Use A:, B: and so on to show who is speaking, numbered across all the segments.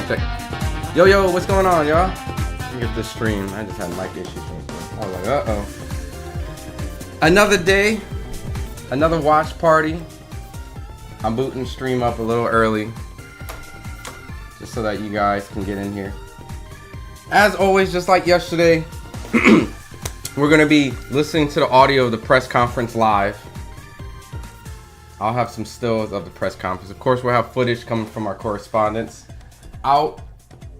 A: Check. Yo, what's going on, y'all? Let me get this stream. I just had mic issues. I was like, uh-oh. Another day. Another watch party. I'm booting the stream up a little early. Just so that you guys can get in here. As always, just like yesterday, we're going to be listening to the audio of the press conference live. I'll have some stills of the press conference. Of course, we'll have footage coming from our correspondents out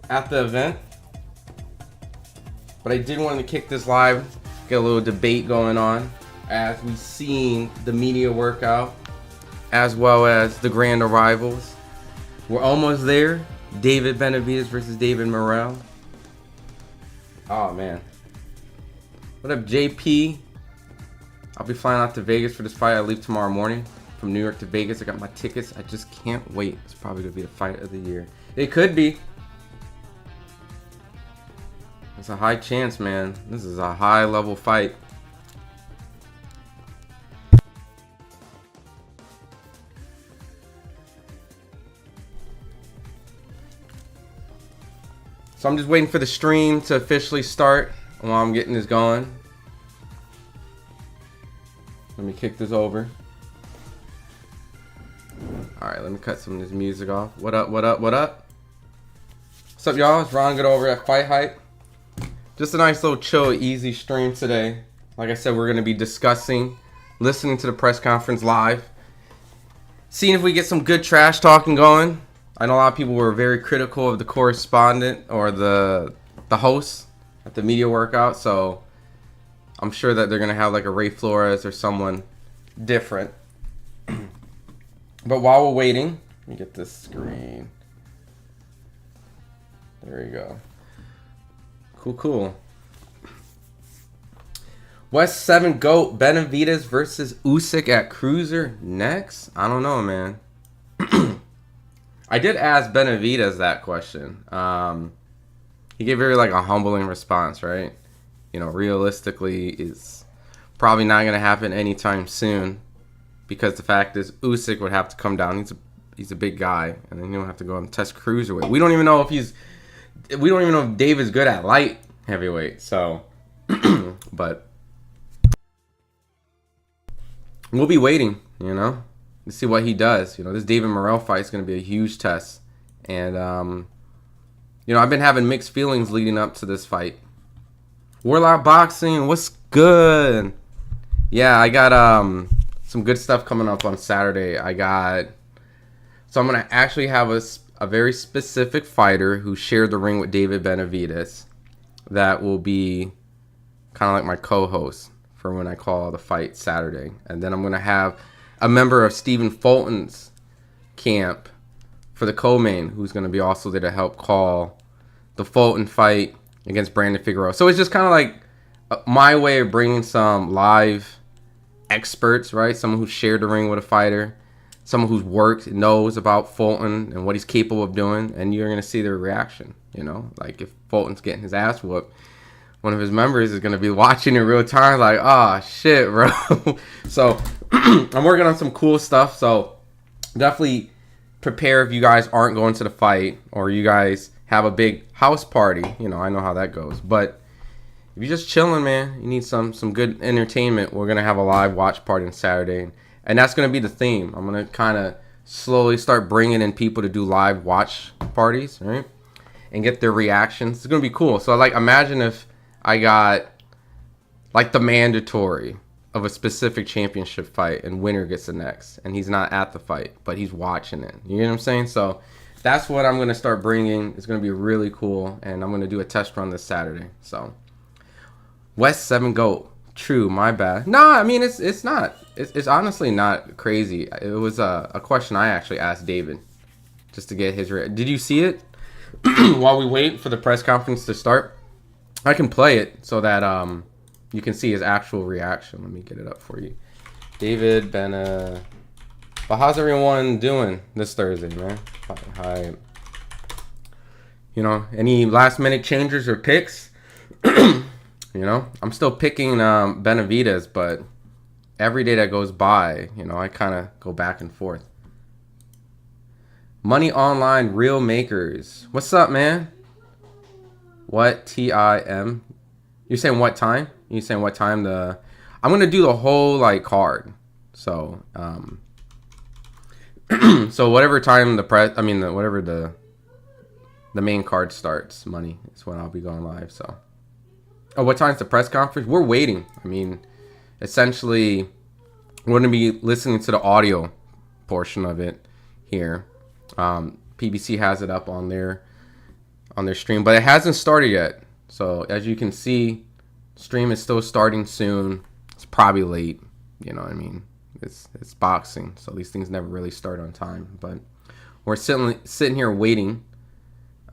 A: at the event. But I did want to kick this live, get a little debate going on as we've seen the media workout as well as the grand arrivals. We're almost there. David Benavidez versus David Morrell. Oh, man. What up, JP? I'll be flying out to Vegas for this fight. I leave tomorrow morning from New York to Vegas. I got my tickets. I just can't wait. It's probably going to be the fight of the year. It could be. It's a high chance, man. This is a high-level fight. So I'm just waiting for the stream to officially start while I'm getting this going. Let me kick this over. Alright, let me cut some of this music off. What up? What's up, y'all? It's Ron Good over at FightHype. Just a nice little chill, easy stream today. Like I said, we're going to be discussing, listening to the press conference live, seeing if we get some good trash talking going. I know a lot of people were very critical of the correspondent or the host at the media workout, so I'm sure that they're going to have like a Ray Flores or someone different. But while we're waiting, let me get this screen. There we go. Cool. West 7 GOAT Benavidez versus Usyk at cruiser next? I don't know, man. I did ask Benavidez that question. He gave very like a humbling response, right? You know, realistically, it's probably not going to happen anytime soon because the fact is Usyk would have to come down. He's a big guy, and then he'll have to go and test cruiserweight. We don't even know if David's good at light heavyweight. So, but we'll be waiting, you know, to see what he does. You know, this David Morrell fight is going to be a huge test. And, you know, I've been having mixed feelings leading up to this fight. Warlock Boxing, what's good? Yeah, I got some good stuff coming up on Saturday. So I'm going to actually have a very specific fighter who shared the ring with David Benavidez that will be kind of like my co-host for when I call the fight Saturday. And then I'm going to have a member of Stephen Fulton's camp for the co-main who's going to be also there to help call the Fulton fight against Brandon Figueroa. So it's just kind of like my way of bringing some live experts, right? Someone who shared the ring with a fighter. Someone who's worked, knows about Fulton and what he's capable of doing, and you're going to see their reaction, you know? Like, if Fulton's getting his ass whooped, one of his members is going to be watching in real time like, oh, shit, bro. So, I'm working on some cool stuff, so definitely prepare if you guys aren't going to the fight or you guys have a big house party. You know, I know how that goes. But if you're just chilling, man, you need some good entertainment, we're going to have a live watch party on Saturday. And that's going to be the theme. I'm going to kind of slowly start bringing in people to do live watch parties, right? And get their reactions. It's going to be cool. So, like, imagine if I got, like, the mandatory of a specific championship fight and winner gets the next. And he's not at the fight, but he's watching it. You know what I'm saying? So, that's what I'm going to start bringing. It's going to be really cool. And I'm going to do a test run this Saturday. So, West 7 GOAT. True, my bad. No, I mean, it's not. It's honestly not crazy. It was a question I actually asked David just to get his did you see it while we wait for the press conference to start? I can play it so that you can see his actual reaction. Let me get it up for you. David But how's everyone doing this Thursday, man? Hi. You know, any last minute changes or picks? You know, I'm still picking Benavidez, but every day that goes by, you know, I kind of go back and forth. Money Online Real Makers. What's up, man? What TIM? You're saying what time? You're saying what time the... I'm going to do the whole, like, card. So, so whatever time the whatever the main card starts, money is when I'll be going live. So, oh, what time's the press conference? We're waiting. I mean, essentially, we're going to be listening to the audio portion of it here. PBC has it up on their stream, but it hasn't started yet. So as you can see, stream is still starting soon. It's probably late. You know what I mean? It's boxing, so these things never really start on time. But we're sitting here waiting.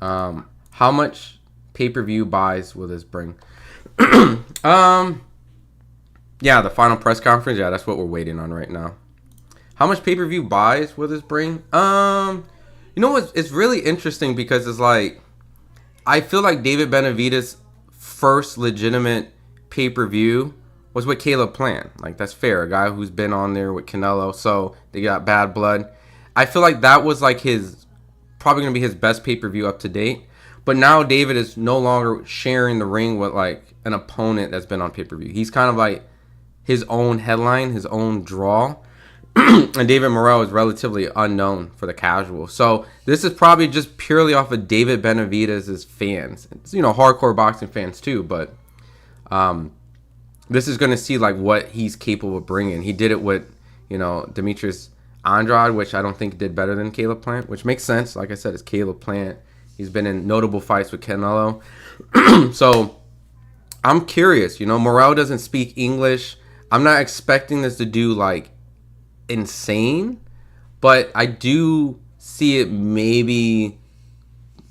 A: How much pay-per-view buys will this bring? Yeah, the final press conference. Yeah, that's what we're waiting on right now. How much pay-per-view buys will this bring? You know what? It's really interesting because it's like, I feel like David Benavidez' first legitimate pay-per-view was with Caleb Plant. Like, that's fair. A guy who's been on there with Canelo, so they got bad blood. I feel like that was like probably going to be his best pay-per-view up to date. But now David is no longer sharing the ring with like an opponent that's been on pay-per-view. He's kind of like his own headline, his own draw. And David Morrell is relatively unknown for the casual. So this is probably just purely off of David Benavidez' fans. It's, you know, hardcore boxing fans too, but this is going to see like what he's capable of bringing. He did it with, you know, Demetrius Andrade, which I don't think did better than Caleb Plant, which makes sense. Like I said, it's Caleb Plant. He's been in notable fights with Canelo. So I'm curious, you know, Morrell doesn't speak English. I'm not expecting this to do like insane, but I do see it maybe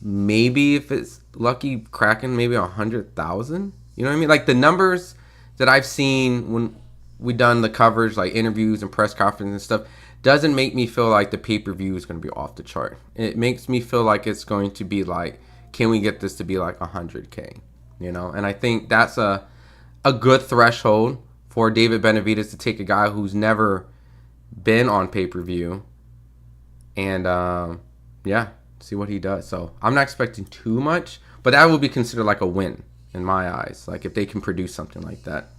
A: if it's lucky cracking maybe 100,000. You know what I mean? Like the numbers that I've seen when we done the coverage, like interviews and press conferences and stuff, doesn't make me feel like the pay-per-view is going to be off the chart. It makes me feel like it's going to be like, can we get this to be like 100K? You know, and I think that's a good threshold for David Benavidez to take a guy who's never been on pay-per-view and yeah, see what he does. So I'm not expecting too much, but that would be considered like a win in my eyes, like if they can produce something like that.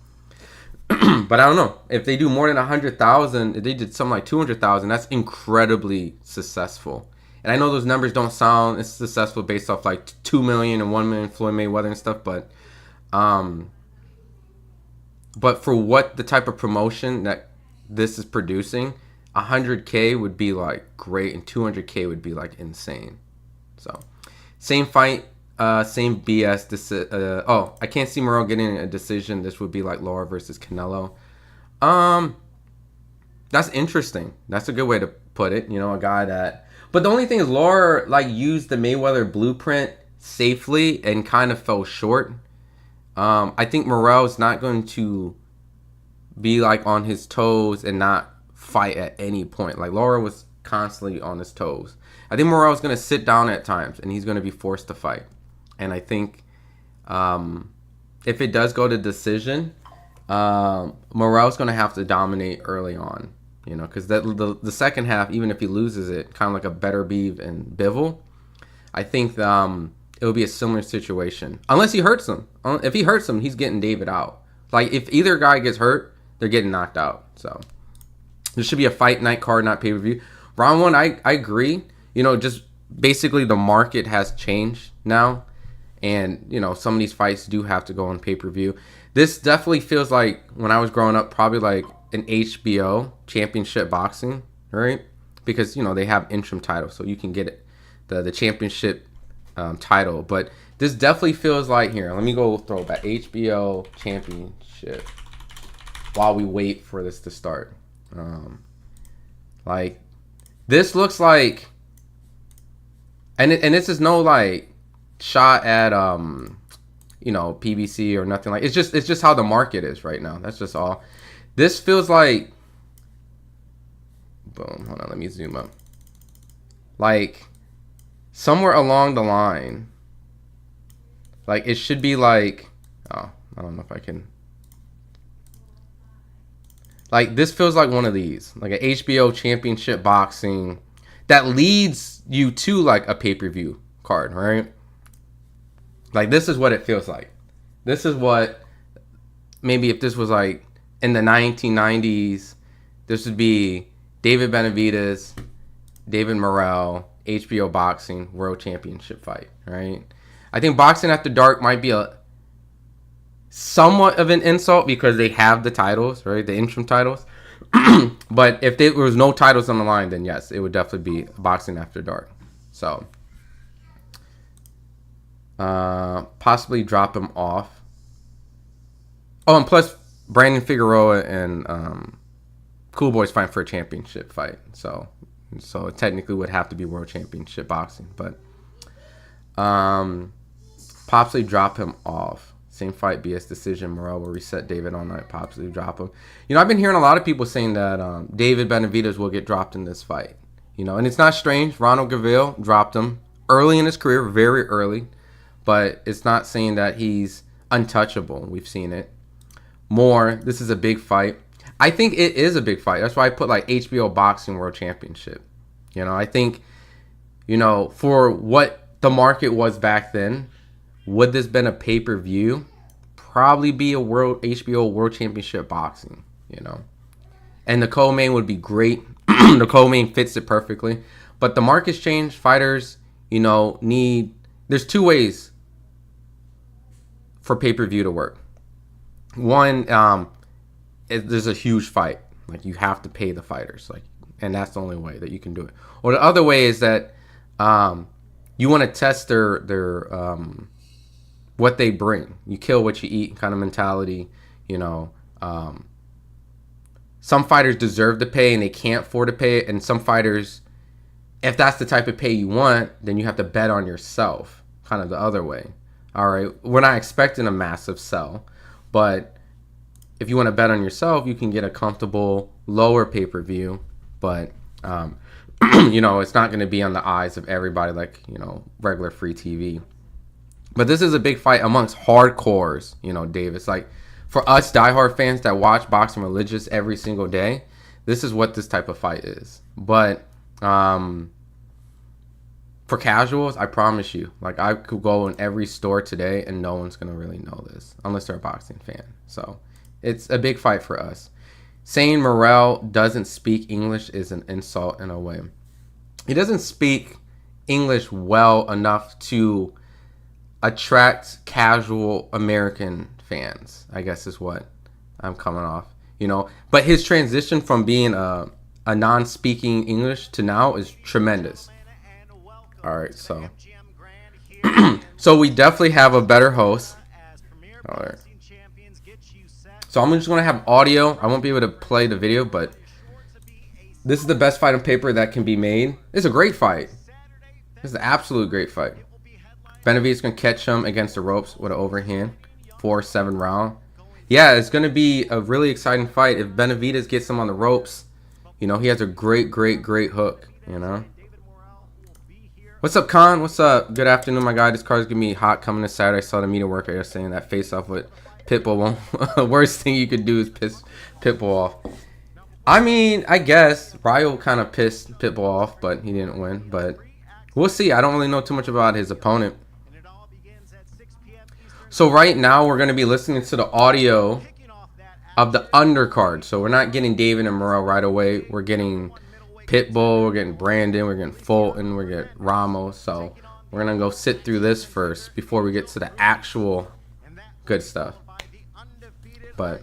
A: But I don't know if they do more than 100,000. If they did something like 200,000, that's incredibly successful. And I know those numbers don't sound as successful based off like 2 million and 1 million Floyd Mayweather and stuff, but for what the type of promotion that this is producing, 100K would be like great, and 200K would be like insane. So same fight, same BS. I can't see Morrell getting a decision. This would be like Lara versus Canelo. That's interesting. That's a good way to put it. You know, a guy that. But the only thing is, Lara like used the Mayweather blueprint safely and kind of fell short. I think Morrell is not going to be like on his toes and not fight at any point. Like Lara was constantly on his toes. I think Morrell is going to sit down at times and he's going to be forced to fight. And I think if it does go to decision, Morrell's going to have to dominate early on, you know, because the second half, even if he loses it, kind of like a Better Beeve and Bivol, I think it will be a similar situation. Unless he hurts him. If he hurts him, he's getting David out. Like, if either guy gets hurt, they're getting knocked out. So, this should be a fight night card, not pay-per-view. Round one, I agree. You know, just basically the market has changed now. And, you know, some of these fights do have to go on pay-per-view. This definitely feels like, when I was growing up, probably like an HBO championship boxing, right? Because, you know, they have interim titles, so you can get it, the championship title. But this definitely feels like, here, let me go throw it back. HBO championship while we wait for this to start. Like, this looks like, and this is no, like, shot at you know, PBC or nothing like. It's just how the market is right now. That's just all. This feels like, boom, hold on, let me zoom up. Like, somewhere along the line, like, it should be like, oh, I don't know if I can. Like, this feels like one of these, like an HBO championship boxing. that leads you to like a pay-per-view card, right? Like this is what it feels like. This is what, maybe if this was like in the 1990s, this would be David Benavidez, David Morrell, HBO Boxing World Championship fight, right? I think Boxing After Dark might be a somewhat of an insult because they have the titles, right? The interim titles. But if there was no titles on the line, then yes, it would definitely be Boxing After Dark. So, possibly drop him off. Oh, and plus, Brandon Figueroa and Cool Boys fighting for a championship fight. So it technically would have to be World Championship Boxing. But possibly drop him off. Same fight, BS decision. Morrell will reset David all night. Possibly drop him. You know, I've been hearing a lot of people saying that David Benavidez will get dropped in this fight. You know, and it's not strange. Ronald Gavil dropped him early in his career, very early. But it's not saying that he's untouchable. We've seen it. More, this is a big fight. I think it is a big fight. That's why I put like HBO Boxing World Championship. You know, I think, you know, for what the market was back then, would this been a pay-per-view? Probably be a HBO World Championship Boxing, you know. And the co-main would be great. The co-main fits it perfectly. But the market's changed. Fighters, you know, there's two ways for pay-per-view to work. One, there's a huge fight. Like, you have to pay the fighters. Like, and that's the only way that you can do it. Or the other way is that you want to test their what they bring. You kill what you eat kind of mentality. You know, some fighters deserve to pay and they can't afford to pay it. And some fighters, if that's the type of pay you want, then you have to bet on yourself. Kind of the other way. All right, we're not expecting a massive sell, but if you want to bet on yourself, you can get a comfortable lower pay-per-view, but you know, it's not going to be on the eyes of everybody like, you know, regular free TV. But this is a big fight amongst hardcores, you know, Dave. It's like, for us diehard fans that watch Boxing Religious every single day, this is what this type of fight is. But for casuals, I promise you, like, I could go in every store today and no one's going to really know this unless they're a boxing fan. So it's a big fight for us. Saying Morrell doesn't speak English is an insult in a way. He doesn't speak English well enough to attract casual American fans, I guess is what I'm coming off. You know, but his transition from being a non-speaking English to now is tremendous. All right, so so we definitely have a better host. All right. So I'm just going to have audio. I won't be able to play the video, but this is the best fight on paper that can be made. It's a great fight. This is an absolute great fight. Benavidez is going to catch him against the ropes with an overhand. 4-7 round. Yeah, it's going to be a really exciting fight. If Benavidez gets him on the ropes, you know, he has a great hook, you know. What's up, Khan? What's up? Good afternoon, my guy. This card's going to be hot coming this Saturday. I saw the media worker yesterday that face-off with Pitbull. Worst thing you could do is piss Pitbull off. I mean, I guess Ryo kind of pissed Pitbull off, but he didn't win. But we'll see. I don't really know too much about his opponent. So right now we're going to be listening to the audio of the undercard. So we're not getting David and Morrell right away. We're getting Pitbull, we're getting Brandon, we're getting Fulton, we're getting Ramos. So we're going to go sit through this first before we get to the actual good stuff. But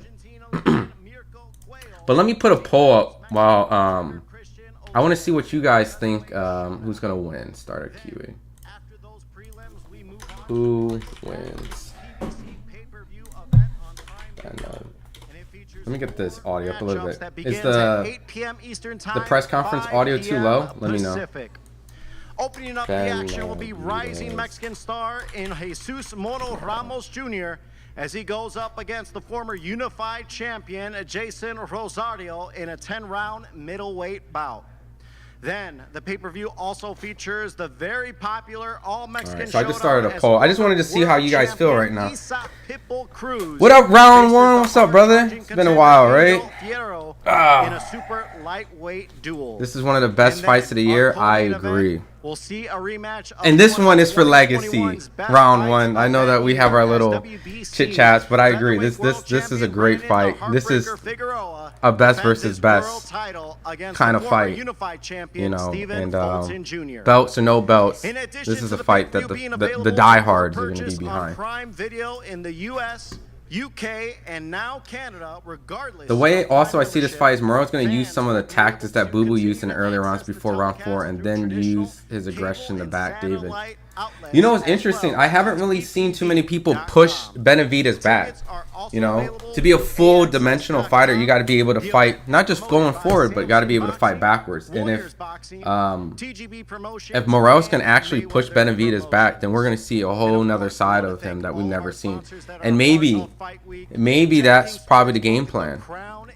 A: let me put a poll up while I want to see what you guys think who's going to win. Start a QA. Who wins? Let me get this audio up a little bit. Is the press conference audio too low? Let me know.
B: Opening up the action will be rising Mexican star in Jesus Mono Ramos Jr. as he goes up against the former unified champion Jason Rosario in a 10-round middleweight bout. Then the pay-per-view also features the very popular all-Mexican.
A: So I just started a poll. I just wanted to see how you guys feel right now. What up, round one? What's up, brother? It's been a while, right?
B: In a super lightweight duel.
A: This is one of the best fights of the year. I agree.
B: We'll see a rematch.
A: And this one is for legacy. Round one. I know that we have our little chit chats, but I agree. This is a great fight. This is a best versus best kind of fight, you know. And belts or no belts, this is a fight that the diehards are going to be behind.
B: Prime Video in the U.S., UK, and now Canada, regardless.
A: The way also I see this fight is Morrell's going to use some of the tactics that Boo Boo used in the earlier rounds before round 4, and then use his aggression to back David. You know what's interesting? I haven't really seen too many people push Benavidez back. You know, to be a full dimensional fighter, you got to be able to fight, not just going forward, but got to be able to fight backwards. And if Morrell's can actually push Benavidez back, then we're going to see a whole nother side of him that we've never seen. And maybe that's probably the game plan,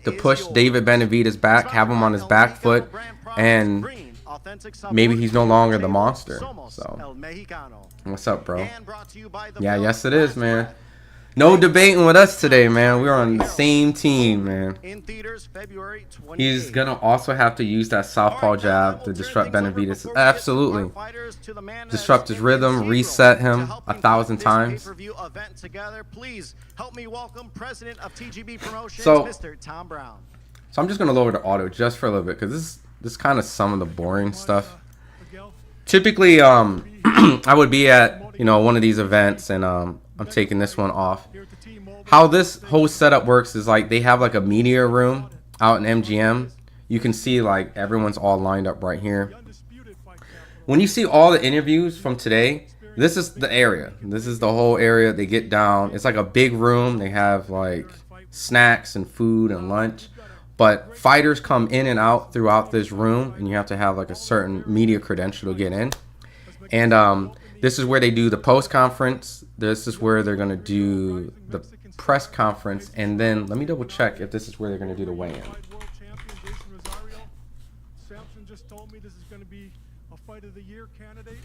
A: to push David Benavidez back, have him on his back foot, and maybe he's no longer the monster. So, what's up, bro? Yeah, yes it is, man. No debating with us today, man. We're on the same team, man. He's going to also have to use that southpaw jab to disrupt Benavidez. Absolutely. Disrupt his rhythm, reset him 1,000 times. So I'm just going to lower the auto just for a little bit, because this is kind of some of the boring stuff. Typically, I would be at, you know, one of these events, and I'm taking this one off. How this whole setup works is like they have like a media room out in MGM. You can see like everyone's all lined up right here. When you see all the interviews from today, this is the area. This is the whole area. They get down. It's like a big room. They have like snacks and food and lunch. But fighters come in and out throughout this room, and you have to have like a certain media credential to get in. And this is where they do the post conference. This is where they're gonna do the press conference, and then let me double check if this is where they're gonna do the weigh-in.
C: Samson just told me this is gonna be a fight of the year candidate.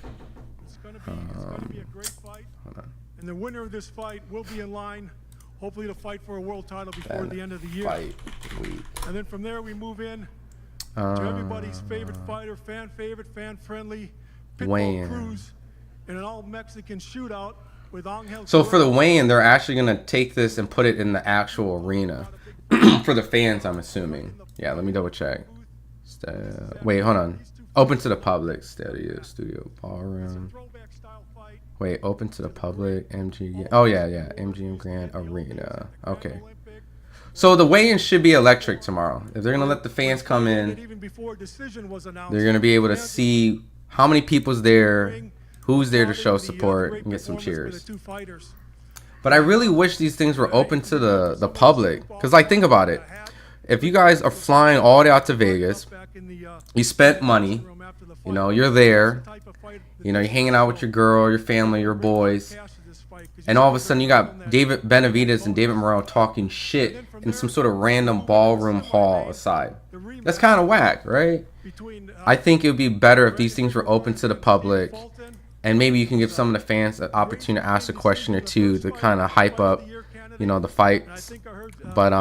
C: It's gonna be a great fight. And the winner of this fight will be in line, hopefully, to fight for a world title before the end of the year.
A: Fight week.
C: And then from there we move in to everybody's favorite fighter, fan favorite, fan friendly, Pitbull Cruz, in an all Mexican shootout with Angel.
A: So for the weigh-in, they're actually gonna take this and put it in the actual arena for the fans, I'm assuming. Yeah, let me double check. Wait, hold on. Open to the public. Studio ballroom. Wait, open to the public. MGM. Oh yeah, MGM Grand Arena. Okay. So the weigh-in should be electric tomorrow. If they're gonna let the fans come in, they're gonna be able to see how many people's there, who's there to show support, and get some cheers. But I really wish these things were open to the public, because like, think about it. If you guys are flying all the way out to Vegas, you spent money, you know, you're there, you know, you're hanging out with your girl, your family, your boys, and all of a sudden you got David Benavidez and David Morrell talking shit in some sort of random ballroom hall aside. That's kind of whack, right? I think it would be better if these things were open to the public, and maybe you can give some of the fans an opportunity to ask a question or two to kind of hype up, you know, the fights. But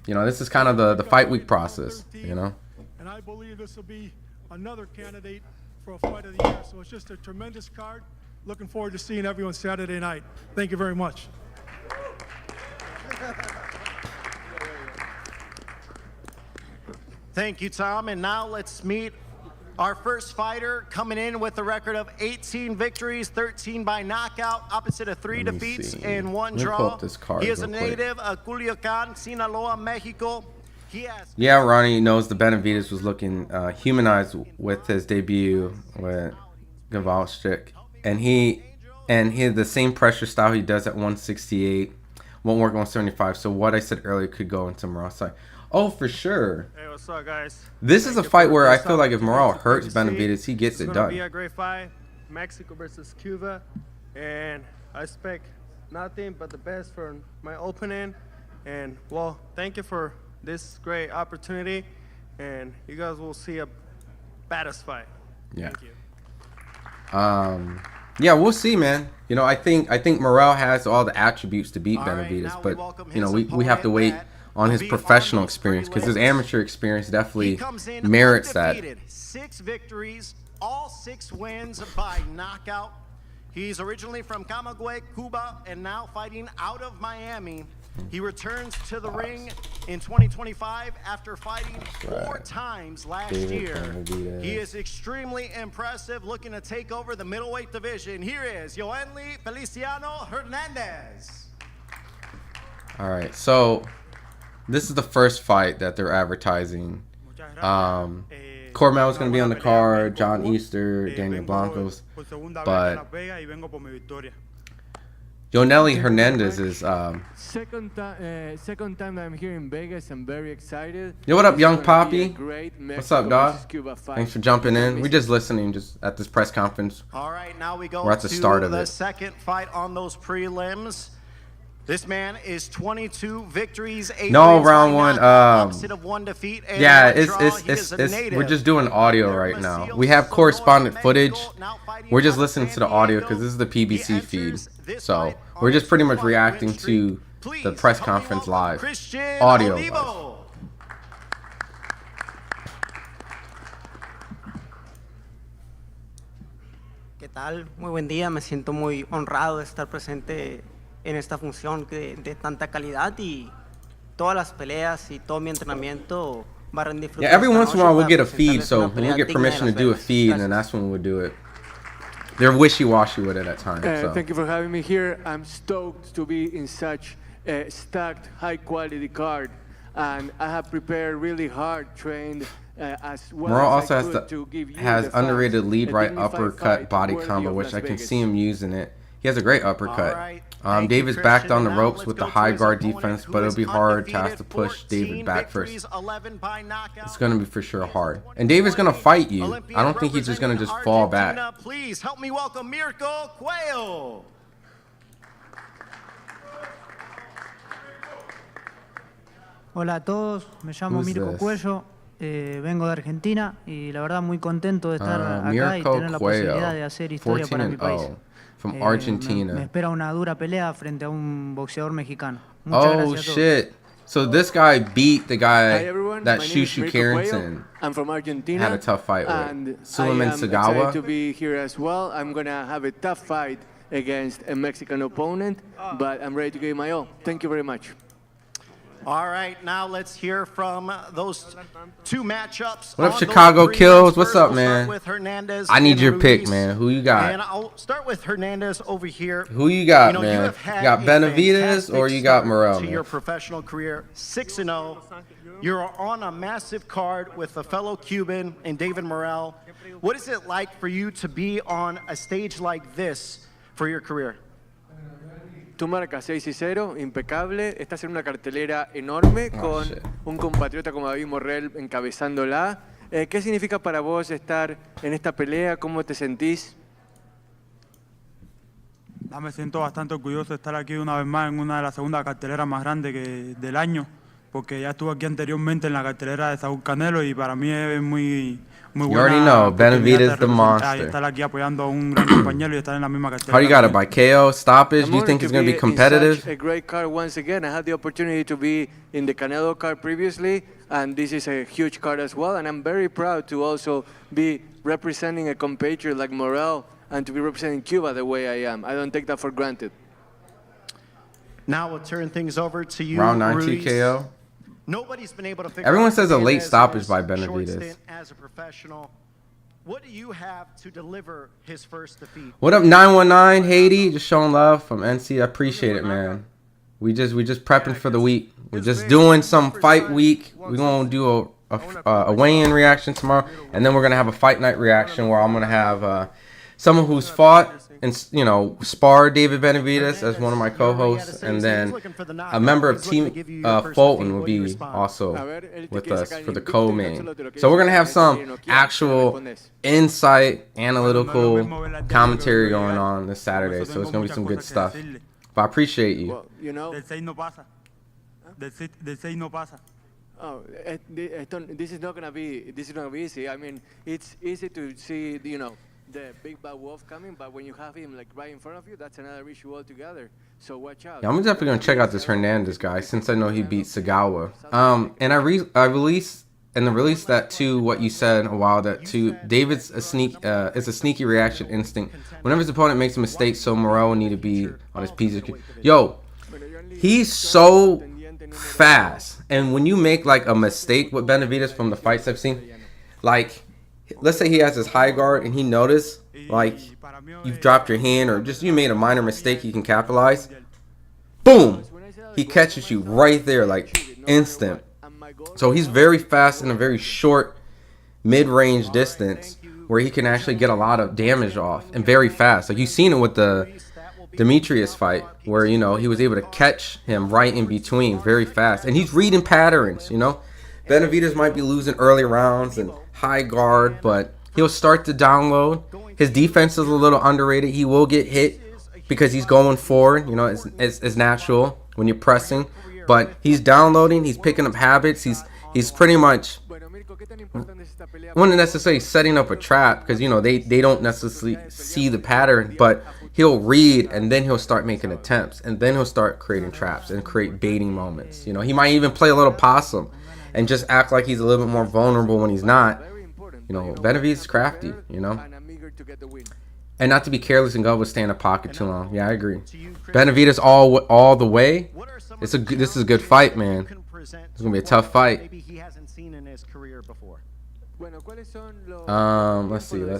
A: you know, this is kind of the fight week process, you know.
C: And I believe this will be another candidate for a fight of the year. So it's just a tremendous card. Looking forward to seeing everyone Saturday night. Thank you very much.
B: Thank you, Tom. And now let's meet our first fighter, coming in with a record of 18 victories, 13 by knockout, opposite of 3 defeats and 1 draw. He is a native of Culiacan, Sinaloa, Mexico.
A: Yeah, Ronnie knows the Benavidez was looking humanized with his debut with Gavalchik, and he the same pressure style he does at 168 won't work on 175. So what I said earlier could go into Morrell's side. Oh, for sure.
D: Hey, what's up, guys?
A: This is a fight where I feel like if Morrell hurts Benavidez, he gets it done.
D: It's going to be a great fight, Mexico versus Cuba, and I expect nothing but the best for my opening. And well, thank you for this great opportunity, and you guys will see a baddest fight.
A: Yeah.
D: Thank you.
A: Yeah, we'll see, man. You know, I think Morrell has all the attributes to beat Benavidez, but you know, we have to wait on his professional experience because his amateur experience definitely merits that.
B: 6 victories, all 6 wins by knockout. He's originally from Camagüey, Cuba, and now fighting out of Miami. He returns to the ring in 2025 after fighting 4 times last year. He is extremely impressive, looking to take over the middleweight division. Here is Yoenli Feliciano Hernandez.
A: All right, so this is the first fight that they're advertising. Cormel is going to be on the card, John Easter, Daniel Blancos, but Yoenli Hernandez is
E: second time I'm here in Vegas. I'm very excited.
A: Yo, what up, Young Poppy?
E: What's
A: up, dog? Thanks for jumping in. We're just listening just at this press conference.
B: All right, now we go
A: We're at the start of
B: the
A: it.
B: second fight on those prelims. This man is 22 victories, 8
A: No,
B: wins,
A: round one.
B: opposite of 1 defeat, and
A: Yeah,
B: 1 draw.
A: it's we're just doing audio right now. We have correspondent footage. We're just listening to the audio because this is the PBC feed. So we're just pretty much reacting to the press conference live, audio wise.
F: ¿Qué tal? Muy buen día. Me siento muy honrado de estar presente en esta función de tanta calidad y todas las peleas y todo mi entrenamiento va a rendir frutos.
A: Yeah, every once in a while we'll get a feed, so we'll get permission to do a feed, and then that's when we'll do it. They're wishy-washy with it at times. So.
E: Thank you for having me here. I'm stoked to be in such a stacked, high-quality card, and I have prepared really hard, trained as well.
A: Morrell
E: as
A: also has
E: the
A: underrated
E: fans
A: lead
E: a
A: right
E: dignified
A: uppercut
E: fight
A: body
E: worthy
A: combo,
E: of
A: which
E: Las
A: I can
E: Vegas.
A: see him using it. He has a great uppercut.
B: Right. Thank
A: David's
B: you,
A: backed on the
B: Christian. Now
A: ropes
B: let's
A: with the
B: go to
A: high
B: his
A: guard
B: opponent,
A: defense,
B: who
A: but it'll
B: is
A: be hard to have to
B: undefeated,
A: push David
B: 14
A: back first.
B: victories, 11 by knockout.
A: It's going to be for sure hard. And David's going to fight you. I don't think he's just going to just fall back.
B: Argentina, please help me welcome Mirko Cuello.
G: Hola a todos, me llamo
A: Who's
G: Mirko
A: this?
G: Cuello, vengo de Argentina y la verdad muy contento de estar acá y
A: Mirko
G: tener la posibilidad de
A: Cuello,
G: hacer historia para mi país.
A: 14-0, from
G: Me
A: Argentina.
G: espera una dura pelea frente a un boxeador mexicano. Muchas
A: Oh
G: gracias a todos.
A: shit. So this guy beat the
E: Hi
A: guy
E: everyone,
A: that
E: my name is
A: Shushu
E: Mirko
A: Carrington
E: Cuello. I'm from Argentina.
A: had a tough fight
E: and
A: with. Suleiman
E: I am excited
A: Sagawa.
E: to be here as well. I'm gonna have a tough fight against a Mexican opponent, but I'm ready to give my all. Thank you very much.
B: All right, now let's hear from those 2 matchups.
A: What up,
B: on
A: Chicago
B: those
A: Kills?
B: prelims.
A: What's
B: First,
A: up,
B: we'll
A: man?
B: start with Hernandez
A: I need
B: and
A: your pick,
B: Ruiz.
A: man. Who you got?
B: And I'll start with Hernandez over here.
A: Who you got,
B: You
A: man?
B: have had
A: You got
B: a
A: Benavidez or
B: fantastic
A: you got
B: start
A: Morrell,
B: to
A: man?
B: your professional career, 6-0. You're on a massive card with a fellow Cuban and David Morrell. What is it like for you to be on a stage like this for your career?
E: Tu marca 6-0, impecable. Estás en una cartelera enorme con
A: shit.
E: un compatriota como David Morrell encabezándola. ¿Qué significa para vos estar en esta pelea? ¿Cómo te sentís?
H: Me siento bastante orgulloso de estar aquí una vez más en una de las segundas carteleras más grandes del año, porque ya estuve aquí anteriormente en la cartelera de Saúl Canelo y para mí es muy
A: You
H: buena
A: already know,
H: oportunidad
A: Benavidez
H: de
A: the
H: representar
A: monster.
H: y estar aquí apoyando a un gran compañero y estar en la misma cartelera.
A: How you got it? By
H: también.
A: KO, stoppage?
E: I'm
A: Do you think
E: honored
A: it's going to be
E: in
A: competitive?
E: such a great card once again. I had the opportunity to be in the Canelo card previously, and this is a huge card as well. And I'm very proud to also be representing a compatriot like Morrell and to be representing Cuba the way I am. I don't take that for granted.
B: Now we'll turn things over to you,
A: Round 9
B: Ruiz.
A: TKO.
B: Nobody's been able to figure
A: Everyone
B: out
A: says a late
B: Hernandez's
A: stoppage by
B: short
A: Benavidez.
B: stint as a professional. What do you have to deliver his first defeat?
A: What up, 919 Haiti? Just showing love from NC. I appreciate it, man. We just prepping for the week. We're just doing some fight week. We're gonna do a weigh-in reaction tomorrow, and then we're gonna have a fight night reaction where I'm gonna have someone who's fought and sparred David Benavidez as one of my co-hosts, and then a member of Team Fulton will be also with us for the co-main. So we're gonna have some actual insight, analytical commentary going on this Saturday. So it's gonna be some good stuff. But I appreciate you.
E: Well, you know,
H: Del 6 no pasa. Del 6 no pasa.
E: Oh, this is not gonna be easy. I mean, it's easy to see, the big bad wolf coming, but when you have him like right in front of you, that's another issue altogether. So watch out.
A: Yeah, I'm definitely gonna check out this Hernandez guy since I know he beat Sagawa. And I released that to what you said a while that to David's it's a sneaky reaction instinct. Whenever his opponent makes a mistake, so Morrell will need to be on his piece. Yo, he's so fast, and when you make like a mistake with Benavidez from the fights I've seen, like let's say he has his high guard and he noticed like you've dropped your hand or just you made a minor mistake, he can capitalize. Boom, he catches you right there, like instant. So he's very fast in a very short mid-range distance where he can actually get a lot of damage off and very fast. Like you've seen it with the Demetrius fight where, he was able to catch him right in between very fast. And he's reading patterns, Benavidez might be losing early rounds and high guard, but he'll start to download. His defense is a little underrated. He will get hit because he's going forward, it's natural when you're pressing. But he's downloading, he's picking up habits, he's pretty much, wouldn't necessarily setting up a trap because, they don't necessarily see the pattern, but he'll read and then he'll start making attempts and then he'll start creating traps and create baiting moments. He might even play a little possum and just act like he's a little bit more vulnerable when he's not. Benavidez is crafty, And not to be careless and go with stay in the pocket too long. Yeah, I agree. Benavidez all the way. This is a good fight, man. It's gonna be a tough fight.
B: Maybe he hasn't seen in his career before.
A: Let's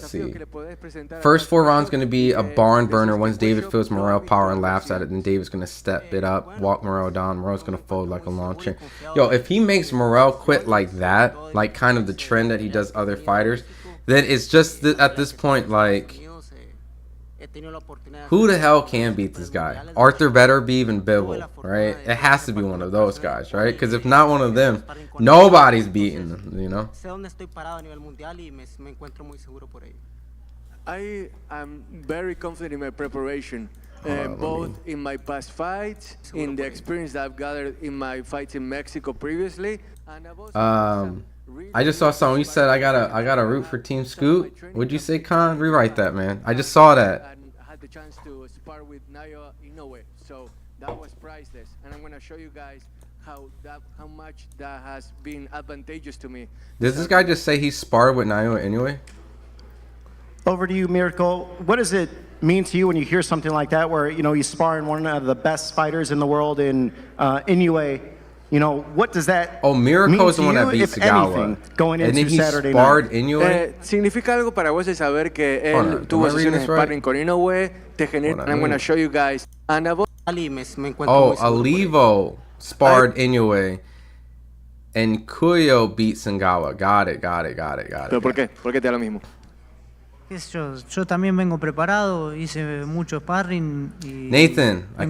A: see. First 4 rounds gonna be a barn burner. Once David feels Morrell power and laughs at it, then David's gonna step it up, walk Morrell down. Morrell's gonna fold like a long chair. Yo, if he makes Morrell quit like that, like kind of the trend that he does other fighters, then it's just at this point like, who the hell can beat this guy? Arthur Beterbiev and Bivol, right? It has to be one of those guys, right? Because if not one of them, nobody's beating them,
E: I am very confident in my preparation, both in my past fights, in the experience that I've gathered in my fights in Mexico previously, and I've also
A: I just saw something. You said I gotta root for Team Scoot. Would you say, Khan? Rewrite that, man. I just saw that.
E: I had the chance to spar with Nayo Inoue, so that was priceless. And I'm gonna show you guys how much that has been advantageous to me.
A: Does this guy just say he sparred with Nayo Inoue?
B: Over to you, Miracle. What does it mean to you when you hear something like that, where you spar in one of the best fighters in the world in Inoue? What does that
A: Miracle is the one that beat Sagawa.
B: Going into Saturday
A: night. Inoue?
E: Significa algo para vos de saber que él tuvo sesiones de sparring con Inoue. I'm going to show you guys.
A: Olivo sparred Inoue. And Cuyo beat Sagawa. Got it.
E: ¿Pero por qué? ¿Por qué te da lo mismo?
G: Yo también vengo preparado, hice mucho sparring y
A: Nathan, I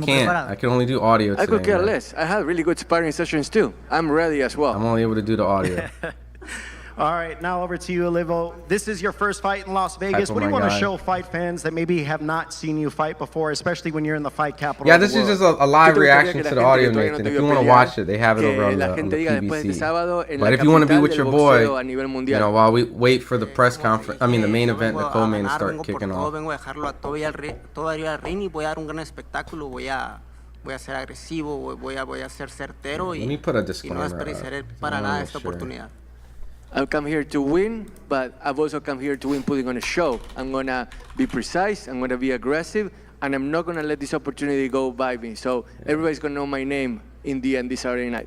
A: can only do audio today.
E: I could care less. I had really good sparring sessions too. I'm ready as well.
A: I'm only able to do the audio.
B: All right, now over to you, Olivo. This is your first fight in Las Vegas. What do you want to show fight fans that maybe have not seen you fight before, especially when you're in the fight capital?
A: Yeah, this is just a live reaction to the audio, Nathan. If you want to watch it, they have it over on the PBC. But if you want to be with your boy, while we wait for the press conference, the main event, the co-main to start kicking off.
F: Voy a ser agresivo, voy a ser certero
A: y no
F: desperdiciaré para nada esta oportunidad.
E: I've come here to win, but I've also come here to win putting on a show. I'm going to be precise, I'm going to be aggressive, and I'm not going to let this opportunity go by me. So everybody's going to know my name in the end this Saturday night.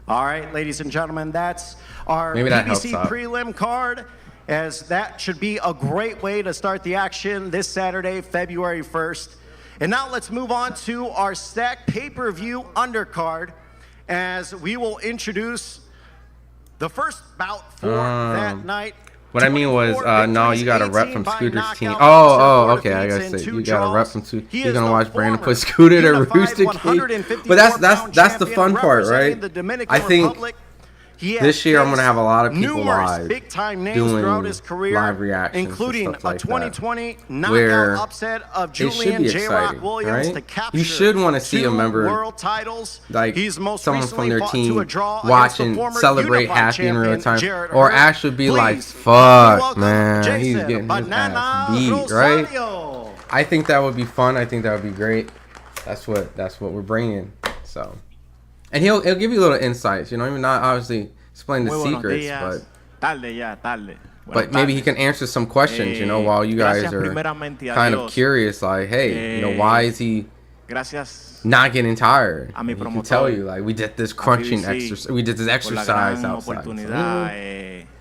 B: All right, ladies and gentlemen, that's our PBC prelim card, as that should be a great way to start the action this Saturday, February 1st. And now let's move on to our stacked pay-per-view undercard, as we will introduce the first bout for that night.
A: What I mean was, no, you got a rep from Scooter's team. Oh, okay, I gotta say, you got a rep from Scooter. You're gonna watch Brandon put Scooter to Rooster Cage. But that's the fun part, right? I think This year, I'm going to have a lot of people live
B: big-time names
A: doing
B: throughout his career,
A: live reactions,
B: including
A: and stuff like
B: a 2020
A: that,
B: knockout
A: where
B: upset of
A: it should
B: Julian
A: be
B: J. Rock
A: exciting,
B: Williams to
A: right?
B: capture
A: You should want to see a
B: 2
A: member,
B: world titles.
A: like
B: He's most
A: someone from their
B: recently fought to a
A: team,
B: draw
A: watch
B: against the
A: and
B: former
A: celebrate
B: unified
A: happy in real
B: champion,
A: time,
B: Jarrett
A: or
B: Hurd.
A: actually be like,
B: Please
A: fuck,
B: welcome
A: man, he's
B: Jason
A: getting his
B: Banana
A: ass beat, right?
B: Rosario.
A: I think that would be fun. I think that would be great. That's what we're bringing. So, and he'll give you little insights. You know, even not obviously explain the secrets, but maybe he can answer some questions. You know, while you guys are kind of curious, like, hey, you know, why is he not getting tired? And he can tell you, like, we did this crunching exercise, we did this exercise outside. So,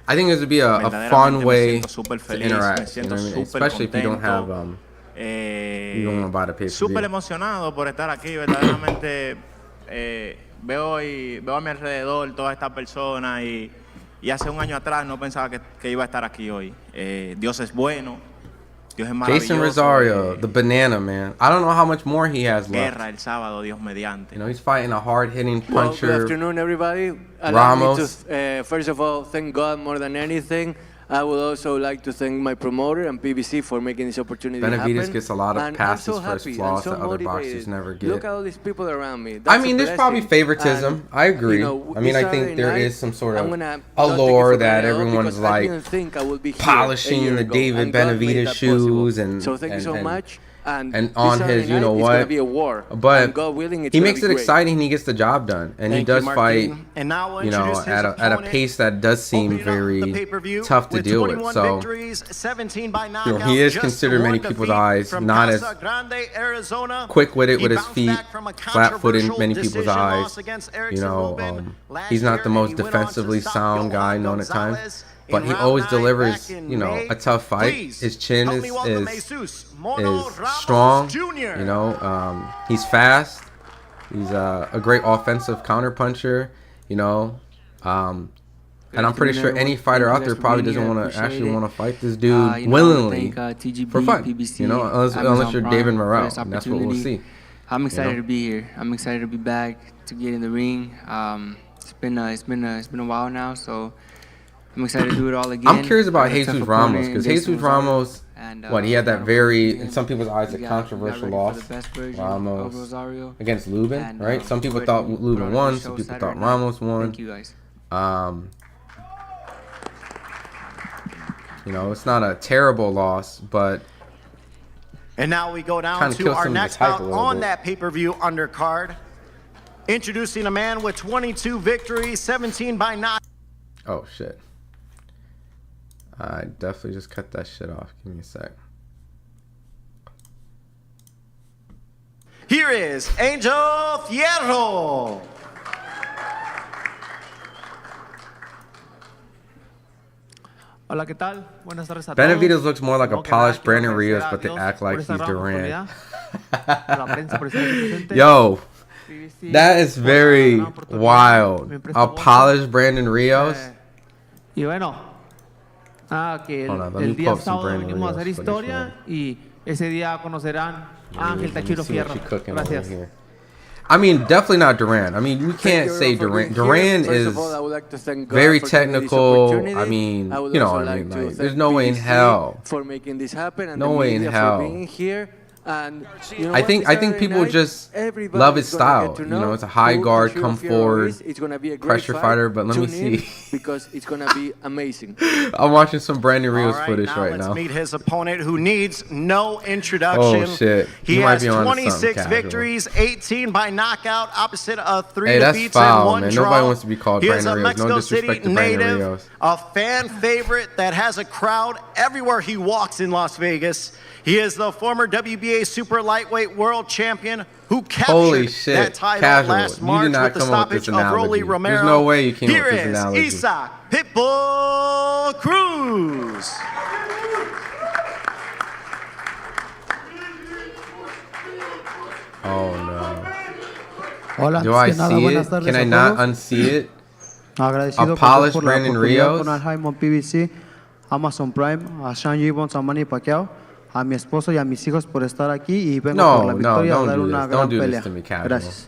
A: I think this would be a fun way to interact. You know what I mean? Especially if you don't have you don't want to buy the pay-per-view.
I: Súper emocionado por estar aquí, verdaderamente veo a mi alrededor toda esta persona y hace un año atrás no pensaba que iba a estar aquí hoy. Dios es bueno, Dios es maravilloso.
A: Jason Rosario, the banana man. I don't know how much more he has left.
I: Guerra el sábado, Dios mediante.
A: You know, he's fighting a hard-hitting puncher.
E: Good afternoon, everybody.
A: Ramos.
E: First of all, thank God more than anything. I would also like to thank my promoter and PBC for making this opportunity
A: Benavidez
E: happen.
A: gets a lot of
E: And
A: passes
E: I'm so
A: for his
E: happy,
A: flaws
E: I'm so
A: that other
E: motivated.
A: boxers never get.
E: Look at all these people around me.
A: I mean, there's probably favoritism.
E: And,
A: I agree.
E: You know,
A: I mean, I think there is some sort of allure that everyone's like polishing the David Benavidez shoes and
E: so thank you so much.
A: And on his, you know what, but he makes it exciting. He gets the job done, and he does fight, you know, at a pace that does seem very tough to deal with. So, you know, he is considered many people's eyes not as quick-witted with his feet, flat-footed in many people's eyes. You know, he's not the most defensively sound guy known at times. But he always delivers, you know, a tough fight. His chin is strong. You know, he's fast. He's a great offensive counterpuncher. You know, and I'm pretty sure any fighter out there probably doesn't want to actually want to fight this dude willingly for fun. You know, unless you're David Morrell, and that's what we'll see.
J: I'm excited to be here. I'm excited to be back to get in the ring. It's been a while now, so. I'm excited to do it all again.
A: I'm curious about Jesus Ramos, because Jesus Ramos, he had that very, in some people's eyes, a controversial loss. Ramos against Lubin, right? Some people thought Lubin won, some people thought Ramos won.
J: Thank you guys.
A: You know, it's not a terrible loss, but
B: and now we go down to our next bout on that pay-per-view undercard. Introducing a man with 22 victories, 17 by knockout.
A: Oh, shit. I definitely just cut that shit off. Give me a sec.
B: Here is Angel Fierro.
K: Hola, ¿qué tal? Buenas tardes a todos.
A: Benavidez looks more like a polished Brandon Rios, but they act like he's Duran. Yo, that is very wild. A polished Brandon Rios.
K: Y bueno, que el día sábado venimos a hacer historia y ese día conocerán a Ángel Tachiro Fierro. Gracias.
A: I mean, definitely not Duran. I mean, we can't say Duran. Duran is very technical. I mean, you know what I mean? Like, there's no way in hell. No way in hell. And you know I think people just love his style. You know, it's a high guard, come forward, pressure fighter. But let me see,
E: because it's gonna be amazing.
A: I'm watching some Brandon Rios footage right now.
B: Let's meet his opponent, who needs no introduction.
A: Oh shit!
B: He has 26 victories, 18 by knockout, opposite of 3 defeats
A: foul,
B: and 1
A: man.
B: draw.
A: Nobody wants to be called
B: he
A: Brandon
B: is a
A: Rios. No
B: Mexico
A: disrespect
B: City
A: to Brandon
B: native,
A: Rios.
B: a fan favorite that has a crowd everywhere he walks in Las Vegas. He is the former WBA super lightweight world champion who captured that title last March with the stoppage of Rolly Romero.
A: There's no way you came up with this analogy.
B: Here is Isaac Pitbull Cruz.
A: Oh no.
L: Hola,
A: do I see it? Can I not unsee it?
L: Agradecido
A: a polished Brandon Rios.
L: Con Aljaimon PBC, Amazon Prime, a Sean Gibbons, a Manny Pacquiao, a mi esposo y a mis hijos por estar aquí y vengo por la victoria a dar una gran pelea. Gracias.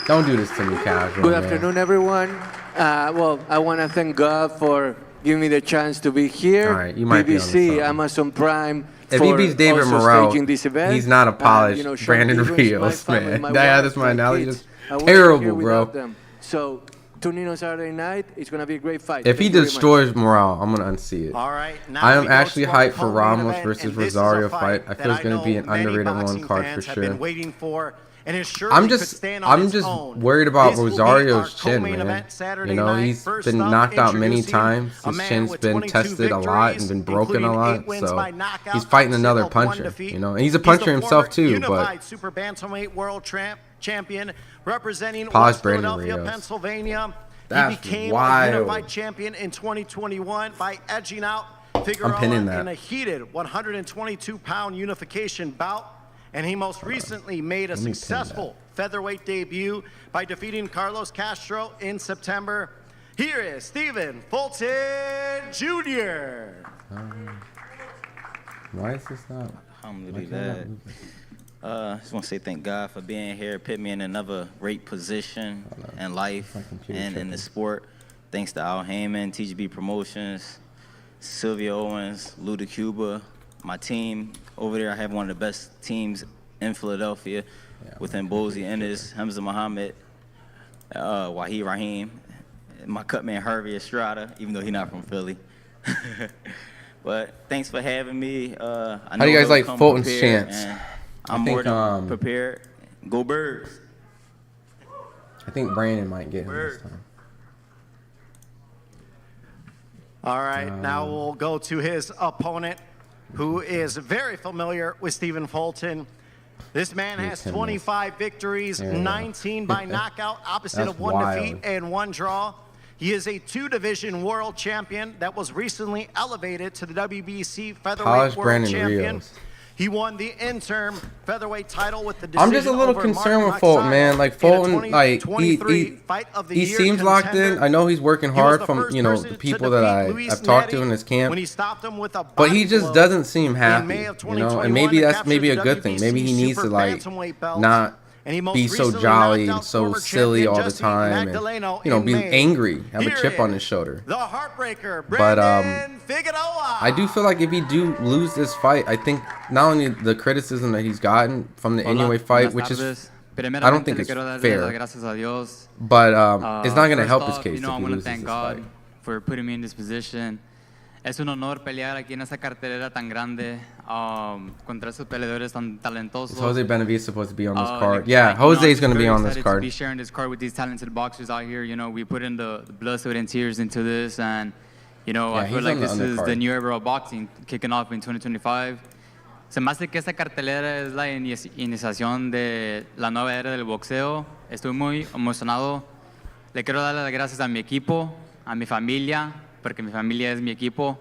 A: Don't do this to me, casual.
E: Good afternoon, everyone. Well, I want to thank God for giving me the chance to be here.
A: All right, you might
E: BBC,
A: be on
E: Amazon Prime.
A: If he beats David Morrell,
E: this event.
A: he's not a polished Brandon Rios, man. That's my analogy. Just terrible, bro.
E: So tune in on Saturday night. It's going to be a great fight.
A: If he destroys Morrell, I'm going to unsee it.
B: All right,
A: I am actually hyped for Ramos versus Rosario fight. I feel it's going to be an underrated one card for sure. I'm just worried about Rosario's chin, man. You know, he's been knocked out many times. His chin's been tested a lot and been broken a lot. So he's fighting another puncher, you know. And he's a puncher himself too, but
B: super bantamweight world champion representing
A: pause
B: West
A: Brandon
B: Philadelphia,
A: Rios.
B: Pennsylvania.
A: That's
B: he became
A: wild.
B: a unified champion in 2021 by edging out Figueroa in a heated 122-pound unification bout. And he most recently made a successful featherweight debut by defeating Carlos Castro in September. Here is Stephen Fulton Jr.
A: Why is this not?
M: Alhamdulillah. I just want to say thank God for being here, put me in another great position in life and in the sport. Thanks to Al Heyman, TGB Promotions, Sylvia Owens, Luda Cuba, my team over there. I have one of the best teams in Philadelphia within Bozy Ennis, Hamza Muhammad, Wahid Rahim, my cut man Harvey Estrada, even though he's not from Philly. But thanks for having me. How
A: do you guys like Fulton's chance?
M: I'm more than prepared. Go Birds.
A: I think Brandon might get him this time.
B: All right, now we'll go to his opponent, who is very familiar with Stephen Fulton. This man has 25 victories, 19 by knockout, opposite of 1 defeat and 1 draw. He is a 2-division world champion that was recently elevated to the WBC featherweight world champion. He won the interim featherweight title with the decision.
A: I'm just a little concerned with Fulton, man. Like Fulton, like he seems locked in. I know he's working hard from the people that I've talked to in his camp, but he just doesn't seem happy, you know. And maybe that's a good thing. Maybe he needs to like not be so jolly and so silly all the time, and be angry, have a chip on his shoulder.
B: The heartbreaker,
A: but I do feel like if he do lose this fight, I think not only the criticism that he's gotten from the Inoue fight, which is I don't think it's fair, but it's not going to help his case if he loses this fight.
J: For putting me in this position. Es un honor pelear aquí en esa cartelera tan grande contra esos peleadores tan talentosos.
A: Is Jose Benavidez supposed to be on this card? Yeah, Jose is going to be on this card.
J: To be sharing this card with these talented boxers out here. You know, we put in the blood, sweat, and tears into this, and I feel like this is the new era of boxing kicking off in 2025. Se me hace que esta cartelera es la iniciación de la nueva era del boxeo. Estoy muy emocionado. Le quiero dar las gracias a mi equipo, a mi familia, porque mi familia es mi equipo,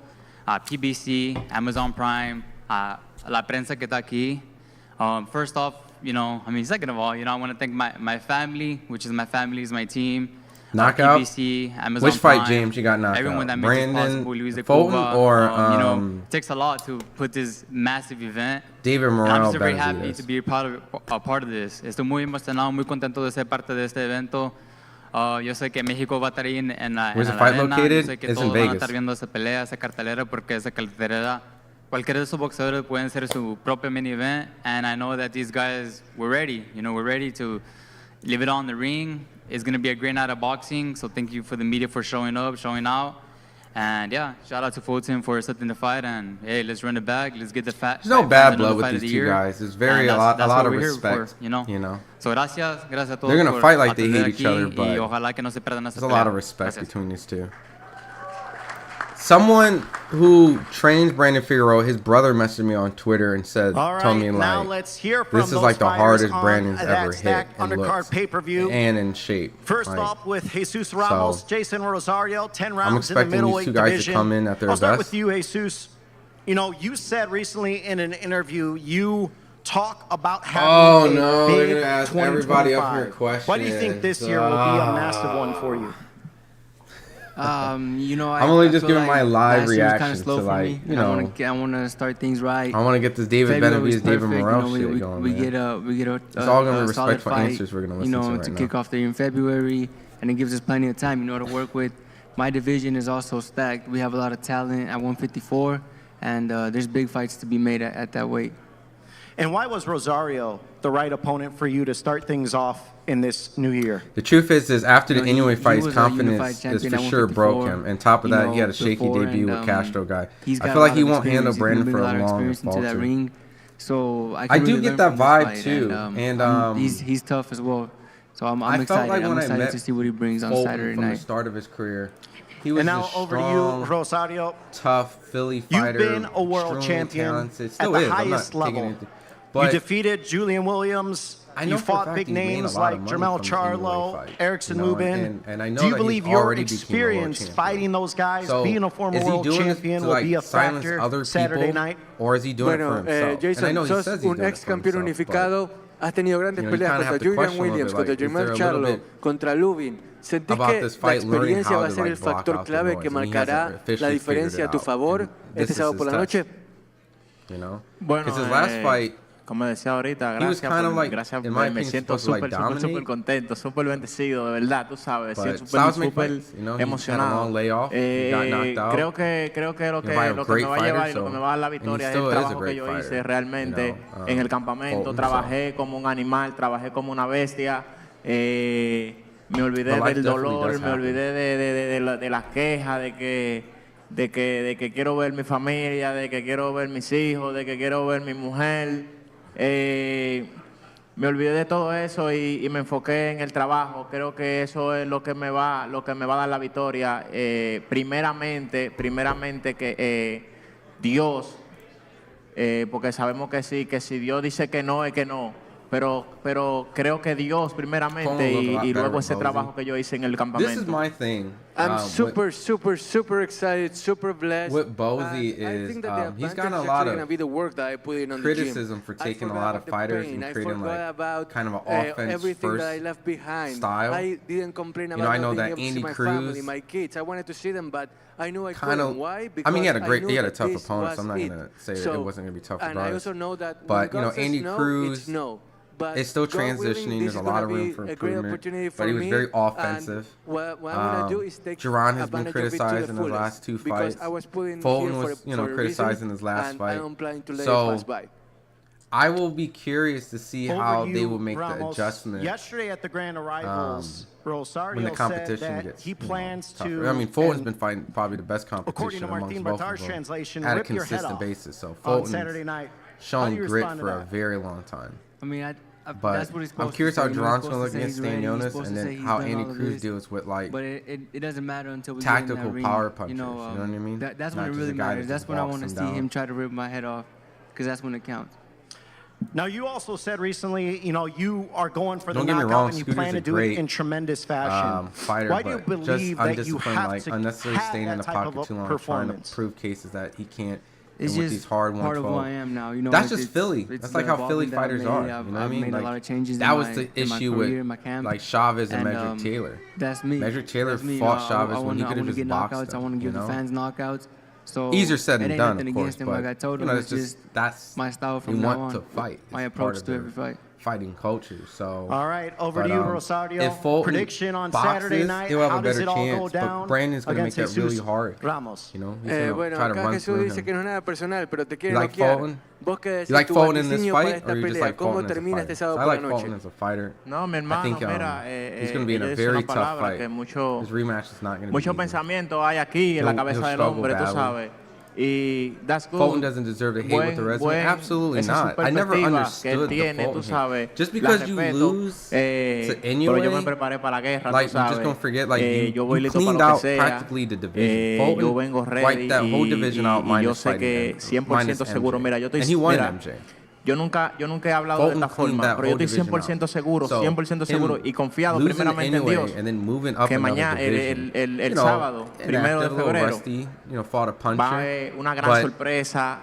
J: a PBC, Amazon Prime, a la prensa que está aquí. First off, second of all, I want to thank my family, which is my family, is my team.
A: Knockout?
J: PBC, Amazon
A: Which fight,
J: Prime,
A: James, you got knocked
J: everyone
A: out?
J: That makes it possible, Luis de
A: Fulton,
J: Cuba,
A: or
J: it takes a lot to put this massive event.
A: David Morrell,
J: I'm just very happy to be a part of this. Estoy muy emocionado, muy contento de ser parte de este evento. Yo sé que México va a estar ahí en la arena. Yo sé que todos van a estar viendo esa pelea, esa cartelera, porque esa cartelera, cualquiera de esos boxeadores pueden ser su propio mini event. And I know that these guys were ready. We're ready to leave it on the ring. It's going to be a great night of boxing. So thank you for the media for showing up, showing out. And yeah, shout out to Fulton for accepting the fight. And hey, let's run it back. Let's get the
A: There's no bad blood with these two guys. There's a lot of respect.
J: So gracias a todos.
A: They're gonna fight like they hate each other, but
J: there's
A: a lot of respect between these two. Someone who trains Brandon Figueroa, his brother messaged me on Twitter and said, told me like, this is like the hardest Brandon's ever hit in looks and in shape.
B: First off with Jesus Ramos, Jason Rosario, 10 rounds in the middleweight division.
A: I'm expecting these two guys to come in at their best.
B: I'll start with you, Jesus. You said recently in an interview you talk about having a big
A: they're gonna ask everybody up here a question.
B: Why do you think this year will be a massive one for you?
N: You know,
A: I'm only just giving
N: like
A: my live
N: reaction
A: reaction to like, you know.
N: I want to start things right.
A: I want to get this David Benavidez, David Morrell shit going.
N: We get a
A: it's all gonna be respectful
N: fight,
A: answers we're gonna listen to right
N: to
A: now.
N: kick off the year in February, and it gives us plenty of time, to work with. My division is also stacked. We have a lot of talent at 154, and there's big fights to be made at that weight.
B: And why was Rosario the right opponent for you to start things off in this new year?
A: The truth is after the Inoue fight, his confidence is for sure broke him. And top of that, he had a shaky debut with Castro guy. I feel like he won't handle Brandon for a long fall.
N: So
A: I do get that vibe too. And
N: he's tough as well. So I'm excited.
A: Felt like
N: I'm
A: when
N: excited
A: I met
N: to see what he brings on Saturday
A: from
N: night.
A: the start of his career. He was
B: and now over
A: strong,
B: to you, Rosario.
A: Tough Philly fighter.
B: You've been a world champion at the highest level. You defeated Julian Williams. You fought big names like Jermell Charlo, Erickson Lubin.
A: And I know
B: do you believe your experience fighting those guys, being a former world champion, will be a factor Saturday night?
A: Or is he doing it for himself?
E: Jason,
A: and I know he says he's doing it for
E: campeón unificado. Has tenido grandes peleas contra Julian Williams, contra Jermell Charlo, contra Lubin. Sentí que la experiencia va a ser el factor clave que marcará la diferencia a tu favor este sábado por la noche.
I: Bueno, como decía ahorita, gracias por me siento súper contento, súper bendecido, de verdad, tú sabes, súper emocionado. Creo que lo que me va a llevar y lo que me va a dar la victoria es el trabajo que yo hice realmente en el campamento. Trabajé como un animal, trabajé como una bestia. Me olvidé del dolor, me olvidé de las quejas, de que quiero ver mi familia, de que quiero ver mis hijos, de que quiero ver mi mujer. Me olvidé de todo eso y me enfoqué en el trabajo. Creo que eso es lo que me va a dar la victoria. Primeramente que Dios, porque sabemos que si Dios dice que no, es que no. Pero creo que Dios primeramente y luego ese trabajo que yo hice en el campamento.
A: This is my thing.
E: I'm super excited, super blessed.
A: What Bozy is, he's gotten a lot of criticism for taking a lot of fighters and creating like kind of an offense first style. I know that Andy Cruz
E: I wanted to see them, but I knew I
A: kind of.
E: Why?
A: I mean, he had a tough opponent, so I'm not gonna say that it wasn't gonna be tough regardless. But Andy Cruz. It's still transitioning. There's a lot of room for improvement. But he was very offensive. Duran has been criticized in his last two fights. Fulton was, criticized in his last fight. So I will be curious to see how they will make the adjustment.
B: Yesterday at the Grand Arrivals, Rosario when the competition said that he plans to.
A: I mean, Fulton's been fighting probably the best competition amongst both of them at a consistent basis. So Fulton's shown grit for a very long time.
N: I mean,
A: but
N: that's what he's supposed
A: I'm curious
N: to
A: how
N: say.
A: Duran's going to look against Stanionis, and then how Andy Cruz deals with like
N: but it doesn't matter until we
A: tactical
N: get in that ring.
A: power punches. You know what I mean?
N: That's when it really matters. That's when I want to see him try to rip my head off, because that's when it counts.
B: Now, you also said recently, you are going for the knockout and you plan to do it in tremendous fashion. Why do you believe that you have to
A: unnecessarily
B: have
A: staying in the
B: that type
A: pocket
B: of
A: too long,
B: performance?
A: trying to prove cases that he can't.
N: It's
A: with
N: just
A: these hard
N: part of who
A: 112.
N: I am now.
A: That's just Philly. That's like how Philly fighters are. You know what I mean?
N: Made a lot of changes
A: that
N: in
A: was the issue with like Chavez and Medrick Taylor.
N: That's me.
A: Medrick Taylor fought Chavez when he could have just boxed him.
N: I want to give the fans knockouts. So
A: easier said than done, of course.
N: Him, like I told him,
A: it's just that's
N: my style from now on.
A: You want to fight.
N: My approach to every fight.
A: Fighting culture. So
B: all right, over to you, Rosario.
A: If Fulton
B: prediction on
A: boxes,
B: Saturday night.
A: He'll have
B: how
A: a better
B: does it all
A: chance,
B: go down?
A: But Brandon's going to make that really hard.
B: Ramos.
A: He's going to try to run through him.
E: Que no es nada personal, pero te
A: quiere noquear. You like Fulton in this fight, or you just like Fulton as a fighter? I like Fulton as a fighter.
I: No, mi hermano,
A: I think he's going to be in a very tough fight. His rematch is not going to be
I: mucho pensamiento hay aquí en la cabeza del hombre, tú sabes. That's good.
A: Fulton doesn't deserve to hate with the resume. Absolutely not. I never understood the Fulton. Just because you lose to Inoue, like you're just gonna forget, like you cleaned out practically the division. Fulton wiped that whole division out minus fighting MJ. And he won MJ.
I: Yo nunca he hablado de esta forma, pero yo estoy 100% seguro y confiado primeramente en Dios que mañana, el sábado, 1 de febrero, va a haber una gran sorpresa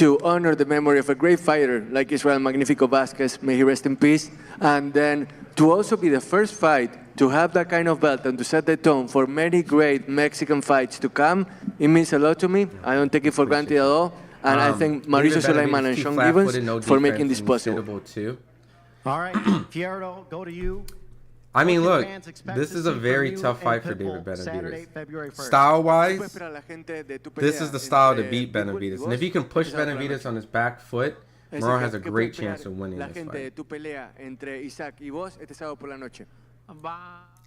E: to honor the memory of a great fighter like Israel Magnifico Vasquez, may he rest in peace, and then to also be the first fight to have that kind of belt and to set the tone for many great Mexican fights to come, it means a lot to me. I don't take it for granted at all. And I thank Mauricio Sulaiman and Sean Gibbons for making this possible.
B: All right, Fierro, go to you.
A: I mean,
B: What
A: look,
B: can fans expect
A: this
B: to
A: is a
B: see
A: very
B: from
A: tough
B: you
A: fight
B: and
A: for David
B: Pitbull Saturday,
A: Benavidez.
B: February 1st?
A: Style-wise, this is the style to beat Benavidez. And if he can push Benavidez on his back foot, Morrell has a great chance of winning this fight.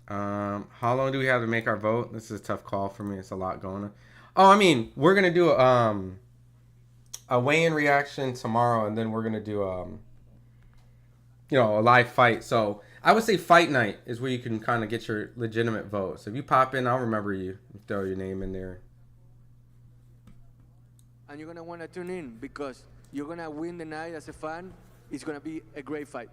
A: How long do we have to make our vote? This is a tough call for me. It's a lot going on. Oh, I mean, we're going to do a weigh-in reaction tomorrow, and then we're going to do a live fight. So I would say fight night is where you can kind of get your legitimate vote. So if you pop in, I'll remember you. Throw your name in there.
E: And you're going to want to tune in because you're going to win the night as a fan. It's going to be a great fight.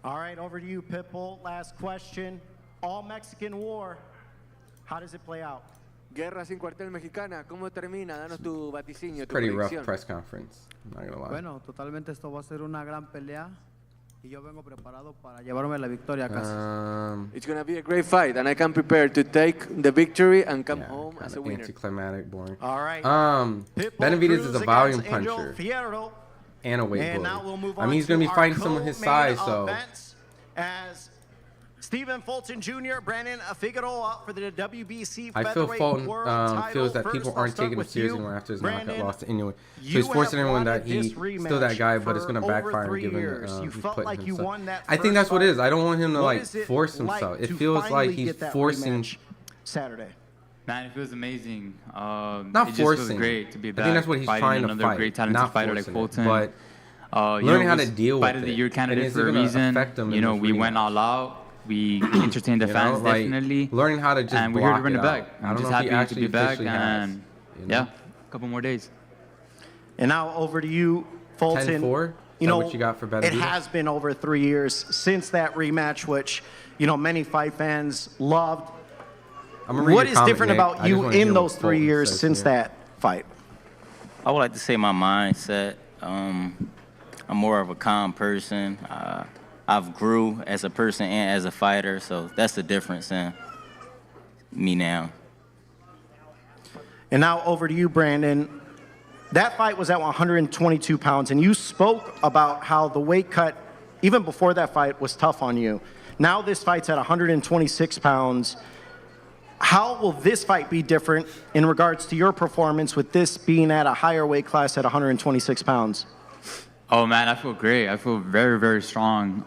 B: All right, over to you, Pitbull. Last question. All Mexican war. How does it play out?
E: Guerra sin cuartel mexicana. ¿Cómo termina? Danos tu vaticinio, tu
A: Pretty rough
E: predicción.
A: press conference. I'm not going to lie.
L: Bueno, totalmente esto va a ser una gran pelea. Y yo vengo preparado para llevarme la victoria a casa.
E: It's going to be a great fight, and I can prepare to take the victory and come home as a winner.
A: Anticlimactic, boring.
B: All right.
A: Benavidez is a volume puncher and a weight
B: and
A: blower.
B: now we'll move
A: I
B: on
A: mean, he's going to be fighting someone his size, so.
B: As Stephen Fulton Jr., Brandon Figueroa for the WBC
A: I feel
B: featherweight
A: Fulton
B: world title.
A: feels that
B: First,
A: people
B: I'll
A: aren't
B: start
A: taking him
B: with
A: seriously
B: you,
A: anymore after his
B: Brandon.
A: knockout loss to Inoue. So
B: You
A: he's forcing
B: have
A: everyone that
B: wanted this
A: he's still that guy, but it's going to
B: rematch
A: backfire
B: for
A: and give him.
B: years. You
A: He's
B: felt
A: putting
B: like you
A: himself.
B: won that
A: I think
B: first
A: that's what it is.
B: fight.
A: I don't want him to
B: What
A: like
B: is it
A: force
B: like
A: himself. It
B: to
A: feels like
B: finally
A: he's
B: get that
A: forcing.
B: rematch Saturday.
J: Man, it feels amazing.
A: Not
J: it just
A: forcing.
J: feels great to be
A: I
J: back.
A: think that's what he's
J: fighting
A: trying to
J: another
A: fight.
J: great talented
A: Not
J: fighter like
A: forcing it,
J: Fulton.
A: but learning how to deal with
J: Fight of the
A: it.
J: Year
A: And
J: candidate
A: is
J: for
A: it
J: a
A: gonna
J: reason.
A: affect him in
J: You know,
A: this
J: we went
A: rematch?
J: all out. We entertained the fans
A: like,
J: definitely.
A: learning how to just
J: and we're here to
A: block
J: bring
A: it
J: it back.
A: out. I
J: I'm
A: don't
J: just
A: know if he
J: happy to be
A: actually
J: back
A: officially has,
J: and
A: you know?
J: yeah, a couple more days.
B: And now over to you, Fulton.
A: 10-4?
B: You know,
A: what you got for Benavidez?
B: it has been over 3 years since that rematch, which, you know, many fight fans loved. What is different about you in those 3 years since that fight?
M: I would like to say my mindset. I'm more of a calm person. I've grew as a person and as a fighter, so that's the difference in me now.
B: And now over to you, Brandon. That fight was at 122 pounds, and you spoke about how the weight cut, even before that fight, was tough on you. Now this fight's at 126 pounds. How will this fight be different in regards to your performance with this being at a higher weight class at 126 pounds?
J: Oh man, I feel great. I feel very, very strong.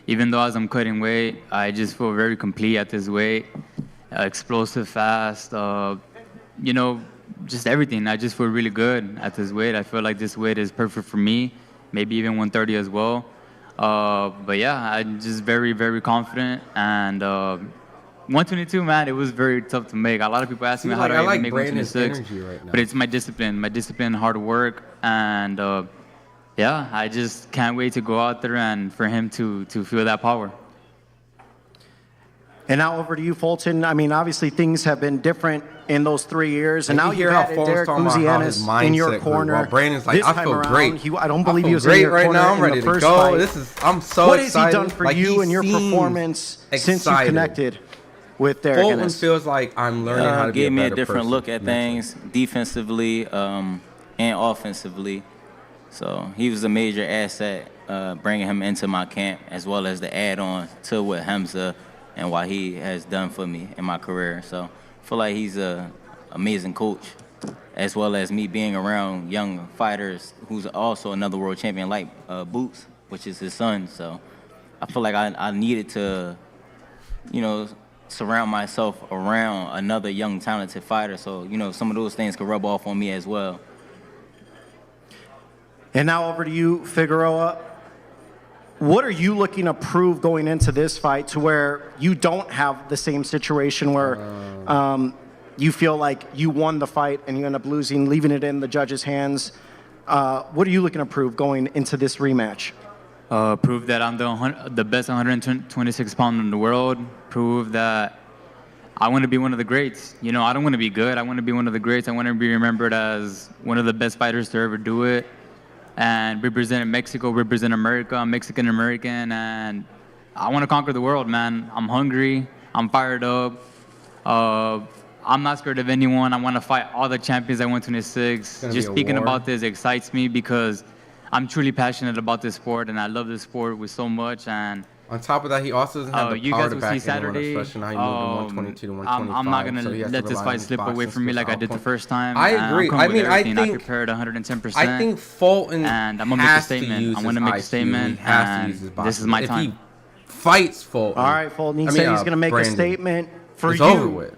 J: Even though as I'm cutting weight, I just feel very complete at this weight. Explosive, fast, you know, just everything. I just feel really good at this weight. I feel like this weight is perfect for me, maybe even 130 as well. But yeah, I'm just very, very confident. And 122, man, it was very tough to make. A lot of people ask me how do I make 126, but it's my discipline, hard work, and yeah, I just can't wait to go out there and for him to feel that power.
B: And now over to you, Fulton. I mean, obviously things have been different in those 3 years, and now
A: hear
B: you
A: how
B: added
A: Fulton's
B: Derek
A: talking about how his
B: Buzianis in your
A: mindset grew,
B: corner.
A: while Brandon's like,
B: This
A: I
B: time
A: feel
B: around,
A: great.
B: I don't believe he was
A: great
B: in your
A: right
B: corner
A: now. I'm
B: in
A: ready
B: the
A: to
B: first
A: go.
B: fight.
A: I'm so
B: what
A: excited.
B: What has he done for you and your performance since you connected with Derek?
A: Fulton feels like I'm learning how to be a
M: gave me a
A: better
M: different
A: person
M: look at things defensively and offensively. So he was a major asset, bringing him into my camp, as well as the add-on to what Hamza and what he has done for me in my career. So I feel like he's an amazing coach, as well as me being around young fighters who's also another world champion like Boots, which is his son. So I feel like I needed to, you know, surround myself around another young, talented fighter. So, you know, some of those things could rub off on me as well.
B: And now over to you, Figueroa. What are you looking to prove going into this fight to where you don't have the same situation where you feel like you won the fight and you end up losing, leaving it in the judges' hands? What are you looking to prove going into this rematch?
J: Prove that I'm the best 126 pounder in the world. Prove that I want to be one of the greats. You know, I don't want to be good. I want to be one of the greats. I want to be remembered as one of the best fighters to ever do it. And represent Mexico, represent America. I'm Mexican-American, and I want to conquer the world, man. I'm hungry. I'm fired up. I'm not scared of anyone. I want to fight all the champions at 126. Just speaking about this excites me because I'm truly passionate about this sport, and I love this sport with so much. And
A: On top of that, he also doesn't have the power to back
J: Saturday,
A: anyone, especially now he moved from 122 to 125.
J: I'm not going to
A: so
J: let this fight slip away from me like I did the first time.
A: I agree.
J: I mean, I prepared 110%.
A: I think Fulton
J: and I'm going to make a statement. I'm going to make a statement.
A: He has to use his boxing.
J: This is my
A: if
J: time.
A: He fights Fulton.
B: All right, Fulton. He said he's going to make
A: Brandon.
B: a statement for
A: it's
B: you.
A: Over with.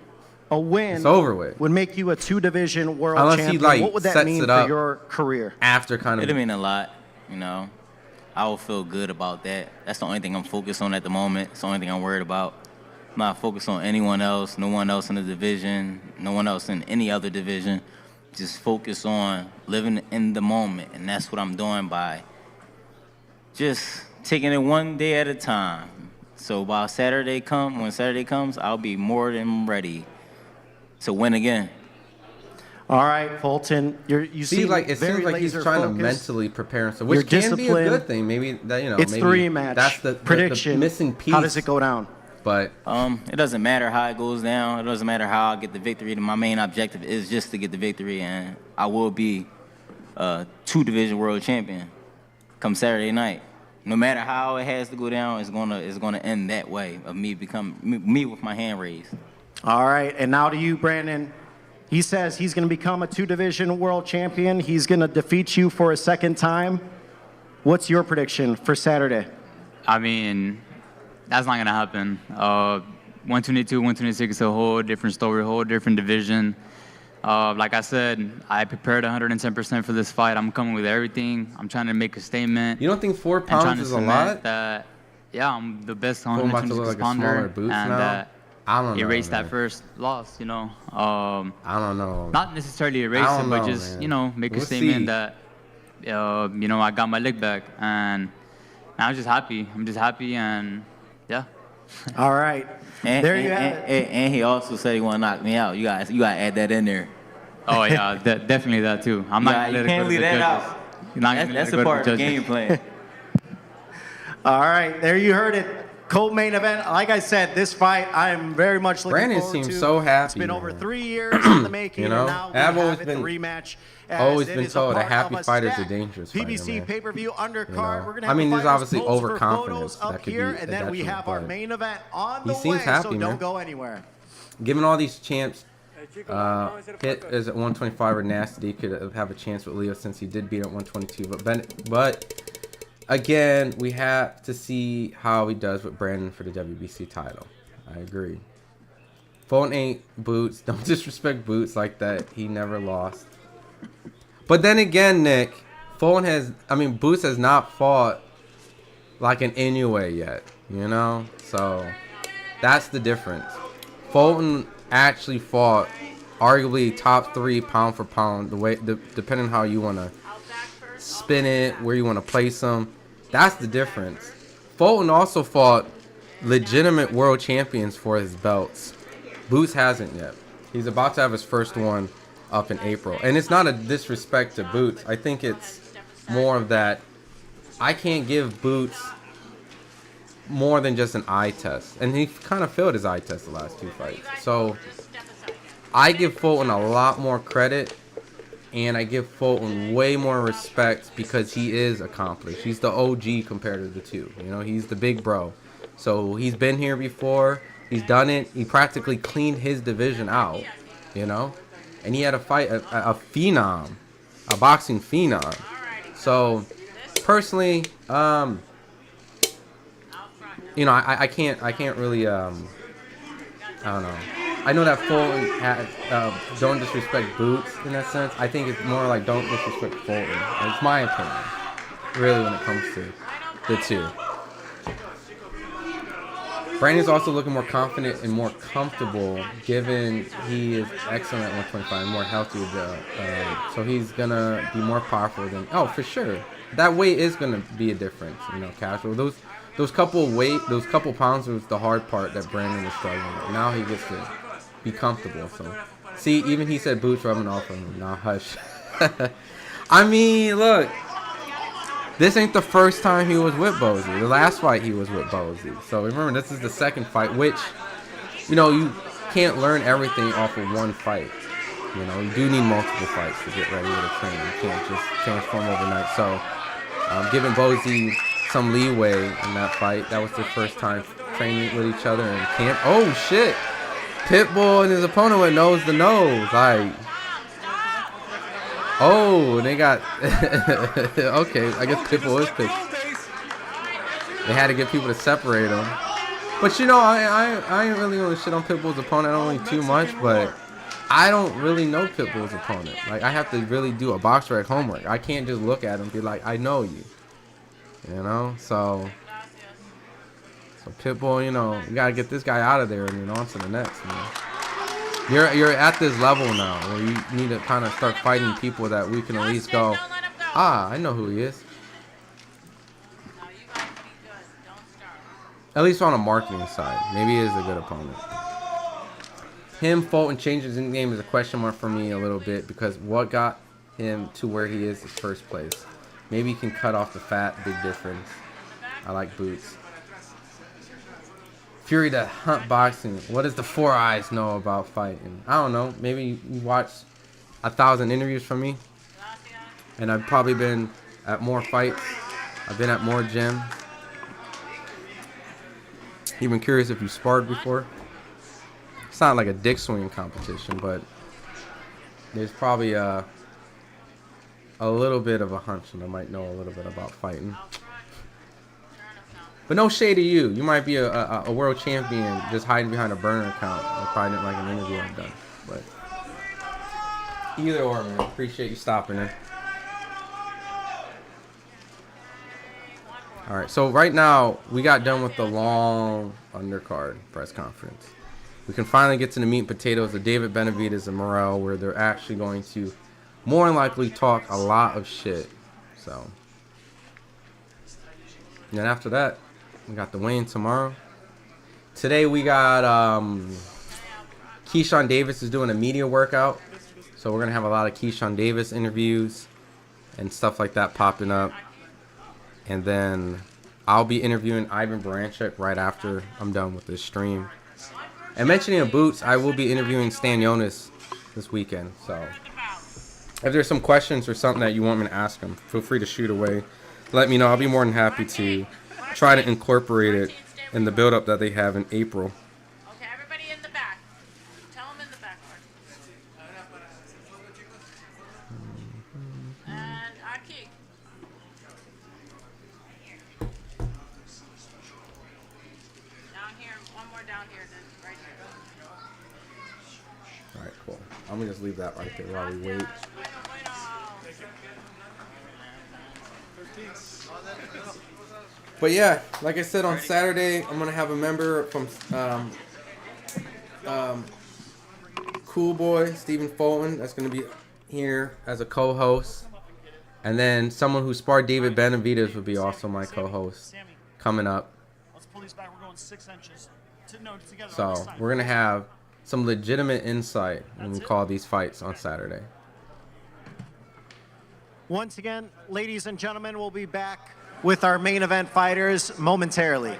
B: A win
A: it's over with.
B: Would make you a 2-division world
A: Unless
B: champion.
A: He, like,
B: what would that
A: sets
B: mean
A: it
B: for
A: up
B: your career?
A: After kind of.
M: It'll mean a lot, you know. I will feel good about that. That's the only thing I'm focused on at the moment. It's the only thing I'm worried about. I'm not focused on anyone else, no one else in the division, no one else in any other division. Just focus on living in the moment, and that's what I'm doing by just taking it one day at a time. So when Saturday comes, I'll be more than ready to win again.
B: All right, Fulton. You
A: see, like it seems like he's trying to mentally prepare himself, which can be a good thing. Maybe that
B: it's
A: maybe
B: the rematch.
A: That's the
B: prediction.
A: The missing piece.
B: How does it go down?
A: But
M: it doesn't matter how it goes down. It doesn't matter how I get the victory. My main objective is just to get the victory, and I will be a 2-division world champion come Saturday night. No matter how it has to go down, it's gonna end that way of me with my hand raised.
B: All right, and now to you, Brandon. He says he's going to become a 2-division world champion. He's going to defeat you for a second time. What's your prediction for Saturday?
J: I mean, that's not going to happen. 122, 126 is a whole different story, a whole different division. Like I said, I prepared 110% for this fight. I'm coming with everything. I'm trying to make a statement.
A: You don't think 4 pounds is a lot?
J: That, yeah, I'm the best 126 pounder. And
A: I don't know,
J: erase
A: man.
J: that first loss, you know.
A: I don't know.
J: Not necessarily erase it, but just,
A: man.
J: you know, make a statement that, you know, I got my leg back. And I'm just happy. I'm just happy, and yeah.
B: All right. There you have it.
M: And he also said he want to knock me out. You got to add that in there.
J: Oh, yeah, definitely that, too. I'm not going to let it go to the judges.
M: That's a part of the game plan.
B: All right. There you heard it. Co-main event. Like I said, this fight I am very much looking
A: Brandon
B: forward to.
A: seems so happy.
B: It's been over 3 years in the making,
A: you know,
B: and now
A: I've
B: we
A: always
B: have
A: been
B: the rematch.
A: Always been told a happy fighter is a dangerous fighter.
B: PBC pay-per-view undercard.
A: You know?
B: We're gonna have
A: there's
B: fighters
A: obviously
B: pose for
A: overconfidence
B: photos up here, and then we have our main event on the way.
A: He seems happy,
B: so
A: man.
B: don't go anywhere.
A: Given all these champs, Hit is at 125 or Nasty could have a chance with Leo since he did beat at 122. But again, we have to see how he does with Brandon for the WBC title. I agree. Fulton ain't Boots. Don't disrespect Boots like that. He never lost. But then again, Nick, Boots has not fought like an Inoue yet, you know? So that's the difference. Fulton actually fought arguably top 3 pound for pound, depending on how you want to spin it, where you want to place him. That's the difference. Fulton also fought legitimate world champions for his belts. Boots hasn't yet. He's about to have his first one up in April. And it's not a disrespect to Boots. I think it's more of that I can't give Boots more than just an eye test. And he kind of failed his eye test the last 2 fights. So I give Fulton a lot more credit. And I give Fulton way more respect because he is accomplished. He's the OG compared to the 2. You know, he's the big bro. So he's been here before. He's done it. He practically cleaned his division out, you know? And he had a fight, a phenom, a boxing phenom. So, personally, you know, I can't really, I don't know. I know that Fulton don't disrespect Boots in that sense. I think it's more like don't disrespect Fulton. It's my opinion, really, when it comes to the 2. Brandon's also looking more confident and more comfortable, given he is excellent at 125 and more healthy. So he's gonna be more powerful than. Oh, for sure, that weight is gonna be a difference. You know, casual. Those couple pounds was the hard part that Brandon was struggling with. Now he gets to be comfortable. So, see, even he said Boots rubbing off on him. Now hush. I mean, look. This ain't the first time he was with Bozy. The last fight he was with Bozy. So remember, this is the second fight, which, you know, you can't learn everything off of one fight. You know, you do need multiple fights to get ready with a trainer. You can't just transform overnight. So, giving Bozy some leeway in that fight. That was their first time training with each other in camp. Oh shit! Pitbull and his opponent went nose to nose. Like, oh, they got okay. I guess Pitbull is pissed. They had to get people to separate them. But you know, I ain't really gonna shit on Pitbull's opponent. I don't really too much, but I don't really know Pitbull's opponent. Like, I have to really do a box rec homework. I can't just look at him and be like, I know you. You know? So Pitbull, you know, you gotta get this guy out of there and then on to the next, man. You're at this level now where you need to kind of start fighting people that we can at least go, I know who he is. At least on a marketing side. Maybe he is a good opponent. Him, Fulton, changing his name is a question mark for me a little bit, because what got him to where he is first place? Maybe he can cut off the fat, big difference. I like boots. Fury to hunt boxing. What does the Four Eyes know about fighting? I don't know. Maybe you watched 1,000 interviews from me. And I've probably been at more fights. I've been at more gyms. Even curious if you sparred before. It's not like a dick swinging competition, but there's probably a little bit of a hunch, and I might know a little bit about fighting. But no shade to you. You might be a world champion just hiding behind a burner account. I probably didn't like an interview I've done. But either or, man. Appreciate you stopping in. All right, so right now we got done with the long undercard press conference. We can finally get to the meat and potatoes of David Benavidez and Morrell, where they're actually going to more than likely talk a lot of shit. So, and then after that, we got the weigh-in tomorrow. Today we got Keyshawn Davis is doing a media workout, so we're gonna have a lot of Keyshawn Davis interviews and stuff like that popping up. And then I'll be interviewing Ivan Baranchuk right after I'm done with this stream. And mentioning of Boots, I will be interviewing Stan Jonas this weekend. So if there's some questions or something that you want me to ask him, feel free to shoot away. Let me know. I'll be more than happy to try to incorporate it in the build-up that they have in April.
O: Okay, everybody in the back. Tell them in the back. And Aki. Down here, one more down here, then right here.
A: All right, cool. I'm going to just leave that right there while we wait. But yeah, like I said, on Saturday, I'm going to have a member from Cool Boy, Stephen Fulton, that's going to be here as a co-host. And then someone who sparred David Benavidez would be also my co-host coming up.
B: Let's pull these back. We're going 6 inches. Together.
A: So we're going to have some legitimate insight when we call these fights on Saturday.
B: Once again, ladies and gentlemen, we'll be back with our main event fighters momentarily.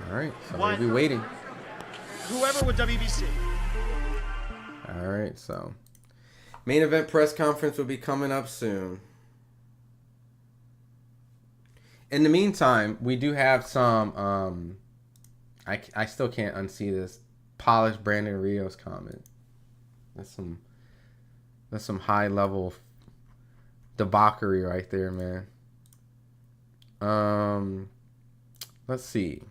A: All right, so we'll be waiting.
B: Whoever with WBC.
A: All right, so main event press conference will be coming up soon. In the meantime, we do have some, I still can't unsee this, polished Brandon Rios comment. That's some high level debauchery right there, man. Let's see.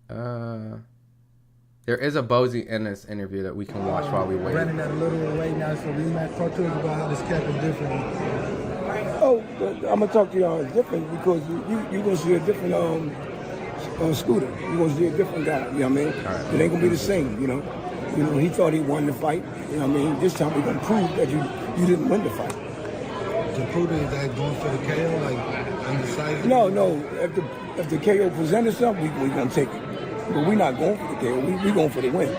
A: There is a Bozy in this interview that we can watch while we wait.
P: Running at a little weight now, so we might talk to us about how this cat is different. Oh, I'm gonna talk to y'all different because you're gonna see a different scooter. You're gonna see a different guy. You know what I mean? Right. It ain't gonna be the same. You know, he thought he won the fight. You know what I mean? This time we're gonna prove that you didn't win the fight. To prove that he's going for the KO, like undecided. No. If the KO presents itself, we're gonna take it. But we're not going for the KO. We're going for the win.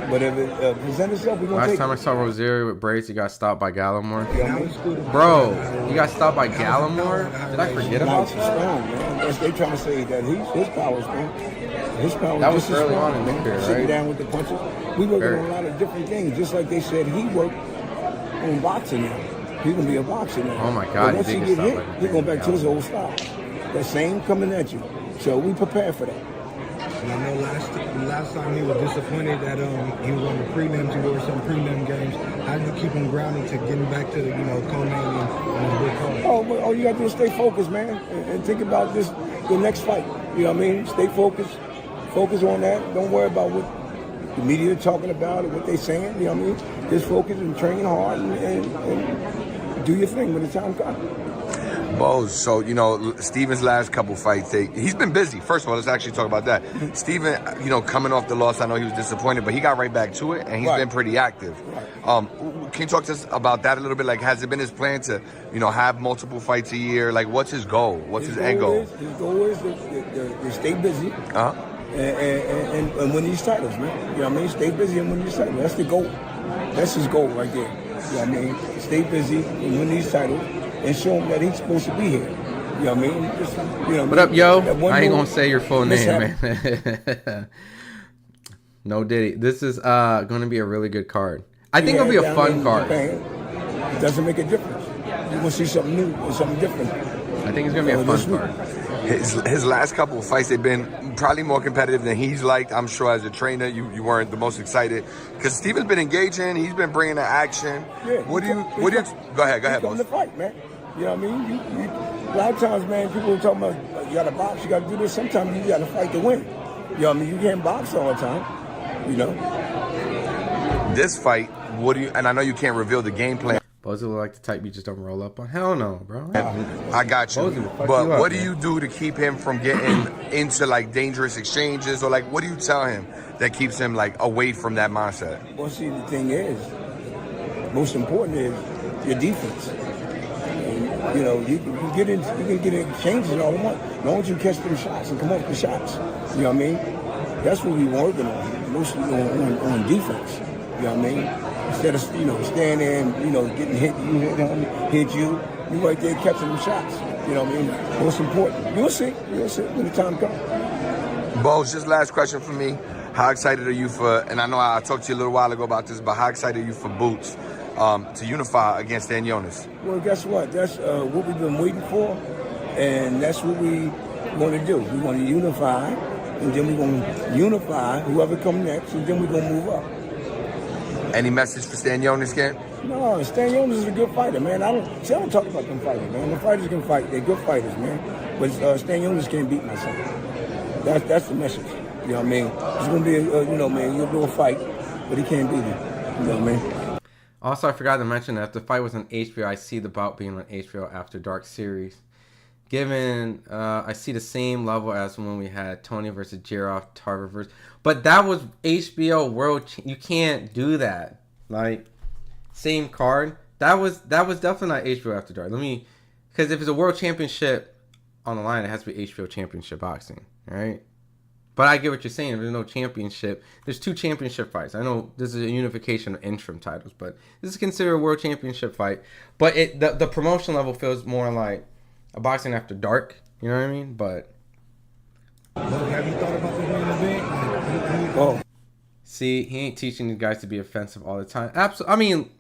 P: But if it presents itself, we're going to take it.
A: Last time I saw Rosario with braids, he got stopped by Gallimore. Bro, he got stopped by Gallimore? Did I forget about that?
P: Strong, man. They trying to say that his power is strong. His power
A: that was early on in the career, right?
P: Sitting down with the punches. We worked on a lot of different things, just like they said he worked on boxing now. He's going to be a boxer now.
A: Oh, my God.
P: Once he get hit, he's going back to his old style. That same coming at you. So we prepare for that.
Q: And I know last time he was disappointed that he was on the prelims. He were some prelim games. How do you keep him grounded to getting back to co-main and his big card?
P: Oh, all you got to do is stay focused, man, and think about the next fight. You know what I mean? Stay focused. Focus on that. Don't worry about what the media are talking about or what they're saying. You know what I mean? Just focus and train hard and do your thing when the time comes.
R: Bose, so, Steven's last couple fights, he's been busy. First of all, let's actually talk about that. Steven, coming off the loss, I know he was disappointed, but he got right back to it, and he's been pretty active. Can you talk to us about that a little bit? Like, has it been his plan to, have multiple fights a year? Like, what's his goal? What's his end goal?
P: His goal is to stay busy and win these titles, man. You know what I mean? Stay busy and win these titles. That's the goal. That's his goal right there. You know what I mean? Stay busy and win these titles. And show him that he's supposed to be here. You know what I mean? Just,
A: what up, yo? I ain't gonna say your full name, man. No Diddy. This is gonna be a really good card. I think it'll be a fun card.
P: It doesn't make a difference. You're gonna see something new or something different.
A: I think it's gonna be a fun card.
R: His last couple of fights, they've been probably more competitive than he's liked. I'm sure as a trainer, you weren't the most excited because Steven's been engaging. He's been bringing the action.
P: Yeah,
R: what do you? Go ahead,
P: come to fight, man. You know what I mean? A lot of times, man, people are talking about you got to box, you got to do this. Sometimes you got to fight to win. You know what I mean? You can't box all the time.
R: This fight, what do you? And I know you can't reveal the game plan.
A: Bozy look like the type you just don't roll up on. Hell no, bro.
R: I got you. But what do you do to keep him from getting into like dangerous exchanges, or like what do you tell him that keeps him like away from that mindset?
P: Well, see, the thing is, most important is your defense. And, you can get in exchanges all the time. As long as you catch them shots and come up with the shots. You know what I mean? That's what we're working on, mostly on defense. You know what I mean? Instead of, standing there and, getting hit you right there catching them shots. You know what I mean? Most important. You'll see when the time comes.
R: Bose, just last question for me. How excited are you for, and I know I talked to you a little while ago about this, but how excited are you for Boots to unify against Stanionis?
P: Well, guess what? That's what we've been waiting for, and that's what we want to do. We want to unify, and then we're going to unify whoever comes next, and then we're going to move up.
R: Any message for Stanionis, Ken?
P: No, Stanionis is a good fighter, man. I don't talk about them fighters, man. The fighters can fight. They're good fighters, man. But Stanionis can't beat my son. That's the message. You know what I mean? It's going to be, man, you'll do a fight, but he can't beat him. You know what I mean?
A: Also, I forgot to mention that if the fight was on HBO, I see the bout being on HBO After Dark series. Given, I see the same level as when we had Tony versus Jarrah, Tarver versus... But that was HBO World... You can't do that. Like, same card. That was definitely not HBO After Dark. Because if it's a World Championship on the line, it has to be HBO Championship Boxing. Right? But I get what you're saying. If there's no championship... There's 2 championship fights. I know this is a unification of interim titles, but this is considered a World Championship fight. But the promotion level feels more like a Boxing After Dark, you know what I mean? But
Q: have you thought about the main event?
P: Oh,
A: see, he ain't teaching these guys to be offensive all the time. Absolutely.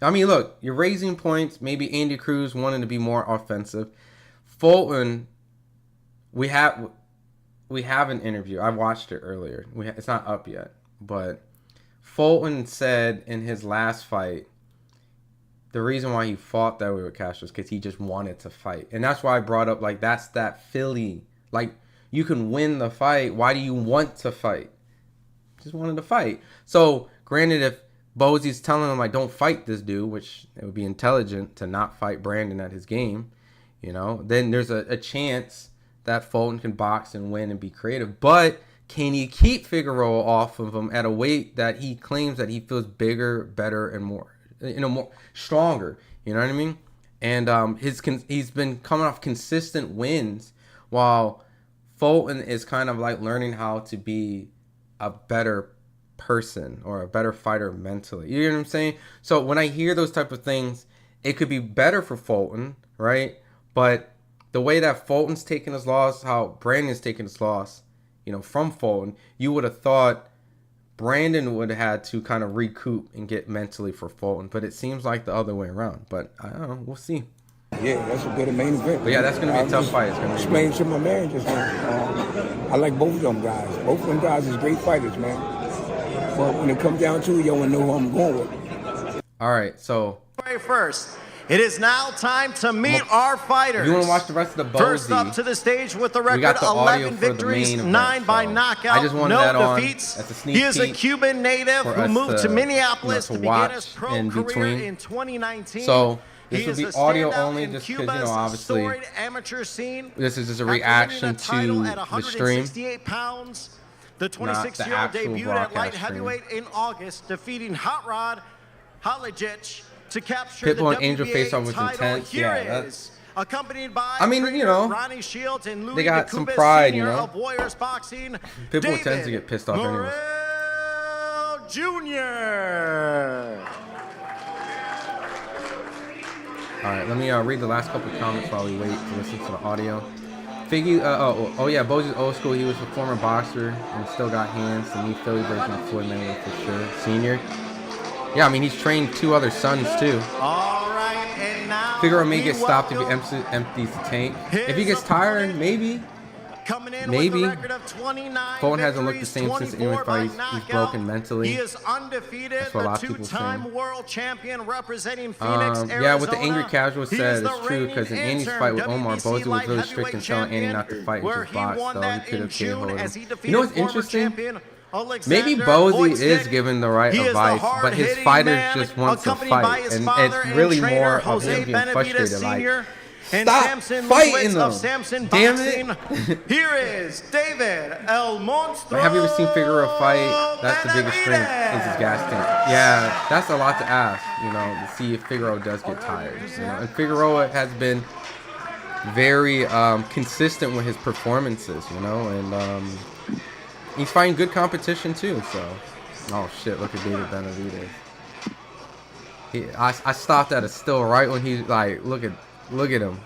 A: I mean, look, you're raising points. Maybe Andy Cruz wanted to be more offensive. Fulton, we have an interview. I watched it earlier. It's not up yet, but Fulton said in his last fight, the reason why he fought that way with Castro is because he just wanted to fight. And that's why I brought up, like, that's that Philly. Like, you can win the fight. Why do you want to fight? Just wanted to fight. So, granted, if Bozy's telling him, like, don't fight this dude, which it would be intelligent to not fight Brandon at his game, then there's a chance that Fulton can box and win and be creative. But can he keep Figueroa off of him at a weight that he claims that he feels bigger, better, and more stronger, you know what I mean? And he's been coming off consistent wins, while Fulton is kind of like learning how to be a better person or a better fighter mentally. You know what I'm saying? So when I hear those type of things, it could be better for Fulton, right? But the way that Fulton's taking his loss, how Brandon's taking his loss, from Fulton, you would have thought Brandon would have had to kind of recoup and get mentally for Fulton, but it seems like the other way around. But I don't know. We'll see.
P: Yeah, that's a good main event.
A: But yeah, that's going to be a tough fight. It's gonna
P: explain to my man just now. I like both of them guys. Both of them guys is great fighters, man. But when it comes down to it, you want to know who I'm going with.
A: All right, so.
B: First, it is now time to meet our fighters.
A: You want to watch the rest of the Bozy?
B: First up to the stage with the record, 11 victories, 9 by knockout,
A: I just wanted that
B: no
A: on
B: defeats.
A: as a sneak
B: He is a
A: peek
B: Cuban native who moved to Minneapolis to begin his pro
A: in
B: career
A: between.
B: in 2019.
A: So this
B: He
A: will
B: is
A: be
B: a
A: audio
B: standout
A: only,
B: in
A: just because,
B: Cuba's
A: obviously,
B: storied amateur scene.
A: this is just a
B: After
A: reaction
B: winning the title
A: to
B: at
A: the stream.
B: 168 pounds, the
A: Not the
B: 26-year-old
A: actual
B: debuted at light
A: broadcast stream.
B: heavyweight in August, defeating Hot Rod Halijic to capture
A: Pitbull
B: the
A: and Angel
B: WBA
A: face-off was
B: title.
A: intense.
B: Here
A: Yeah,
B: is,
A: that's.
B: accompanied by
A: I mean, you know,
B: Ronnie Shields and Louis
A: they got some
B: DeCubas
A: pride, you
B: Sr.
A: know.
B: of Warriors Boxing.
A: Pitbull tends to get pissed off anyways.
B: Morrell Jr.
A: All right, let me read the last couple of comments while we wait to listen to the audio. Figgy, yeah, Bozy's old school. He was a former boxer and still got hands. The new Philly version of Floyd Mayweather for sure. Senior. Yeah, I mean, he's trained 2 other sons too.
B: All right, and now
A: Figueroa may get stopped if he empties the tank. If he gets tired, maybe. Maybe. Fulton hasn't looked the same since the England fight. He's broken mentally.
B: He is undefeated.
A: That's what a lot of
B: the
A: people
B: two-time
A: say.
B: world champion representing Phoenix, Arizona.
A: Yeah, what the angry casual
B: He
A: said
B: is
A: is true, because in Andy's fight with Omar, Bozy was really strict in telling Andy not to fight and just box, though he could have KO'd him. You know what's interesting? Maybe Bozy is giving the right advice, but his fighters just want to fight, and it's really more of him being frustrated, like, stop fighting them! Damn it!
B: Here is David El Monstro.
A: Have you ever seen Figueroa fight? That's the biggest strength, is his gas tank. Yeah, that's a lot to ask, you know, to see if Figueroa does get tired. You know? And Figueroa has been very consistent with his performances, you know, and he's fighting good competition too. So, oh shit! Look at David Benavidez. I stopped at a still right when he like look at him.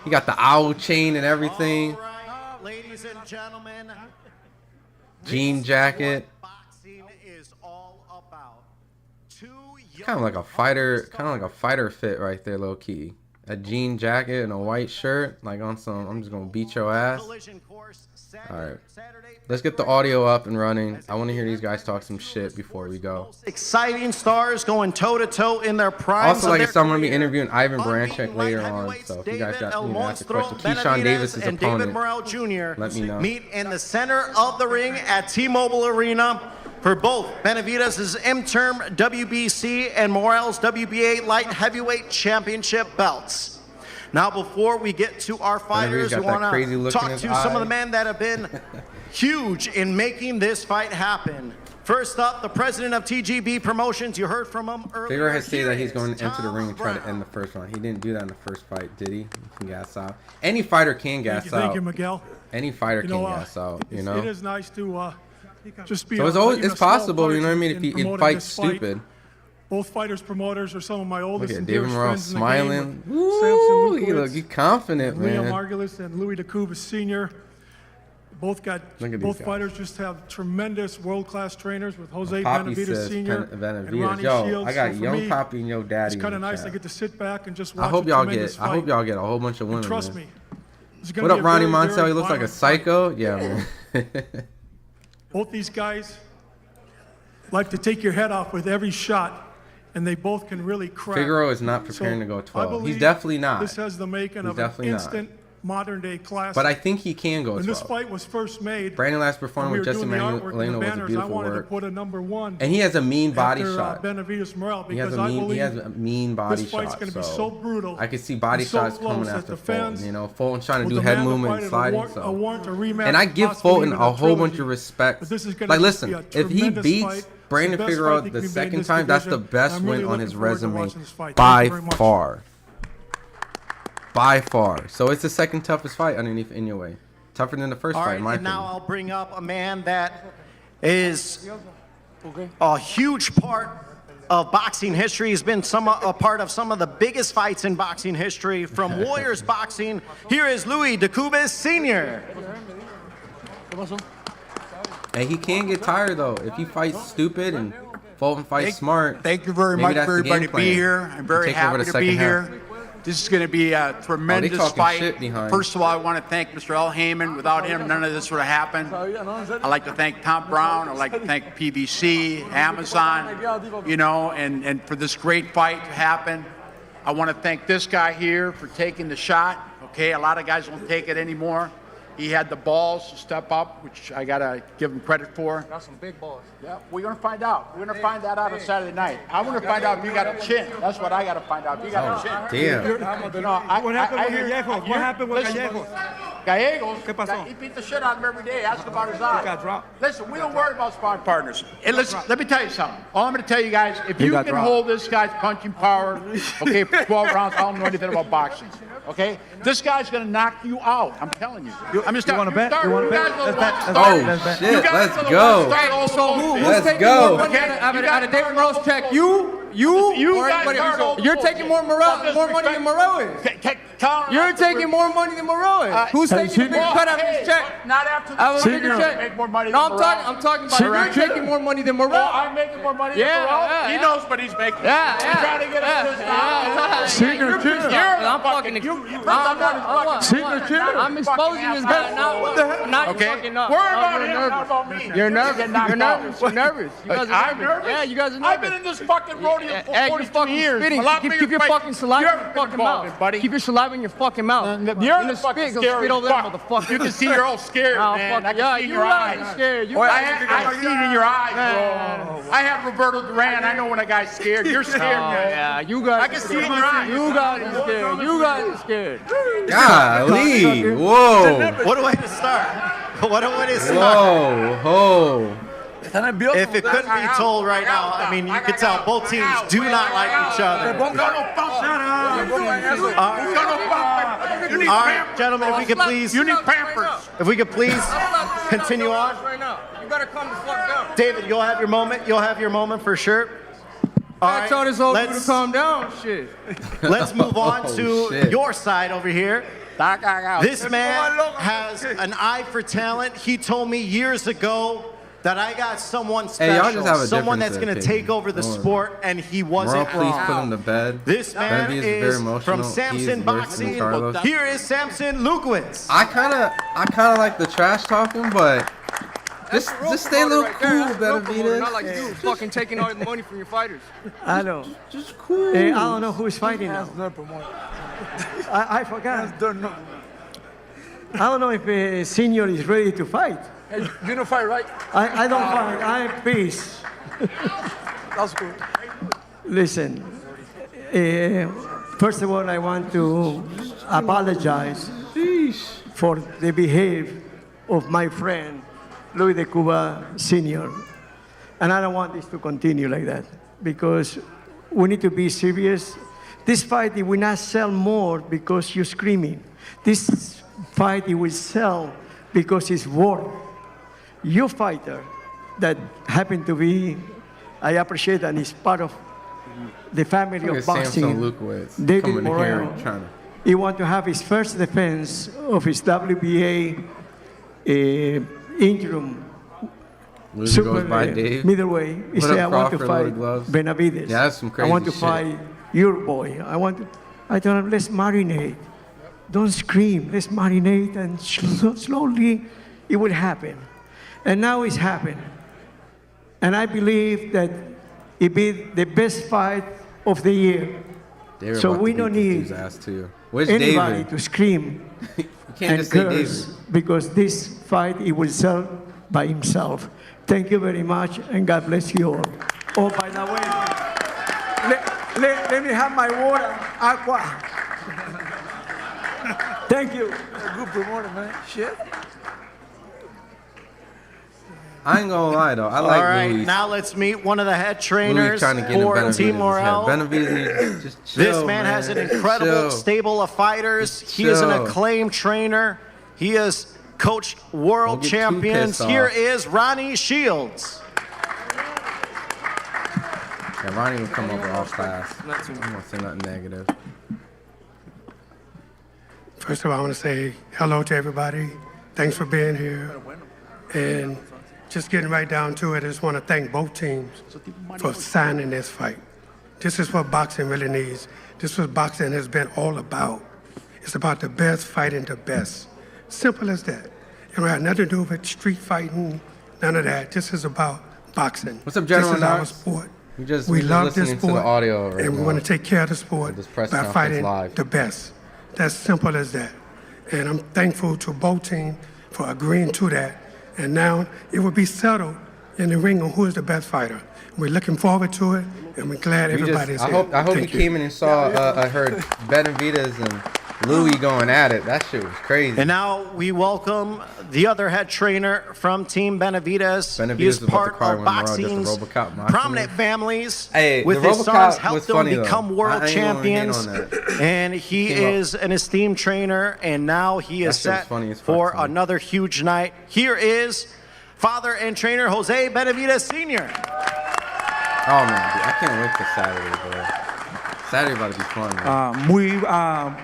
A: He got the owl chain and everything.
B: All right, ladies and gentlemen,
A: jean jacket.
B: boxing is all about.
A: Kind of like a fighter fit right there, low key. A jean jacket and a white shirt, like on some. I'm just gonna beat your ass. All right, let's get the audio up and running. I want to hear these guys talk some shit before we go.
B: Exciting stars going toe-to-toe in their prime.
A: Also, like I said, I'm going to be interviewing Ivan Branchek later on, so if you guys got to ask a question, Keyshawn Davis' opponent,
B: David Morrell Jr.
A: let me know.
B: Meet in the center of the ring at T-Mobile Arena for both Benavidez' interim WBC and Morrell's WBA light heavyweight championship belts. Now, before we get to our fighters, we want to talk to some of the men that have been huge in making this fight happen. First up, the president of TGB Promotions. You heard from him earlier.
A: Figueroa has said that he's going to enter the ring and try to end the first round. He didn't do that in the first fight, did he? He can gas out. Any fighter can gas out.
C: Thank you, Miguel.
A: Any fighter can gas out, you know?
C: It is nice to just be.
A: So it's possible, you know what I mean, if he fights stupid.
C: Both fighters' promoters are some of my oldest and
A: David
C: dearest
A: Morrell
C: friends
A: smiling.
C: in the game.
A: Ooh, he confident,
C: Liam
A: man.
C: Margulis and Louis DeCubas Sr. Both fighters just have tremendous world-class trainers with Jose Benavidez Sr. and Ronnie Shields.
A: I got
C: So for
A: young
C: me,
A: Poppy and your daddy.
C: It's kind of nice. I get to sit back and just watch.
A: I hope y'all get a whole bunch of women.
C: Trust me.
A: What up, Ronnie Montel? He looks like a psycho. Yeah, man.
C: Both these guys like to take your head off with every shot, and they both can really crack.
A: Figueroa is not preparing to go 12. He's definitely not.
C: This has the making of an instant modern-day classic.
A: But I think he can go 12.
C: When this fight was first made,
A: Brandon last performed with Jesse Manuelino was a beautiful
C: I wanted
A: work.
C: To put a #1
A: and he has a mean body
C: after,
A: shot.
C: Benavidez Morrell,
A: He has a mean body
C: this fight's
A: shot.
C: Gonna be so brutal.
A: I could see body
C: so
A: shots coming after Fulton. You know, Fulton trying to do
C: with
A: head
C: the
A: movement and sliding.
C: rematch,
A: And I give Fulton a whole bunch of respect. Like, listen, if he beats Brandon Figueroa the second time, that's the best win on his resume by far. By far. So it's the second toughest fight underneath Inoue. Tougher than the first fight, in my opinion.
B: Now I'll bring up a man that is a huge part of boxing history. He's been a part of some of the biggest fights in boxing history from Warriors Boxing. Here is Louis DeCubas Sr.
A: Hey, he can get tired though. If he fights stupid and Fulton fights smart.
S: Thank you very much for everybody to be here. I'm very happy to be here. This is going to be a tremendous fight. First of all, I want to thank Mr. Al Heyman. Without him, none of this would have happened. I'd like to thank Tom Brown. I'd like to thank PBC, Amazon, you know, and for this great fight to happen. I want to thank this guy here for taking the shot. Okay, a lot of guys won't take it anymore. He had the balls to step up, which I got to give him credit for.
K: Got some big balls.
S: Yeah, we're going to find out. We're going to find that out on Saturday night. I want to find out if you got a chin. That's what I got to find out. If you got a chin.
A: Damn.
S: No,
C: What happened with Gallegos? What happened with Gallegos?
S: Gallegos,
C: ¿Qué pasó?
S: he beat the shit out of him every day. Ask about his eyes.
C: He got dropped.
S: Listen, we don't worry about sparring partners. And listen, let me tell you something. All I'm going to tell you guys, if you can hold this guy's punching power, okay, for 12 rounds, I don't know anything about boxing. Okay? This guy's going to knock you out. I'm telling you. I'm just telling you.
C: You want to bet? You want to bet?
A: Oh, shit. Let's go.
K: So who's
A: Let's
K: taking
A: go.
K: more money out of David Morrell's check? You or everybody else? You're taking more money than Morrell is. You're taking more money than Morrell is. Who's taking a big cut out of his check?
S: Not after
K: I have a bigger check.
S: Make more money
K: No,
S: than Morrell.
K: I'm talking about you're taking more money than Morrell.
S: Oh, I'm making more money than Morrell? He knows what he's making. He's trying to get us this
K: I'm exposing this guy now. Not fucking up.
S: Worry about him, not about me.
K: You're nervous. You're nervous. You guys are nervous. Yeah, you guys are nervous.
S: I've been in this fucking rodeo for 42 years.
K: Keep your fucking saliva in your fucking mouth. Keep your saliva in your fucking mouth.
S: You're the fucking scary
K: over there,
S: fuck.
K: motherfucker.
S: You can see you're all scared, man. I can see in your eyes.
K: Scared.
S: I see it in your eyes, bro. I have Roberto Duran. I know when a guy's scared. You're scared, man.
K: Yeah, you guys.
S: I can see it in your eyes.
K: You guys are scared. You guys are scared.
A: Golly. Whoa.
B: What a way to start. What a way to start.
A: Whoa.
B: If it couldn't be told right now, I mean, you could tell both teams do not like each other. All right, gentlemen, if we could please,
S: you need Pampers.
B: If we could please continue on.
K: You better calm the fuck down.
B: David, you'll have your moment. You'll have your moment for sure. All
K: I told this whole dude to calm down. Shit.
B: Let's move on to your side over here. This man has an eye for talent. He told me years ago that I got someone special, someone that's going to take over the sport, and he wasn't
A: Morrell,
B: wrong.
A: please put him to bed.
B: This man is from Samson Boxing. Here is Samson Lukowitz.
A: I kind of like the trash talking, but just stay a little cool, Benavidez.
K: Not like you fucking taking all the money from your fighters.
T: I know.
A: Just cool.
T: Hey, I don't know who's fighting now. I forgot. I don't know if Senior is ready to fight.
K: Hey, you don't fight, right?
T: I don't fight. I'm peace.
K: That's good.
T: Listen, first of all, I want to apologize for the behavior of my friend, Luis de Cuba Sr. And I don't want this to continue like that because we need to be serious. This fight, it will not sell more because you're screaming. This fight, it will sell because it's war. Your fighter that happened to be, I appreciate and is part of the family of boxing, David Morrell. He wants to have his first defense of his WBA interim super middleweight. He said, I want to fight Benavidez.
A: Yeah, that's some crazy
T: I want to
A: shit.
T: fight your boy. I told him, let's marinate. Don't scream. Let's marinate and slowly it will happen. And now it's happened. And I believe that it be the best fight of the year. So we don't need anybody to scream and curse because this fight, it will sell by himself. Thank you very much, and God bless you all. Oh, by the way, let me have my water, aqua. Thank you.
K: Good promoter, man. Shit.
A: I ain't gonna lie though. I like
B: All right,
A: Louis.
B: now let's meet one of the head trainers
A: trying to get
B: for Team Morrell.
A: Benavidez, just chill,
B: This man has an incredible stable of fighters. He is an acclaimed trainer. He has coached world champions. Here is Ronnie Shields.
A: Yeah, Ronnie will come over all class. I'm not gonna say nothing negative.
C: First of all, I want to say hello to everybody. Thanks for being here. And just getting right down to it, I just want to thank both teams for signing this fight. This is what boxing really needs. This is what boxing has been all about. It's about the best fighting the best. Simple as that. It don't have nothing to do with street fighting, none of that. This is about boxing.
A: What's up, General?
C: This is our sport. We love this sport, and we want to take care of the sport by fighting the best. That's simple as that. And I'm thankful to both teams for agreeing to that. And now it will be settled in the ring on who is the best fighter. We're looking forward to it, and we're glad everybody's here.
A: I hope you came in and saw, I heard Benavidez and Louis going at it. That shit was crazy.
B: And now we welcome the other head trainer from Team Benavidez. He is part of boxing's prominent families.
A: Hey,
B: with his sons, helped them become world champions. And he is an esteemed trainer, and now he is set for another huge night. Here is father and trainer Jose Benavidez Sr.
A: Oh, man, dude, I can't wait for Saturday, bro. Saturday about to be fun, man.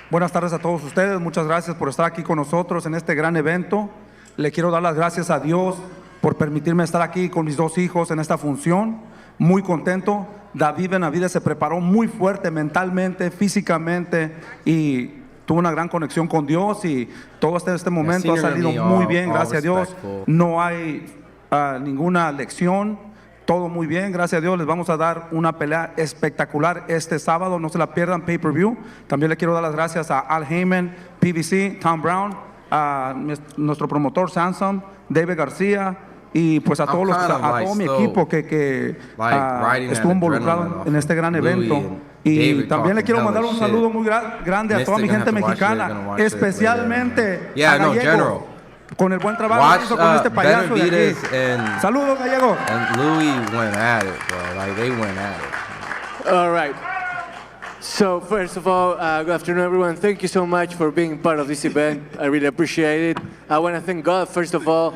U: Buenas tardes a todos ustedes. Muchas gracias por estar aquí con nosotros en este gran evento. Le quiero dar las gracias a Dios por permitirme estar aquí con mis dos hijos en esta función. Muy contento. David Benavidez se preparó muy fuerte mentalmente, físicamente y tuvo una gran conexión con Dios y todo este momento ha salido muy bien, gracias a Dios. No hay ninguna lección. Todo muy bien, gracias a Dios. Les vamos a dar una pelea espectacular este sábado. No se la pierdan, pay-per-view. También le quiero dar las gracias a Al Heyman, PBC, Tom Brown, a nuestro promotor Samson, David García y pues a todos todo mi equipo que estuvo involucrado en este gran evento. Y también le quiero mandar un saludo muy grande a toda mi gente mexicana, especialmente a Gallego. Con el buen trabajo que hizo con este payaso de aquí. Saludos, Gallego.
A: And Louis went at it, bro. Like, they went at it.
E: All right. So, first of all, good afternoon, everyone. Thank you so much for being part of this event. I really appreciate it. I want to thank God, first of all,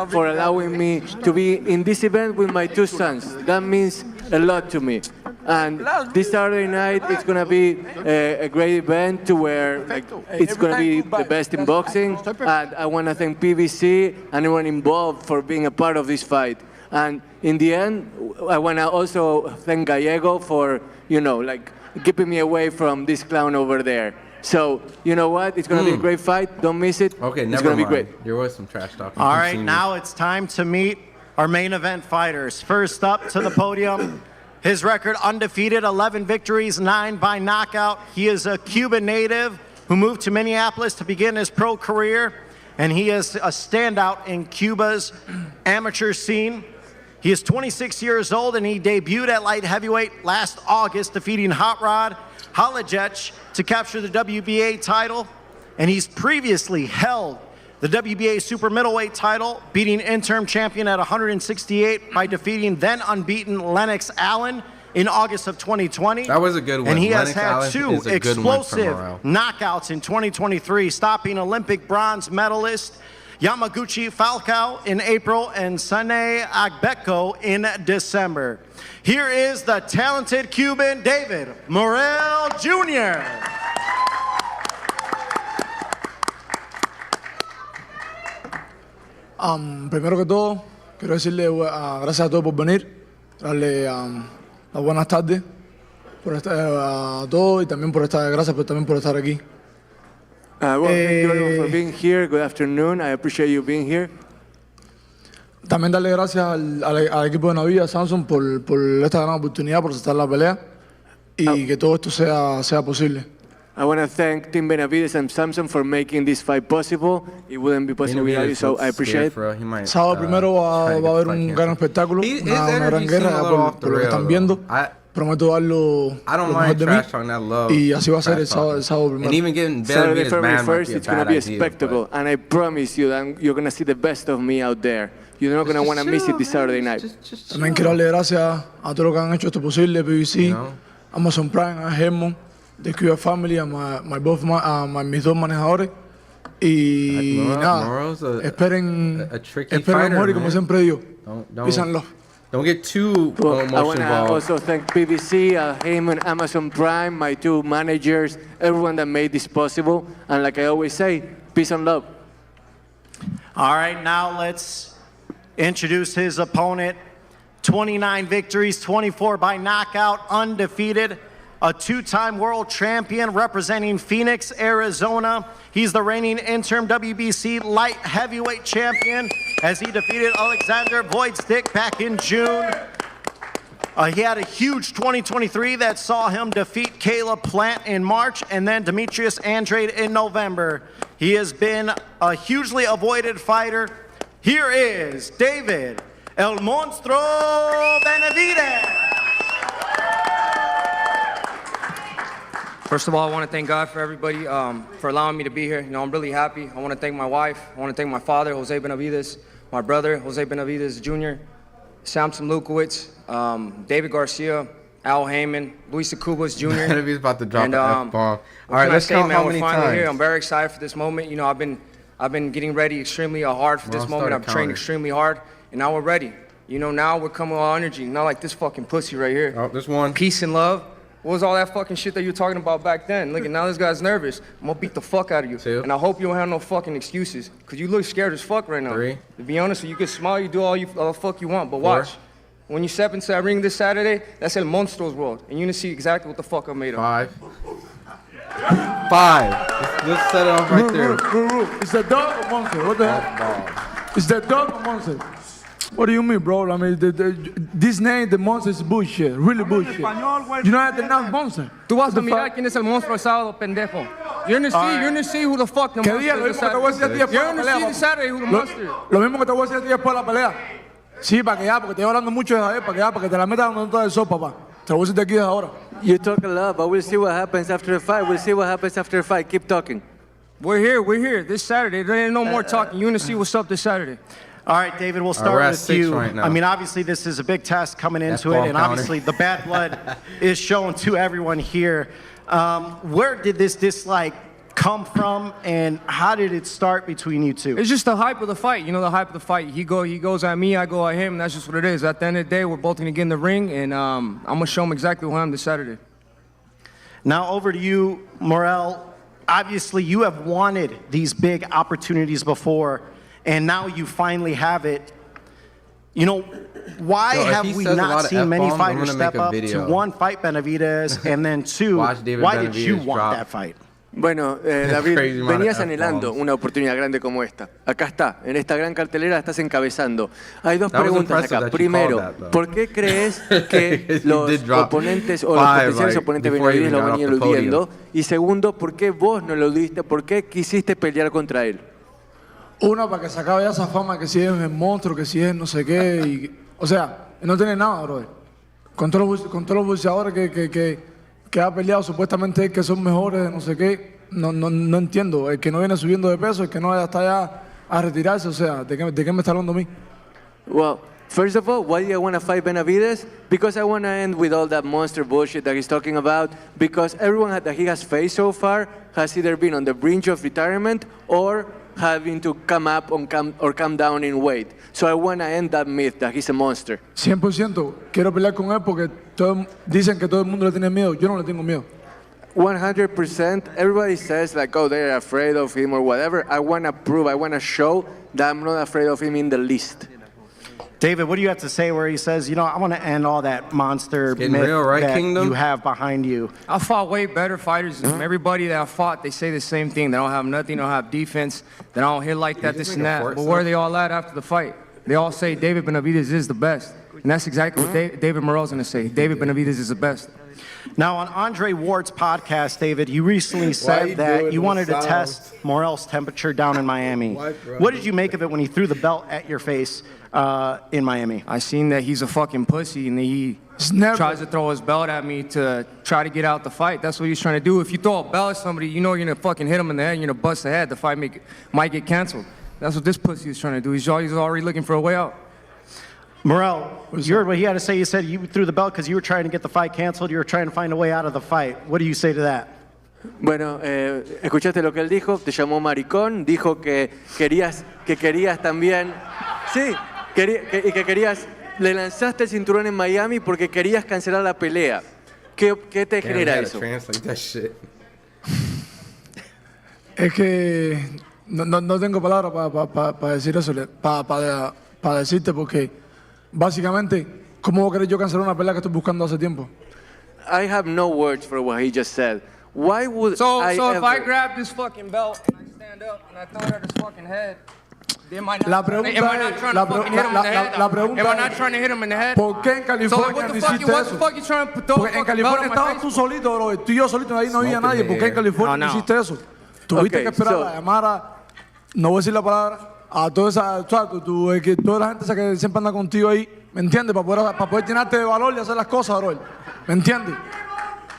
E: for allowing me to be in this event with my two sons. That means a lot to me. And this Saturday night, it's going to be a great event to where it's going to be the best in boxing. And I want to thank PBC and everyone involved for being a part of this fight. And in the end, I want to also thank Gallego for, keeping me away from this clown over there. So, you know what? It's going to be a great fight. Don't miss it.
A: Okay,
E: it's going to be great.
A: There was some trash talk.
B: All right, now it's time to meet our main event fighters. First up to the podium, his record undefeated, 11 victories, 9 by knockout. He is a Cuban native who moved to Minneapolis to begin his pro career, and he is a standout in Cuba's amateur scene. He is 26 years old, and he debuted at light heavyweight last August, defeating Hot Rod Halajec to capture the WBA title. And he's previously held the WBA super middleweight title, beating interim champion at 168 by defeating then unbeaten Lennox Allen in August of 2020.
A: That was a good one.
B: And he
A: Lennox
B: has had
A: Allen
B: two explosive knockouts in 2023, stopping Olympic bronze medalist Yamaguchi Falcao in April and Sane Agbeko in December. Here is the talented Cuban David Morrell Jr.
V: Primero que todo, quiero decirle gracias a todos por venir, darle las buenas tardes a todos y también gracias también por estar aquí.
E: Well, thank you everyone for being here. Good afternoon. I appreciate you being here.
V: También darle gracias al equipo de Navidad, Samson, por esta gran oportunidad, por aceptar la pelea y que todo esto sea posible.
E: I want to thank Team Benavidez and Samson for making this fight possible. It wouldn't be possible without you, so I appreciate it.
V: Sábado primero va a haber un gran espectáculo, una gran guerra por lo que están viendo. Prometo darlo lo mejor de mí y así va a ser el sábado primero.
E: Saturday, February 1st, it's going to be a spectacle, and I promise you that you're going to see the best of me out there. You're not going to want to miss it this Saturday night.
V: También quiero darle gracias a todos los que han hecho esto posible, PBC, Amazon Prime, a Hermon, The Cuba Family, a mis dos manejadores. Y nada, esperen amor y como siempre digo, peace and love.
A: Don't get too emotional.
E: I want to also thank PBC, Heyman, Amazon Prime, my two managers, everyone that made this possible. And like I always say, peace and love.
B: All right, now let's introduce his opponent. 29 victories, 24 by knockout, undefeated. A two-time world champion representing Phoenix, Arizona. He's the reigning interim WBC light heavyweight champion as he defeated Alexander Voidstick back in June. He had a huge 2023 that saw him defeat Caleb Plant in March and then Demetrius Andrade in November. He has been a hugely avoided fighter. Here is David El Monstro Benavidez.
D: First of all, I want to thank God for everybody, for allowing me to be here. You know, I'm really happy. I want to thank my wife. I want to thank my father, Jose Benavidez, my brother, Jose Benavidez Jr., Samson Lukowicz, David Garcia, Al Heyman, Luis Cubas Jr.
A: Benavidez about to drop
D: and,
A: the F-bomb. All right, let's count how many times.
D: Here. I'm very excited for this moment. You know, I've been getting ready extremely hard for this moment. I've trained extremely hard, and now we're ready. You know, now we're coming with all energy, not like this fucking pussy right here.
A: Oh, this one.
D: Peace and love. What was all that fucking shit that you were talking about back then? Look, now this guy's nervous. I'm gonna beat the fuck out of you.
A: Two.
D: And I hope you don't have no fucking excuses, because you look scared as fuck right now.
A: Three.
D: To be honest, you can smile, you do all the fuck you want, but
A: Four.
D: watch. When you step into that ring this Saturday, that's El Monstro's world, and you're gonna see exactly what the fuck I'm made of.
A: Five. Just set it off right there.
V: Is that dog or monster? What the hell? Is that dog or monster? What do you mean, bro? I mean, this name, the monster, is bullshit. Really bullshit. You don't have to know monster.
D: Tú vas a mirar quién es el monstruo el sábado, pendejo. You're gonna see who the fuck the monster is. You're gonna see this Saturday who the monster is.
V: Lo mismo que te voy a decir a ti después de la pelea. Sí, para que ya, porque te estoy hablando mucho de para que ya, para que te la metas donde no te eso, papá. Te lo voy a decir aquí desde ahora.
E: You talk a lot, but we'll see what happens after the fight. We'll see what happens after the fight. Keep talking.
D: We're here this Saturday. There ain't no more talking. You're gonna see what's up this Saturday.
B: All right, David, we'll start with you.
A: Right now.
B: I mean, obviously, this is a big test coming into it, and obviously, the bad blood is shown to everyone here. Where did this dislike come from, and how did it start between you two?
D: It's just the hype of the fight. You know, the hype of the fight. He goes at me, I go at him, and that's just what it is. At the end of the day, we're both gonna get in the ring, and I'm gonna show him exactly who I am this Saturday.
B: Now, over to you, Morrell. Obviously, you have wanted these big opportunities before, and now you finally have it. You know, why have we not seen many fighters step up to one, fight Benavidez, and then two, why did you want that fight?
E: Bueno, David, venías anhelando una oportunidad grande como esta. Acá está, en esta gran cartelera estás encabezando. Hay dos preguntas acá. Primero, ¿por qué crees que los oponentes o los potenciales oponentes de Benavidez lo venían eludiendo? Y segundo, ¿por qué vos no lo eludiste? ¿Por qué quisiste pelear contra él?
V: Uno, para que se acabe ya esa fama que si es el monstruo, que si es no sé qué. Y, o sea, no tiene nada, brother. Con todos los boxeadores que ha peleado supuestamente que son mejores, no sé qué, no entiendo. El que no viene subiendo de peso, el que no está allá a retirarse, o sea, ¿de qué me está hablando a mí?
E: Well, first of all, why do you want to fight Benavidez? Because I want to end with all that monster bullshit that he's talking about, because everyone that he has faced so far has either been on the brink of retirement or having to come up or come down in weight. So I want to end that myth that he's a monster.
V: 100%. Quiero pelear con él porque dicen que todo el mundo le tiene miedo. Yo no le tengo miedo.
E: 100%. Everybody says like, oh, they're afraid of him or whatever. I want to prove, I want to show that I'm not afraid of him in the least.
B: David, what do you have to say where he says, you know, I want to end all that monster myth
A: real, right,
B: that
A: Kingdom?
B: you have behind you?
D: I fought way better fighters than him. Everybody that I fought, they say the same thing. They don't have nothing, they don't have defense, they don't hit like that, this and that. But where are they all at after the fight? They all say David Benavidez is the best. And that's exactly what David Morrell's going to say. David Benavidez is the best.
B: Now, on Andre Ward's podcast, David, you recently said that you wanted to test Morrell's temperature down in Miami. What did you make of it when he threw the belt at your face in Miami?
D: I seen that he's a fucking pussy, and he tries to throw his belt at me to try to get out the fight. That's what he's trying to do. If you throw a belt at somebody, you know you're going to fucking hit him in the head, and you're going to bust the head. The fight might get canceled. That's what this pussy is trying to do. He's already looking for a way out.
B: Morrell, you heard what he had to say. You said you threw the belt because you were trying to get the fight canceled. You were trying to find a way out of the fight. What do you say to that?
E: Bueno, escuchaste lo que él dijo. Te llamó maricón. Dijo que querías también. Sí, y que querías. Le lanzaste el cinturón en Miami porque querías cancelar la pelea. ¿Qué te genera eso?
V: Es que no tengo palabras para decir eso, para decirte porque básicamente, ¿cómo voy a querer yo cancelar una pelea que estoy buscando hace tiempo?
E: I have no words for what he just said. Why would
D: so
E: I
D: if
E: ever...
D: I grab this fucking belt and I stand up and I throw it at his fucking head, am I not trying to hit him in the head?
V: ¿Por qué en California no hiciste eso?
D: What the fuck you trying to throw?
V: Porque en California estabas tú solito, bro. Tú y yo solitos, ahí no había nadie. ¿Por qué en California no hiciste eso? Tuviste que esperar a llamar a, no voy a decir la palabra, a toda esa, toda la gente esa que siempre anda contigo ahí, ¿me entiendes? Para poder llenarte de valor y hacer las cosas, bro. ¿Me entiendes?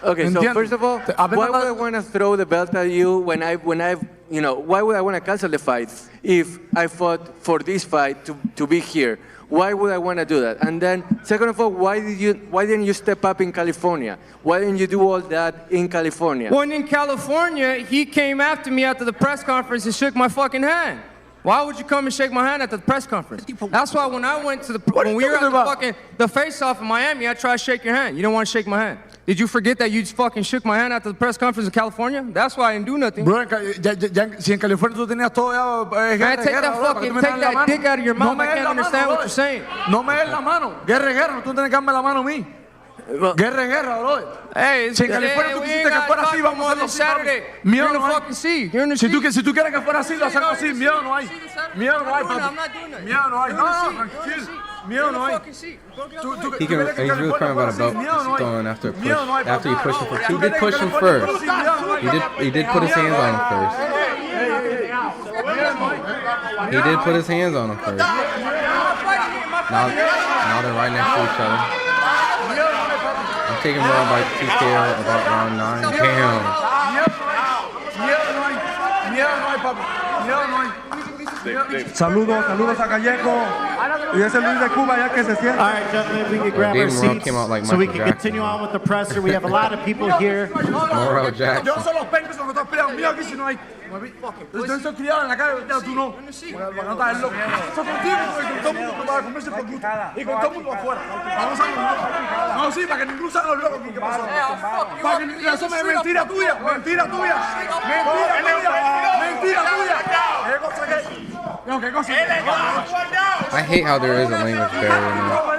E: Okay, so first of all, why would I want to throw the belt at you when I've, you know, why would I want to cancel the fight if I fought for this fight to be here? Why would I want to do that? And then, second of all, why didn't you step up in California? Why didn't you do all that in California?
D: When in California, he came after me after the press conference and shook my fucking hand. Why would you come and shake my hand at the press conference? That's why when I went to when we were at the face-off in Miami, I tried to shake your hand. You don't want to shake my hand. Did you forget that you just fucking shook my hand after the press conference in California? That's why I didn't do nothing.
V: Bro, si en California tú tenías todo ya...
D: Man, take that dick out of your mouth. I can't understand what you're saying.
V: No me des la mano. Guerra, tú tienes que darme la mano a mí. Guerra, bro.
D: Hey,
V: si en California tú quisiste que fuera así, vamos a hacerlo
D: Saturday.
V: Miedo
D: You're in
V: no
D: the
V: hay.
D: fucking sea. You're in the sea.
V: Si tú quieres que fuera así, lo hacemos así. Miedo no hay. Miedo no hay, papi.
D: I'm not doing that.
V: Miedo no hay. No, tranquilo. Miedo no hay.
A: He's really crying about a belt going after a push. After he pushed him first. He did push him first. He did put his hands on him first. He did put his hands on him first. Now they're right next to each other. I'm taking Morrell by TKO about round 9. Damn.
U: Saludos a Callejo y ese Luis de Cuba ya que se siente.
B: All right, gentlemen, we can grab our seats so we can continue on with the presser. We have a lot of people here.
A: Morrell Jackson.
V: Yo solo los pencos son los que están peleando. Mira aquí si no hay. Yo soy criado en la calle, tú no. No estás loco. Eso contigo, con todo el mundo para comerse por gusto. Y con todo el mundo afuera. Vamos a ver. No, sí, para que ninguno salga loco aquí. ¿Qué pasó? Eso es mentira tuya. Mentira tuya. Mentira tuya.
A: I hate how there is a language barrier now.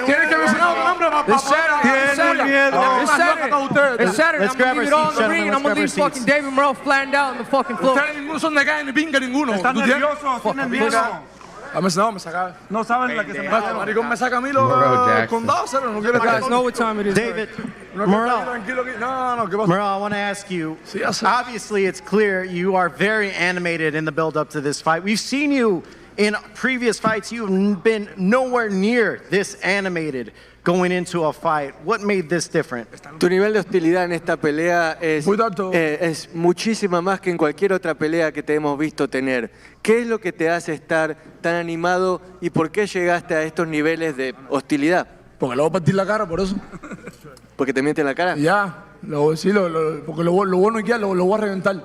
V: Tienes que mencionar un nombre más.
D: This Saturday, I'm gonna give it all in the ring and I'm gonna leave fucking David Morrell flattened out on the fucking floor.
V: Ustedes ninguno son de acá ni pinga ninguno.
U: Están nerviosos, tienen miedo.
V: No, me saca.
U: No saben la que se me
V: Maricón me saca a mí los condados, no quiere
D: guys know what time it is.
B: David, Morrell, I want to ask you, obviously it's clear you are very animated in the build-up to this fight. We've seen you in previous fights, you've been nowhere near this animated going into a fight. What made this different?
E: Tu nivel de hostilidad en esta pelea es muchísima más que en cualquier otra pelea que te hemos visto tener. ¿Qué es lo que te hace estar tan animado y por qué llegaste a estos niveles de hostilidad?
V: Porque le voy a partir la cara, por eso.
E: ¿Porque te miente en la cara?
V: Ya, porque lo bueno es que lo voy a reventar.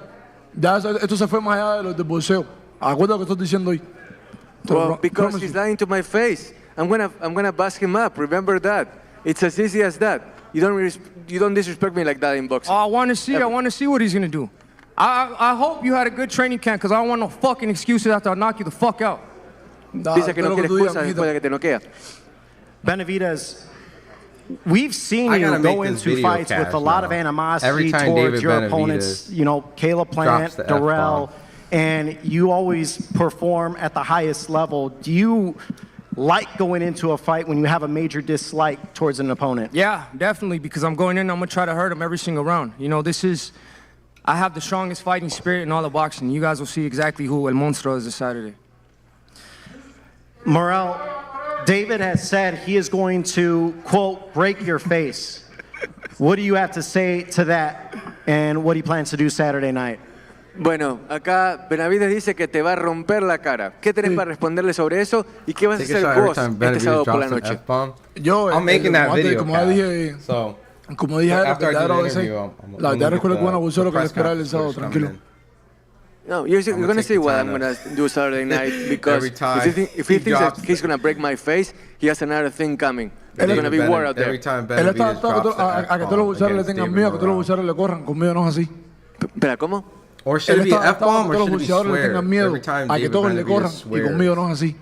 V: Ya esto se fue más allá de los del boxeo. Acuérdate lo que estoy diciendo hoy.
E: Well, because he's lying to my face. I'm gonna bust him up. Remember that. It's as easy as that. You don't disrespect me like that in boxing.
D: Oh, I want to see what he's gonna do. I hope you had a good training camp because I don't want no fucking excuses after I knock you the fuck out.
E: Dice que no quiere excusas después de que te noquea.
B: Benavidez, we've seen you go into fights with a lot of animosity towards your opponents. You know, Caleb Plant, Darrell. And you always perform at the highest level. Do you like going into a fight when you have a major dislike towards an opponent?
D: Yeah, definitely, because I'm going in, I'm going to try to hurt him every single round. You know, I have the strongest fighting spirit in all of boxing. You guys will see exactly who El Monstro is this Saturday.
B: Morrell, David has said he is going to, quote, break your face. What do you have to say to that and what he plans to do Saturday night?
E: Bueno, acá Benavidez dice que te va a romper la cara. ¿Qué tenés para responderle sobre eso? ¿Y qué vas a hacer vos este sábado por la noche?
A: I'm making that video,
V: como dije, la verdadera escuela cubana boxeo lo que le esperaba el sábado, tranquilo.
E: No, you're going to see what I'm going to do Saturday night because if he thinks that he's going to break my face, he has another thing coming. There's going to be war out there.
A: Every time
V: Él está
A: Benavidez drops
V: a que todos los boxeadores le tengan miedo, que todos los boxeadores le corran. Conmigo no es así.
E: Espera, ¿cómo?
A: Or should it be F-bomb or should it be swear?
V: Every
A: time
V: a que todos le corran y conmigo no es así.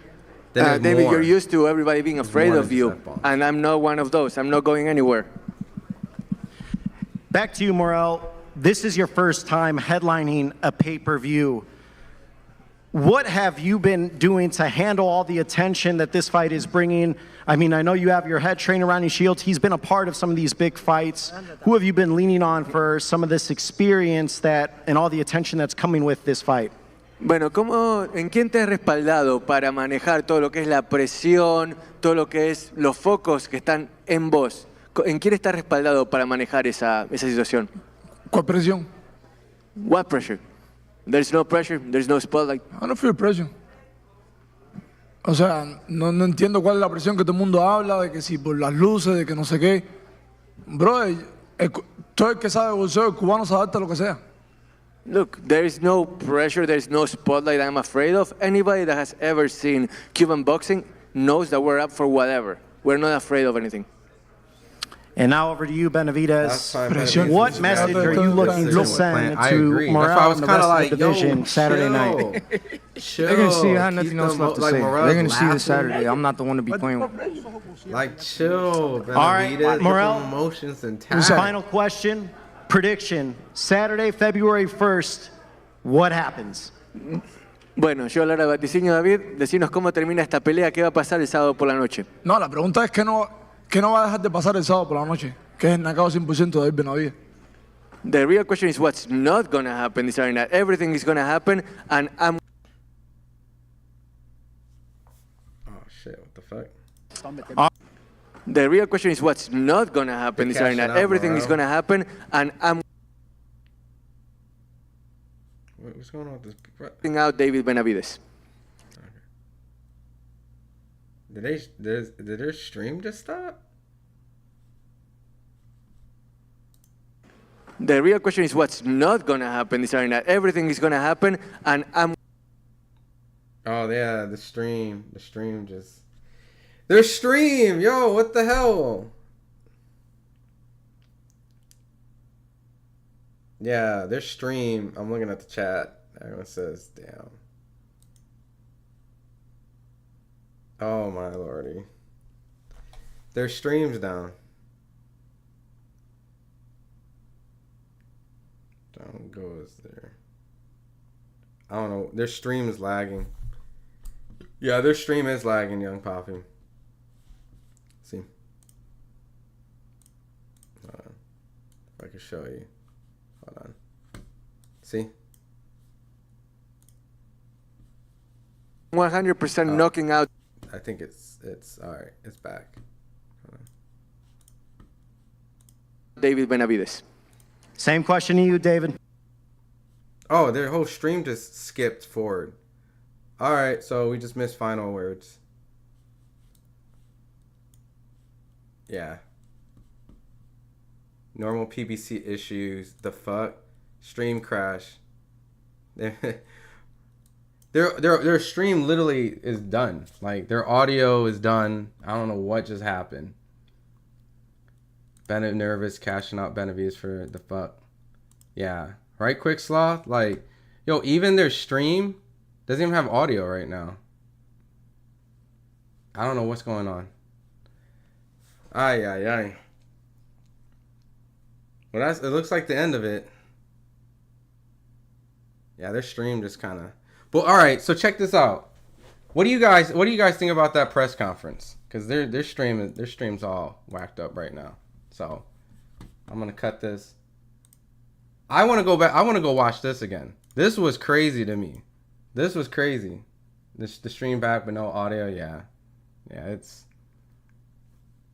E: David, you're used to everybody being afraid of you, and I'm not one of those. I'm not going anywhere.
B: Back to you, Morrell. This is your first time headlining a pay-per-view. What have you been doing to handle all the attention that this fight is bringing? I mean, I know you have your head trainer, Ronnie Shields. He's been a part of some of these big fights. Who have you been leaning on for some of this experience and all the attention that's coming with this fight?
E: Bueno, ¿en quién te has respaldado para manejar todo lo que es la presión, todo lo que es los focos que están en vos? ¿En quién estás respaldado para manejar esa situación?
V: ¿Cuál presión?
E: What pressure? There's no pressure, there's no spotlight.
V: I don't feel pressure. O sea, no entiendo cuál es la presión que todo el mundo habla, de que si por las luces, de que no sé qué. Bro, todo el que sabe boxeo, el cubano se adapta a lo que sea.
E: Look, there is no pressure, there is no spotlight I'm afraid of. Anybody that has ever seen Cuban boxing knows that we're up for whatever. We're not afraid of anything.
B: And now over to you, Benavidez. What message are you looking to send to Morrell and the rest of the division Saturday night?
V: They're going to see I have nothing else left to say. They're going to see this Saturday. I'm not the one to be playing with.
A: Like, chill, Benavidez.
B: All right, Morrell,
A: emotions intact.
B: Final question, prediction. Saturday, February 1st, what happens?
E: Bueno, yo hablar a vaticinio, David. Decinos cómo termina esta pelea, qué va a pasar el sábado por la noche.
V: No, la pregunta es que no va a dejar de pasar el sábado por la noche, que es el knockout 100% de David Benavidez.
E: The real question is what's not going to happen this Saturday night. Everything is going to happen, and I'm...
A: Oh, shit, what the fuck?
E: The real question is what's not going to happen this Saturday night. Everything is going to happen, and I'm...
A: What's going on with
E: this? Out David Benavidez.
A: Did their stream just stop?
E: The real question is what's not going to happen this Saturday night. Everything is going to happen, and I'm...
A: Oh, yeah, the stream just... Their stream! Yo, what the hell? Yeah, their stream. I'm looking at the chat. Everyone says, damn. Oh, my lordy. Their stream's down. Down goes there. I don't know. Their stream is lagging. Yeah, their stream is lagging, Young Poppy. See? Hold on. If I can show you. Hold on. See?
E: 100% knocking out.
A: I think it's all right. It's back.
E: David Benavidez.
B: Same question to you, David.
A: Oh, their whole stream just skipped forward. All right, so we just missed final words. Yeah. Normal PBC issues. The fuck? Stream crash. Their stream literally is done. Like, their audio is done. I don't know what just happened. Bennett nervous, cashing out Benavidez for the fuck. Yeah. Right, Quick Sloth? Like, yo, even their stream doesn't even have audio right now. I don't know what's going on. Ay. Well, it looks like the end of it. Yeah, their stream just kind of... But all right, so check this out. What do you guys think about that press conference? Because their stream's all whacked up right now. So I'm gonna cut this. I want to go back. I want to go watch this again. This was crazy to me. This was crazy. The stream back, but no audio. Yeah.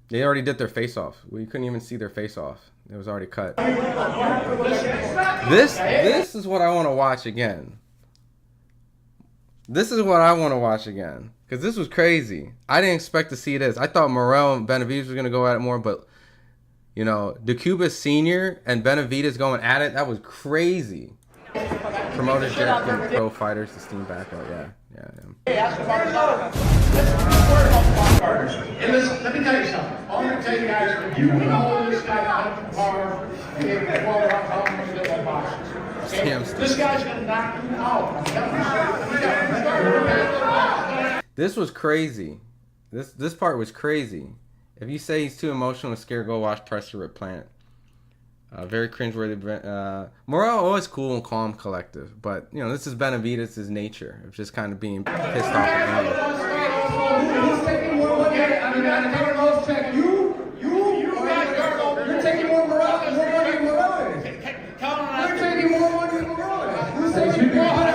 A: They already did their face off. We couldn't even see their face off. It was already cut. This is what I want to watch again. This is what I want to watch again. Because this was crazy. I didn't expect to see this. I thought Morrell and Benavidez was going to go at it more. But, you know, DeCuba Sr. and Benavidez going at it, that was crazy. Promoters directing pro fighters to steam back out. Yeah.
G: And listen, let me tell you something. I'm going to tell you guys, you know this guy up to par. This guy's going to knock you out.
A: This was crazy. This part was crazy. If you say he's too emotional and scared, go watch Pressure with Plant. Very cringeworthy. Morrell always cool and calm, collective, but you know this is Benavidez' nature of just kind of being pissed off at anger.
G: He's taking more money. I mean, I got a nose check. You guys, you're taking more Morrell than more money than Morrell is. You're taking more money than Morrell is. Who's taking more money?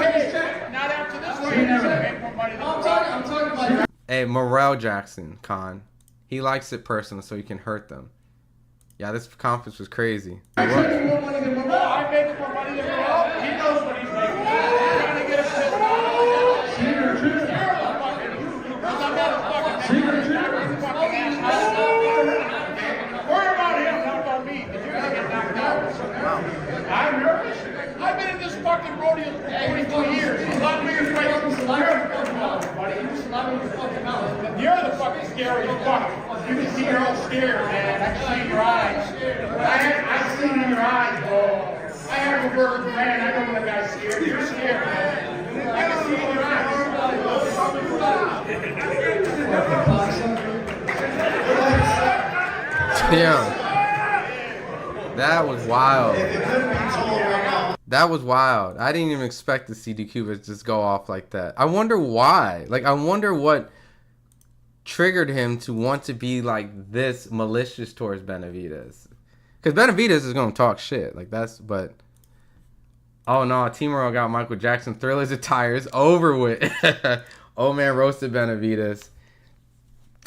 G: Not after this one. You never make more money than Morrell. I'm talking about.
A: Hey, Morrell Jackson, Con. He likes it personal so he can hurt them. Yeah, this conference was crazy.
G: I'm making more money than Morrell. I'm making more money than Morrell. He knows what he's making. He's trying to get us pissed off. Secret truth. Worry about him, not about me. You're gonna get knocked out. I'm nervous. I've been in this fucking rodeo for 22 years. It's not me who's waiting. You're the fucking mouth, buddy. You're the fucking mouth. You're the fucking scary fuck. You can see you're all scared, man. I can see in your eyes. I see it in your eyes, bro. I have a word, man. I know when a guy's scared. You're scared, man. I can see it in your eyes.
A: Damn. That was wild. That was wild. I didn't even expect to see DeCuba just go off like that. I wonder why. Like, I wonder what triggered him to want to be like this malicious towards Benavidez. Because Benavidez is going to talk shit. Like, that's, but. Oh no, Team Morrell got Michael Jackson Thrillers attires over with. Old man roasted Benavidez.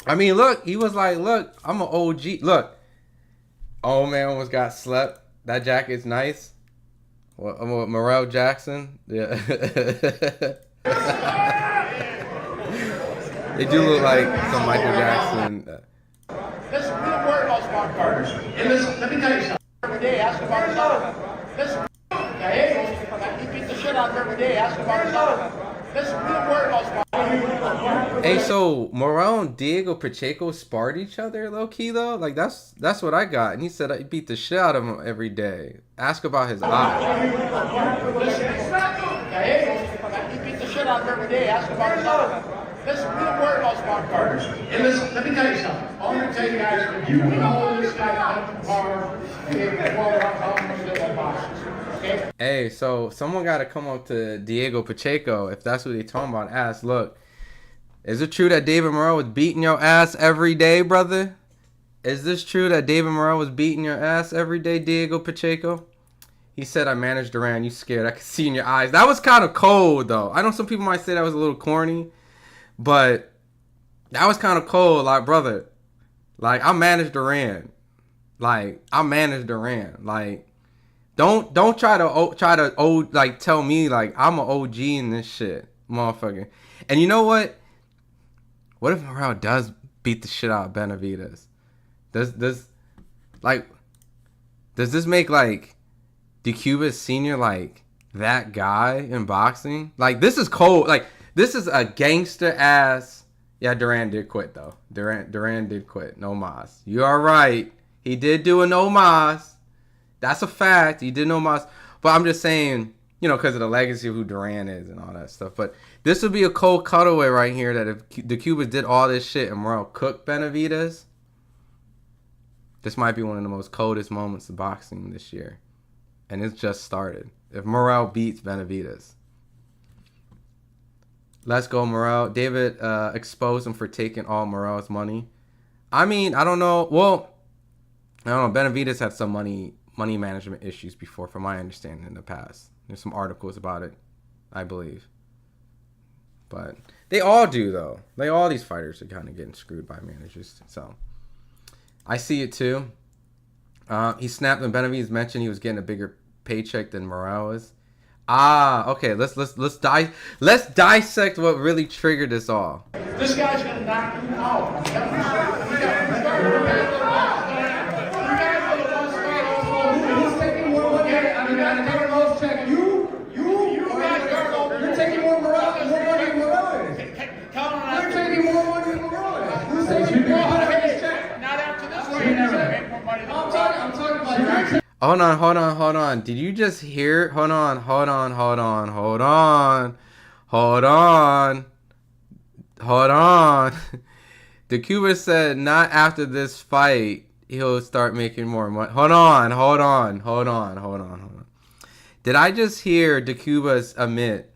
A: I mean, look, he was like, look, I'm an OG. Look, old man almost got slept. That jacket's nice. What, Morrell Jackson? Yeah. They do look like some Michael Jackson.
G: Listen, we don't worry about smart partners. And listen, let me tell you something. Every day, ask about his own. Listen, he beats the shit out of every day. Ask about his own. Listen, we don't worry about smart partners.
A: Hey, so Morrell and Diego Pacheco sparred each other, low key though. Like that's what I got, and he said he beat the shit out of him every day. Ask about his eye.
G: He beats the shit out of every day. Ask about his own. Listen, we don't worry about smart partners. And listen, let me tell you something. I'm going to tell you guys, you know this guy up to par. Okay?
A: Hey, so someone got to come up to Diego Pacheco, if that's what they talking about. Ask, look, is it true that David Morrell was beating your ass every day, brother? Is this true that David Morrell was beating your ass every day, Diego Pacheco? He said, I managed Duran. You scared. I could see in your eyes. That was kind of cold, though. I know some people might say that was a little corny. But that was kind of cold, like, brother. Like, I managed Duran. Like, don't try to like tell me like I'm an OG in this shit, motherfucker. And you know what? What if Morrell does beat the shit out of Benavidez? Does this make like DeCuba Senior like that guy in boxing? Like, this is cold. Like, this is a gangster ass. Yeah, Duran did quit though. Duran did quit. No mas. You are right. He did do a no mas. That's a fact. He did no mas. But I'm just saying, you know, because of the legacy of who Duran is and all that stuff. But this would be a cold cutaway right here that if DeCuba did all this shit and Morrell cooked Benavidez, this might be one of the most coldest moments of boxing this year. And it's just started. If Morrell beats Benavidez. Let's go, Morrell. David exposed him for taking all Morrell's money. I mean, I don't know. Well, I don't know. Benavidez had some money management issues before, from my understanding in the past. There's some articles about it, I believe. But they all do, though. All these fighters are kind of getting screwed by managers. So I see it too. He snapped when Benavidez mentioned he was getting a bigger paycheck than Morrell is. Okay. Let's dissect what really triggered this all.
G: This guy's gonna knock you out. He's taking more money. I mean, I got a nose check. You I'm talking about.
A: Hold on. Did you just hear? Hold on. DeCuba said not after this fight he'll start making more money. Hold on. Did I just hear DeCuba admit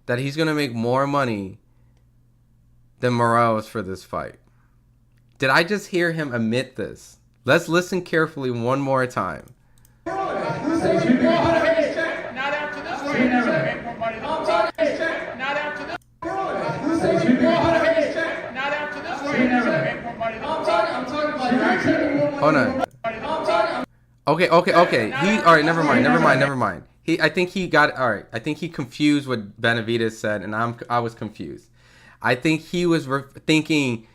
A: that he's gonna make more money than Morrell for this fight? Did I just hear him admit this? Let's listen carefully one more time.
G: Not after this fight. Not after this. I'm talking about.
A: Hold on. Okay. All right. Never mind. I think he got it. All right. I think he confused what Benavidez said, and I was confused. I think he was thinking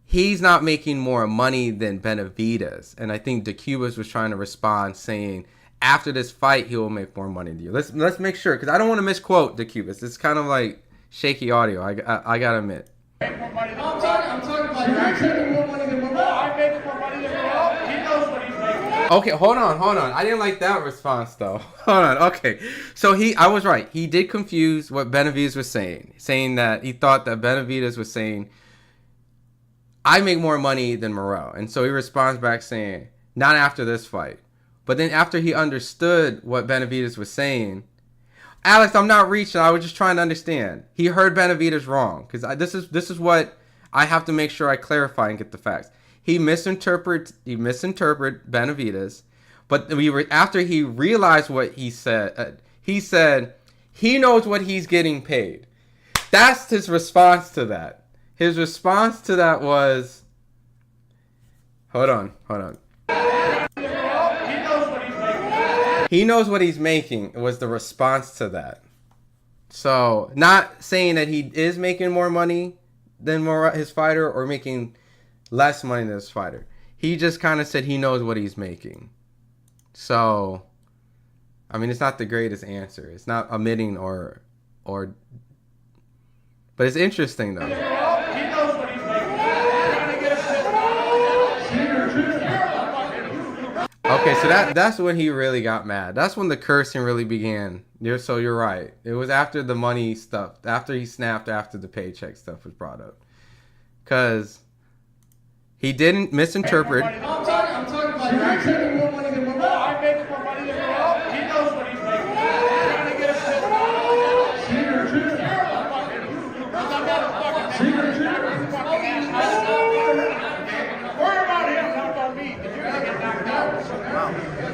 A: he's not making more money than Benavidez, and I think DeCuba was trying to respond saying after this fight he will make more money than you. Let's make sure, because I don't want to misquote DeCuba. It's kind of like shaky audio. I gotta admit.
G: I'm talking about. You're taking more money than Morrell. I make more money than Morrell. He knows what he's making.
A: Okay, hold on. I didn't like that response though. Hold on. Okay, so I was right. He did confuse what Benavidez was saying that he thought that Benavidez was saying I make more money than Morrell, and so he responds back saying not after this fight. But then after he understood what Benavidez was saying, Alex, I'm not reaching. I was just trying to understand. He heard Benavidez wrong, because this is what I have to make sure I clarify and get the facts. He misinterpreted Benavidez, but after he realized what he said he knows what he's getting paid. That's his response to that. His response to that was, hold on. He knows what he's making was the response to that. So, not saying that he is making more money than his fighter or making less money than his fighter. He just kind of said he knows what he's making. So, I mean, it's not the greatest answer. It's not omitting or but it's interesting though. Okay, so that's when he really got mad. That's when the cursing really began. So you're right. It was after the money stuff, after he snapped, after the paycheck stuff was brought up. Because he didn't misinterpret.
G: I'm talking about you're taking more money than Morrell. I make more money than Morrell. He knows what he's making. Trying to get us to worry about him, not about me. If you're going to get knocked out,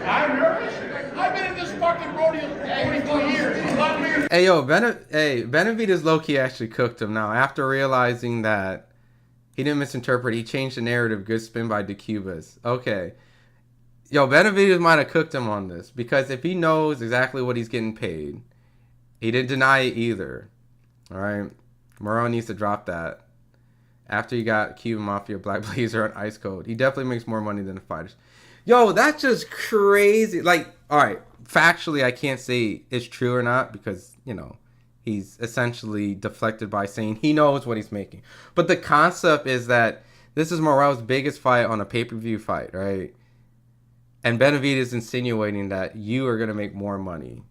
G: I'm nervous. I've been in this fucking rodeo for 44 years.
A: Hey, yo, Benavidez low-key actually cooked him now. After realizing that he didn't misinterpret, he changed the narrative. Good spin by DeCubas. Okay. Yo, Benavidez might have cooked him on this, because if he knows exactly what he's getting paid, he didn't deny it either. All right? Morrell needs to drop that. After he got Cuban Mafia, Black Blazer, and Ice Cold, he definitely makes more money than the fighters. Yo, that's just crazy. Like, all right, factually, I can't say it's true or not, because, you know, he's essentially deflected by saying he knows what he's making. But the concept is that this is Morrell's biggest fight on a pay-per-view fight, right? And Benavidez is insinuating that you are going to make more money.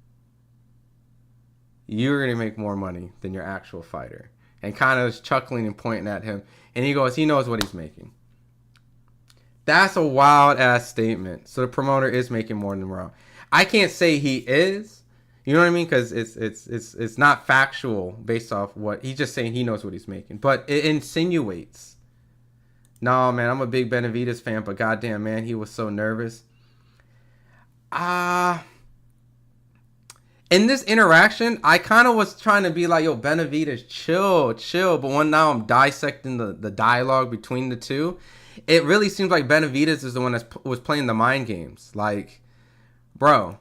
A: You're going to make more money than your actual fighter. And kind of chuckling and pointing at him. And he goes, he knows what he's making. That's a wild-ass statement. So the promoter is making more than Morrell. I can't say he is. You know what I mean? Because it's not factual based off what... He's just saying he knows what he's making. But it insinuates. No, man, I'm a big Benavidez fan, but goddamn, man, he was so nervous. In this interaction, I kind of was trying to be like, yo, Benavidez, chill. But now I'm dissecting the dialogue between the two. It really seems like Benavidez is the one that was playing the mind games. Like, bro,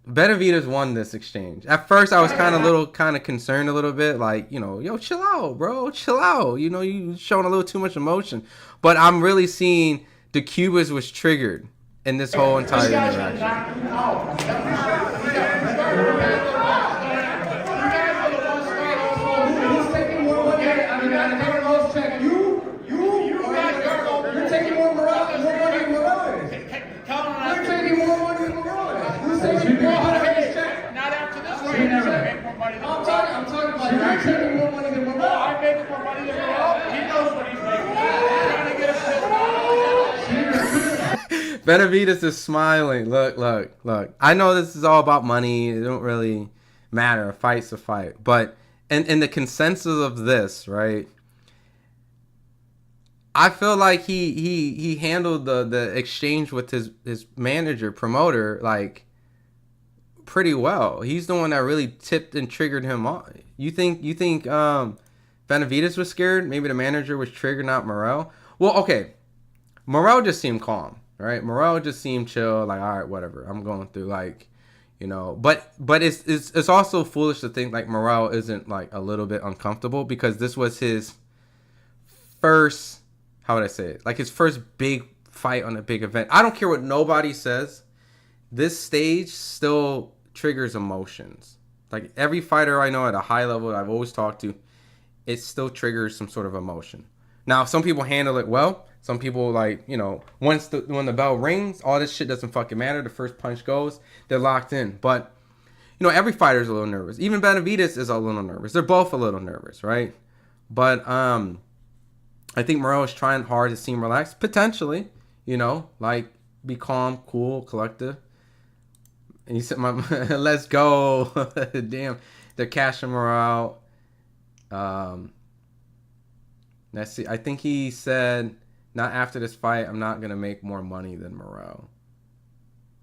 A: Benavidez won this exchange. At first, I was kind of concerned a little bit. Like, you know, yo, chill out, bro, chill out. You know, you showing a little too much emotion. But I'm really seeing DeCubas was triggered in this whole entire interaction. Benavidez is smiling. Look. I know this is all about money. It don't really matter. A fight's a fight. But in the consensus of this, right? I feel like he handled the exchange with his manager, promoter, like pretty well. He's the one that really tipped and triggered him on. You think Benavidez was scared? Maybe the manager was triggered, not Morrell? Well, okay. Morrell just seemed calm, right? Morrell just seemed chill, like, all right, whatever. I'm going through, like, you know. But it's also foolish to think like Morrell isn't like a little bit uncomfortable, because this was his first, how would I say it? Like his first big fight on a big event. I don't care what nobody says. This stage still triggers emotions. Like every fighter I know at a high level that I've always talked to, it still triggers some sort of emotion. Now, some people handle it well. Some people, like, you know, when the bell rings, all this shit doesn't fucking matter. The first punch goes, they're locked in. But, you know, every fighter's a little nervous. Even Benavidez is a little nervous. They're both a little nervous, right? But I think Morrell is trying hard to seem relaxed. Potentially, you know, like be calm, cool, collective. And he said, let's go. Damn, they're cashing Morrell out. Let's see. I think he said, not after this fight, I'm not going to make more money than Morrell.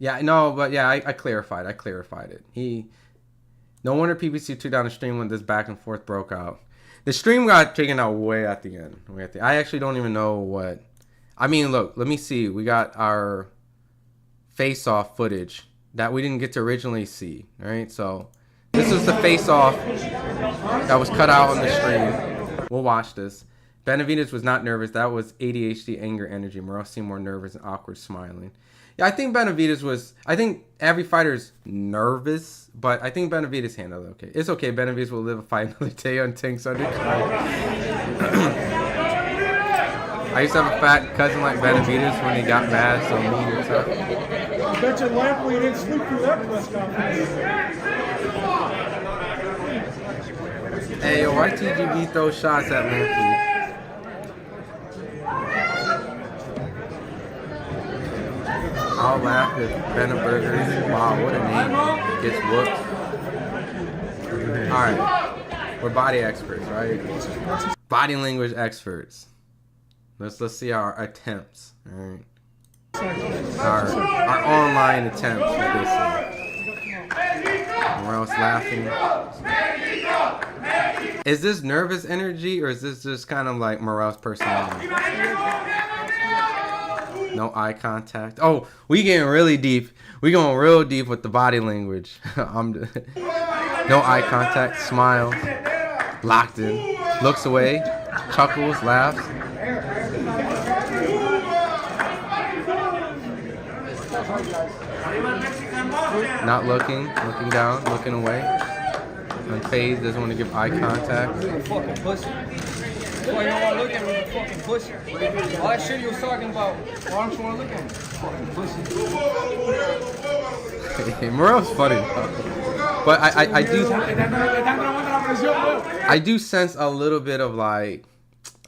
A: Yeah, no, but yeah, I clarified. I clarified it. No wonder PBC took down the stream when this back and forth broke out. The stream got taken out way at the end. I actually don't even know what. I mean, look, let me see. We got our face-off footage that we didn't get to originally see, right? So this is the face-off that was cut out on the stream. We'll watch this. Benavidez was not nervous. That was ADHD, anger, energy. Morrell seemed more nervous and awkward, smiling. Yeah, I think Benavidez was... I think every fighter's nervous, but I think Benavidez handled it okay. It's okay. Benavidez will live a fight another day on Tank's Undercard. I used to have a fat cousin like Benavidez when he got mad, so mean and tough.
C: I bet you Lampley didn't sleep through that press conference.
A: Hey, yo, why TGB throw shots at Lampley? I'll laugh if Benavidez, wow, what a name, gets whooped. Alright, we're body experts, right? Body language experts. Let's see our attempts, alright? Our online attempts with this. Morrell's laughing. Is this nervous energy, or is this just kind of like Morrell's personality? No eye contact. Oh, we getting really deep. We going real deep with the body language. No eye contact. Smiles. Locked in. Looks away. Chuckles. Laughs. Not looking. Looking down. Looking away. Unfazed. Doesn't want to give eye contact.
K: That's why you don't want to look at me, you fucking pussy. All that shit you was talking about, why don't you want to look at me? Fucking pussy.
A: Morrell's funny, but I do sense a little bit of like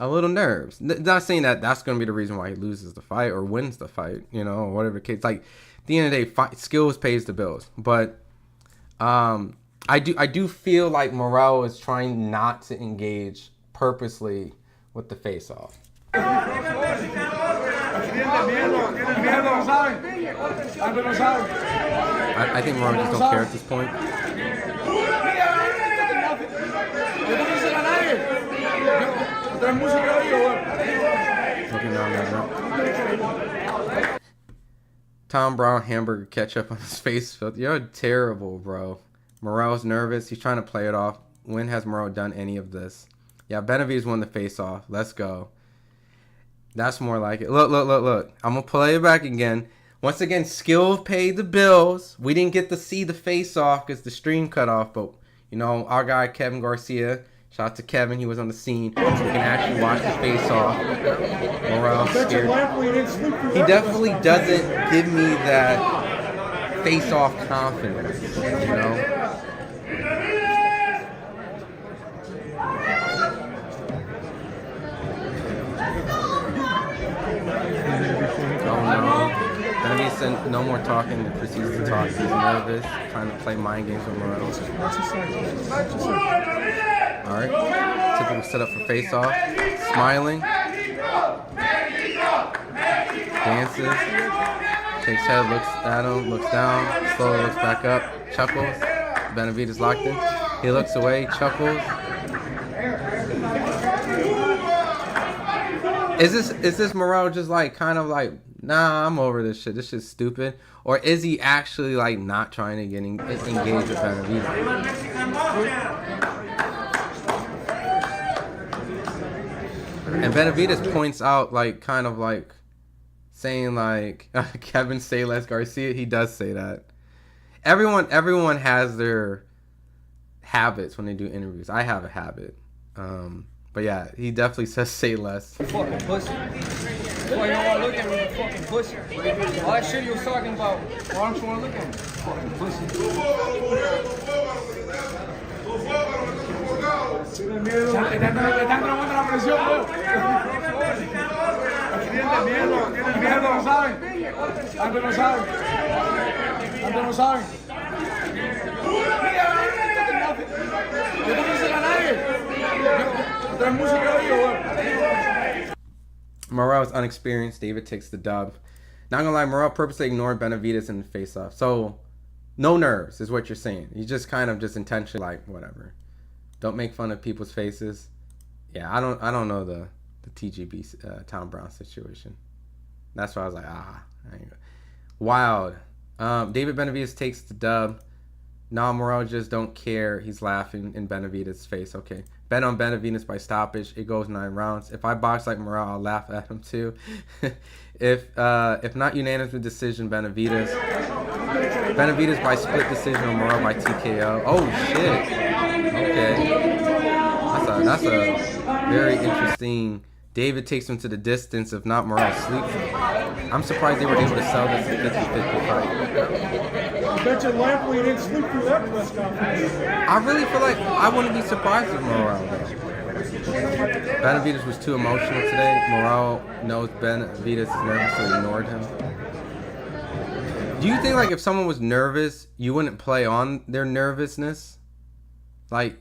A: a little nerves. Not saying that that's going to be the reason why he loses the fight or wins the fight, you know, or whatever the case. Like at the end of the day, skills pays the bills. But I do feel like Morrell is trying not to engage purposely with the face-off. I think Morrell just don't care at this point. Looking down there. Tom Brown hamburger ketchup on his face. You're terrible, bro. Morrell's nervous. He's trying to play it off. When has Morrell done any of this? Yeah, Benavidez won the face-off. Let's go. That's more like it. Look. I'm going to play it back again. Once again, skill paid the bills. We didn't get to see the face-off because the stream cut off. But, you know, our guy, Kevin Garcia, shout out to Kevin. He was on the scene. So we can actually watch the face-off. Morrell scared. He definitely doesn't give me that face-off confidence, you know? Benavidez said no more talking and proceeds to talk. He's nervous, trying to play mind games with Morrell. Alright. Typical setup for face-off. Smiling. Dances. Shakes head, looks at him, looks down, slowly looks back up, chuckles. Benavidez locked in. He looks away, chuckles. Is this Morrell just like kind of like, nah, I'm over this shit. This shit's stupid. Or is he actually like not trying to get engaged with Benavidez? And Benavidez points out like kind of like saying like Kevin say less Garcia. He does say that. Everyone has their habits when they do interviews. I have a habit. But yeah, he definitely says say less.
K: You fucking pussy. Why you don't want to look at me, you fucking pussy? All that shit you was talking about, why don't you want to look at me? Fucking pussy. Están grabando la presión, bro. Antes no saben. Antes no saben. Antes no saben. Yo no quise a nadie.
A: Morrell is unexperienced. David takes the dub. Not gonna lie, Morrell purposely ignored Benavidez in the face-off. So, no nerves is what you're saying. You just kind of just intentionally like whatever. Don't make fun of people's faces. Yeah, I don't know the TGB Tom Brown situation. That's why I was like, wild. David Benavidez takes the dub. Nah, Morrell just don't care. He's laughing in Benavidez's face. Okay. Bet on Benavidez by stoppage. It goes 9 rounds. If I box like Morrell, I'll laugh at him too. If not unanimous decision, Benavidez by split decision or Morrell by TKO. Oh shit. Okay. That's a very interesting. David takes him to the distance. If not, Morrell sleeps him. I'm surprised they were able to sell this at 50-50 fight.
C: I bet you Lampley didn't sleep through that press conference.
A: I really feel like I wouldn't be surprised if Morrell did. Benavidez was too emotional today. Morrell knows Benavidez is nervous, so he ignored him. Do you think like if someone was nervous, you wouldn't play on their nervousness? Like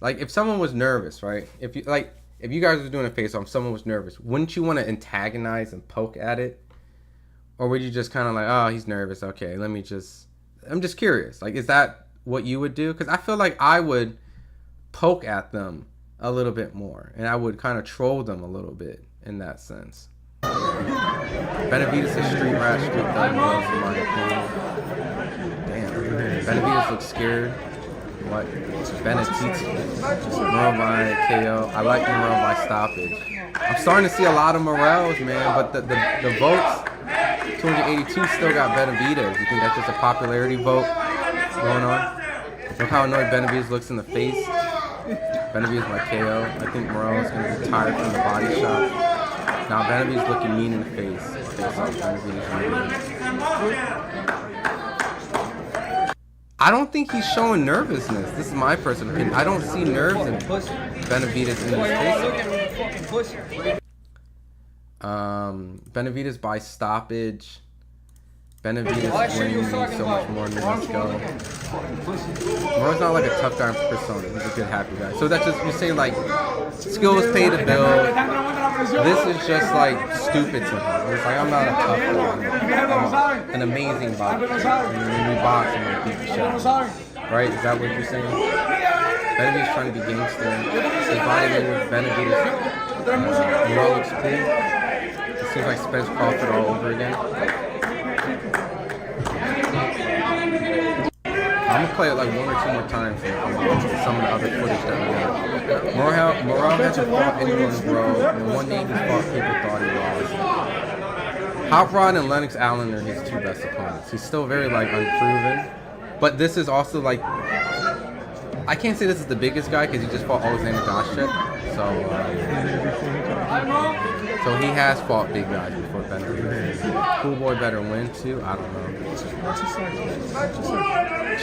A: if someone was nervous, right? If you guys were doing a face-off, someone was nervous, wouldn't you want to antagonize and poke at it? Or would you just kind of like, oh, he's nervous. Okay, I'm just curious. Like, is that what you would do? Because I feel like I would poke at them a little bit more. And I would kind of troll them a little bit in that sense. Benavidez is street rat, street thug, in my opinion. Damn. Benavidez looks scared. What? Benavidez. Morrell by KO. I like Morrell by stoppage. I'm starting to see a lot of Morrells, man. But the votes... 282 still got Benavidez. You think that's just a popularity vote going on? Look how annoyed Benavidez looks in the face. Benavidez by KO. I think Morrell is going to be tired from the body shot. Now Benavidez looking mean in the face. I don't think he's showing nervousness. This is my personal opinion. I don't see nerves in Benavidez in his face. Benavidez by stoppage. Benavidez winning me so much more than let's go. Morrell's not like a tough guy in persona. He's a good, happy guy. So that's just, you're saying like, skills pay the bill. This is just like stupid to him. It's like, I'm not a tough guy. I'm an amazing boxer. When we box, I'm gonna beat the shit out of him. Right? Is that what you're saying? Benavidez trying to be gangster. His body language, Benavidez. Morrell looks cool. It seems like Spence Crawford all over again. I'm gonna play it like 1 or 2 more times and some of the other footage that we got. Morrell hasn't fought anyone, bro. And one name he fought, people thought he lost. Hot Rod and Lennox Allen are his 2 best opponents. He's still very like unproven, but this is also like, I can't say this is the biggest guy because he just fought Alexander Goshchev. So he has fought big guys before Benavidez. Cool Boy better win too? I don't know.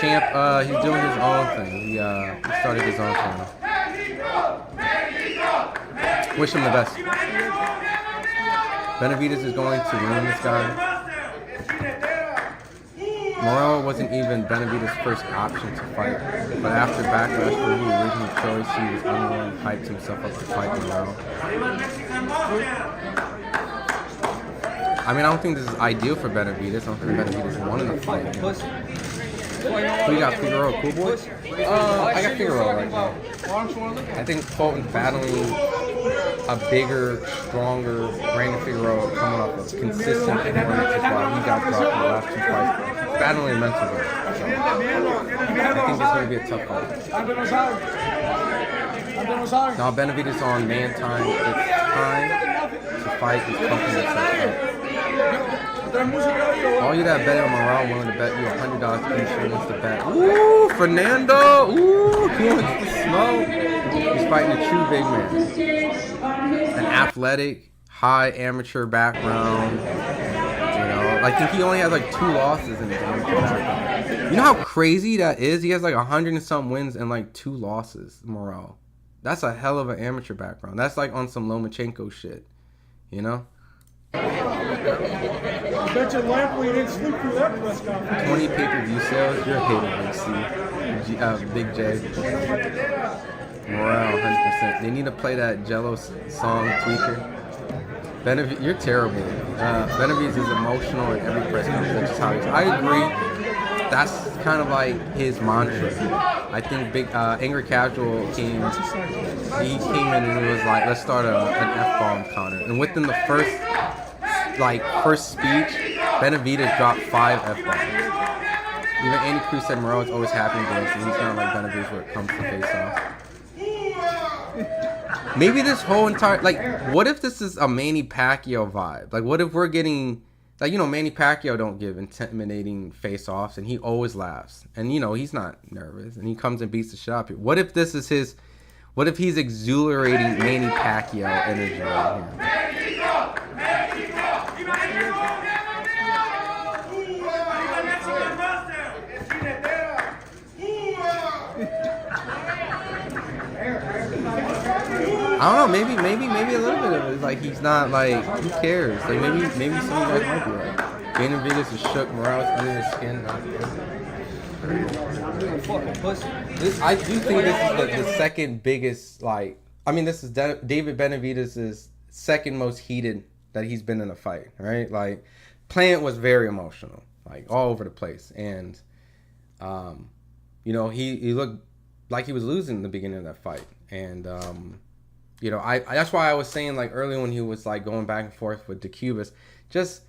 A: Champ, he's doing his own thing. He started his own channel. Wish him the best. Benavidez is going to win this guy. Morrell wasn't even Benavidez' first option to fight, but after backlash for the original choice, he was unwilling and hyped himself up to fight Morrell. I mean, I don't think this is ideal for Benavidez. I don't think Benavidez wanted to fight him. Who you got, Figueroa, cool boy? I got Figueroa right now. I think Fulton's battling a bigger, stronger Brandon Figueroa coming off of consistent performances while he got dropped in the last 2 fights. Battling mental game. So, I think it's going to be a tough fight. Now Benavidez on man time. It's time to fight. He's pumping himself up. All you that bet on Morrell willing to bet you $100 each who wants to bet. Ooh, Fernando! Ooh, he wants to smoke. He's fighting a true big man. An athletic, high amateur background. You know, I think he only has like 2 losses in his amateur background. You know how crazy that is? He has like 100 and some wins and like 2 losses, Morrell. That's a hell of an amateur background. That's like on some Lomachenko shit. You know?
C: I bet you Lampley didn't sleep through that press conference.
A: 20 pay-per-view sales. You're a hater, Big J. Morrell, 100%. They need to play that Jello song, Tweaker. You're terrible. Benavidez is emotional in every press conference. I agree. That's kind of like his mantra. I think Angry Casual came in and it was like, let's start an F-bomb counter. And within the first speech, Benavidez dropped 5 F-bombs. Even Andy Cruz said Morrell is always happy and dancing. He's kind of like Benavidez where it comes to face-off. Maybe this whole entire, like, what if this is a Manny Pacquiao vibe? Like, what if we're getting, like, you know, Manny Pacquiao don't give intimidating face-offs, and he always laughs. And, you know, he's not nervous, and he comes and beats the shit out of you. What if this is his, what if he's exhilarating Manny Pacquiao energy right here? I don't know, maybe a little bit of it. Like, he's not, like, who cares? Like, maybe some of you guys might be right. Benavidez is shook, Morrell is under his skin. I do think this is the second biggest, like, I mean, this is David Benavidez's second most heated that he's been in a fight, right? Like, Plant was very emotional, like, all over the place. And, you know, he looked like he was losing in the beginning of that fight. And, you know, I that's why I was saying, like, earlier when he was, like, going back and forth with DeCubas, just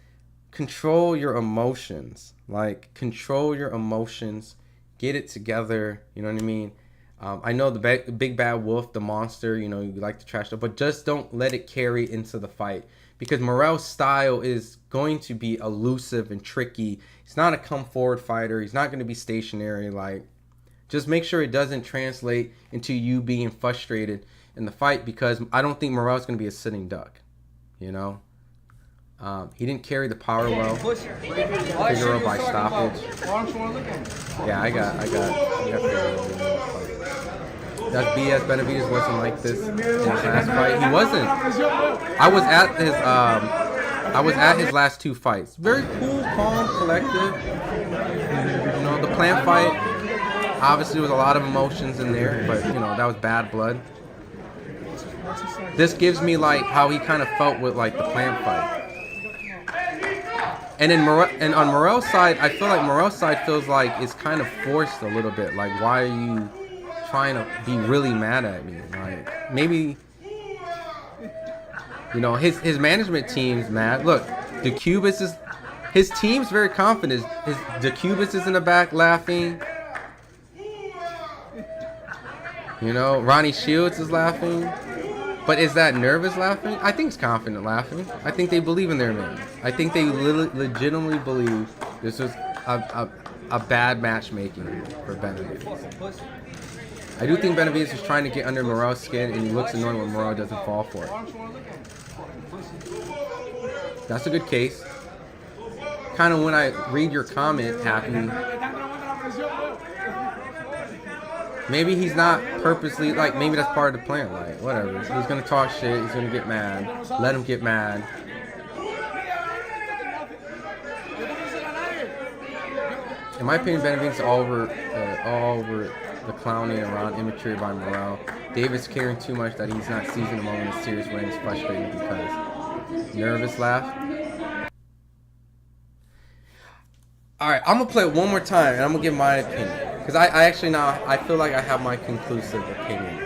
A: control your emotions. Like, control your emotions. Get it together. You know what I mean? I know the big bad wolf, the monster, you know, you like to trash it, but just don't let it carry into the fight. Because Morrell's style is going to be elusive and tricky. He's not a come-forward fighter. He's not going to be stationary. Like, just make sure it doesn't translate into you being frustrated in the fight, because I don't think Morrell's going to be a sitting duck, you know? He didn't carry the power well. Figueroa by stoppage. Yeah, I got Figueroa. That's BS. Benavidez wasn't like this in his last fight. He wasn't. I was at his last 2 fights. Very cool, calm, collective. You know, the Plant fight, obviously there was a lot of emotions in there, but, you know, that was bad blood. This gives me, like, how he kind of felt with, like, the Plant fight. And on Morrell's side, I feel like Morrell's side feels like it's kind of forced a little bit. Like, why are you trying to be really mad at me? Like, maybe, you know, his management team's mad. Look, his team's very confident. DeCubas is in the back laughing. You know, Ronnie Shields is laughing. But is that nervous laughing? I think it's confident laughing. I think they believe in their man. I think they legitimately believe this was a bad matchmaking for Benavidez. I do think Benavidez is trying to get under Morrell's skin, and he looks annoying when Morrell doesn't fall for it. That's a good case. Kind of when I read your comment, Happy, maybe he's not purposely, like, maybe that's part of the plan. Like, whatever. He's going to talk shit. He's going to get mad. Let him get mad. In my opinion, Benavidez is all over the clowning around immaturity by Morrell. Davis caring too much that he's not seizing the moment in a serious way and is frustrating because nervous laugh. All right, I'm gonna play it one more time and I'm gonna give my opinion because I actually now I feel like I have my conclusive opinion.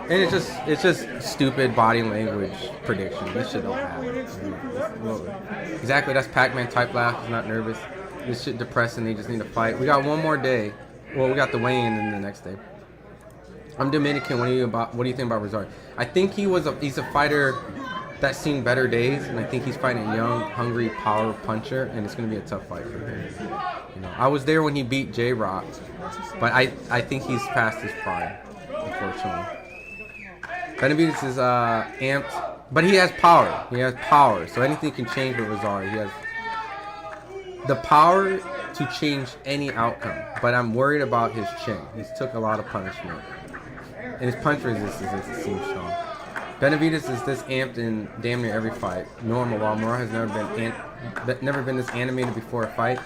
A: And it's just stupid body language prediction. This shit don't happen. Exactly, that's Pac-Man type laugh. He's not nervous. This shit depressing. They just need to fight. We got one more day. Well, we got the weigh-in and the next day. I'm Dominican. What do you think about Rosario? I think he's a fighter that's seen better days, and I think he's fighting a young, hungry power puncher, and it's gonna be a tough fight for him. You know, I was there when he beat J-Rock, but I think he's past his prime, unfortunately. Benavidez is amped, but he has power. He has power, so anything can change with Rosario. He has the power to change any outcome, but I'm worried about his chin. He's took a lot of punishment, and his punch resistance seems strong. Benavidez is this amped in damn near every fight. Normal, while Morrell has never been this animated before a fight.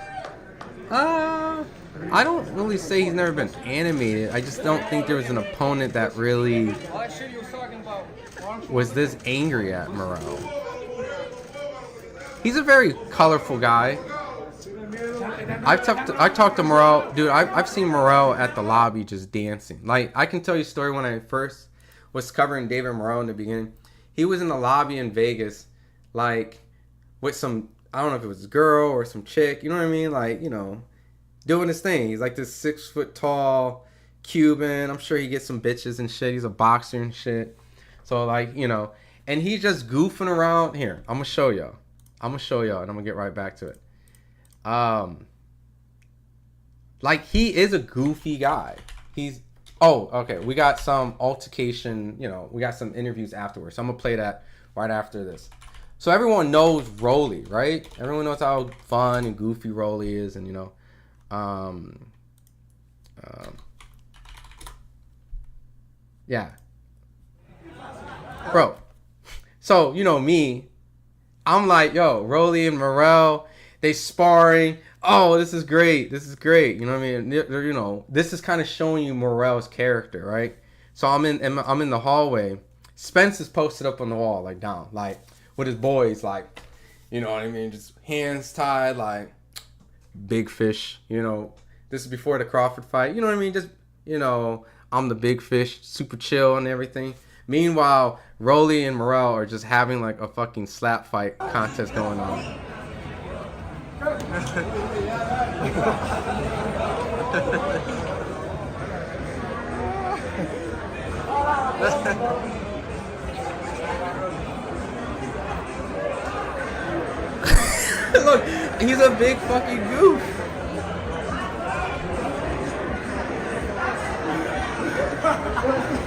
A: I don't really say he's never been animated. I just don't think there was an opponent that really was this angry at Morrell. He's a very colorful guy. I've talked to Morrell, dude. I've seen Morrell at the lobby just dancing. Like, I can tell you a story when I first was covering David Morrell in the beginning. He was in the lobby in Vegas, like with some, I don't know if it was a girl or some chick. You know what I mean? Like, you know, doing his thing. He's like this 6 foot tall Cuban. I'm sure he gets some bitches and shit. He's a boxer and shit. So, like, you know, and he's just goofing around. Here, I'm gonna show y'all, and I'm gonna get right back to it. Like, he is a goofy guy. Okay, we got some altercation, you know, we got some interviews afterwards. So I'm gonna play that right after this. So everyone knows Rolly, right? Everyone knows how fun and goofy Rolly is, and you know, yeah. Bro, so, you know me, I'm like, yo, Rolly and Morrell, they sparring. Oh, this is great. You know what I mean? You know, this is kind of showing you Morrell's character, right? So I'm in the hallway. Spence is posted up on the wall, like down, like with his boys, like, you know what I mean? Just hands tied, like big fish. You know, this is before the Crawford fight. You know what I mean? Just, you know, I'm the big fish, super chill and everything. Meanwhile, Rolly and Morrell are just having like a fucking slap fight contest going on. Look, he's a big fucking goof.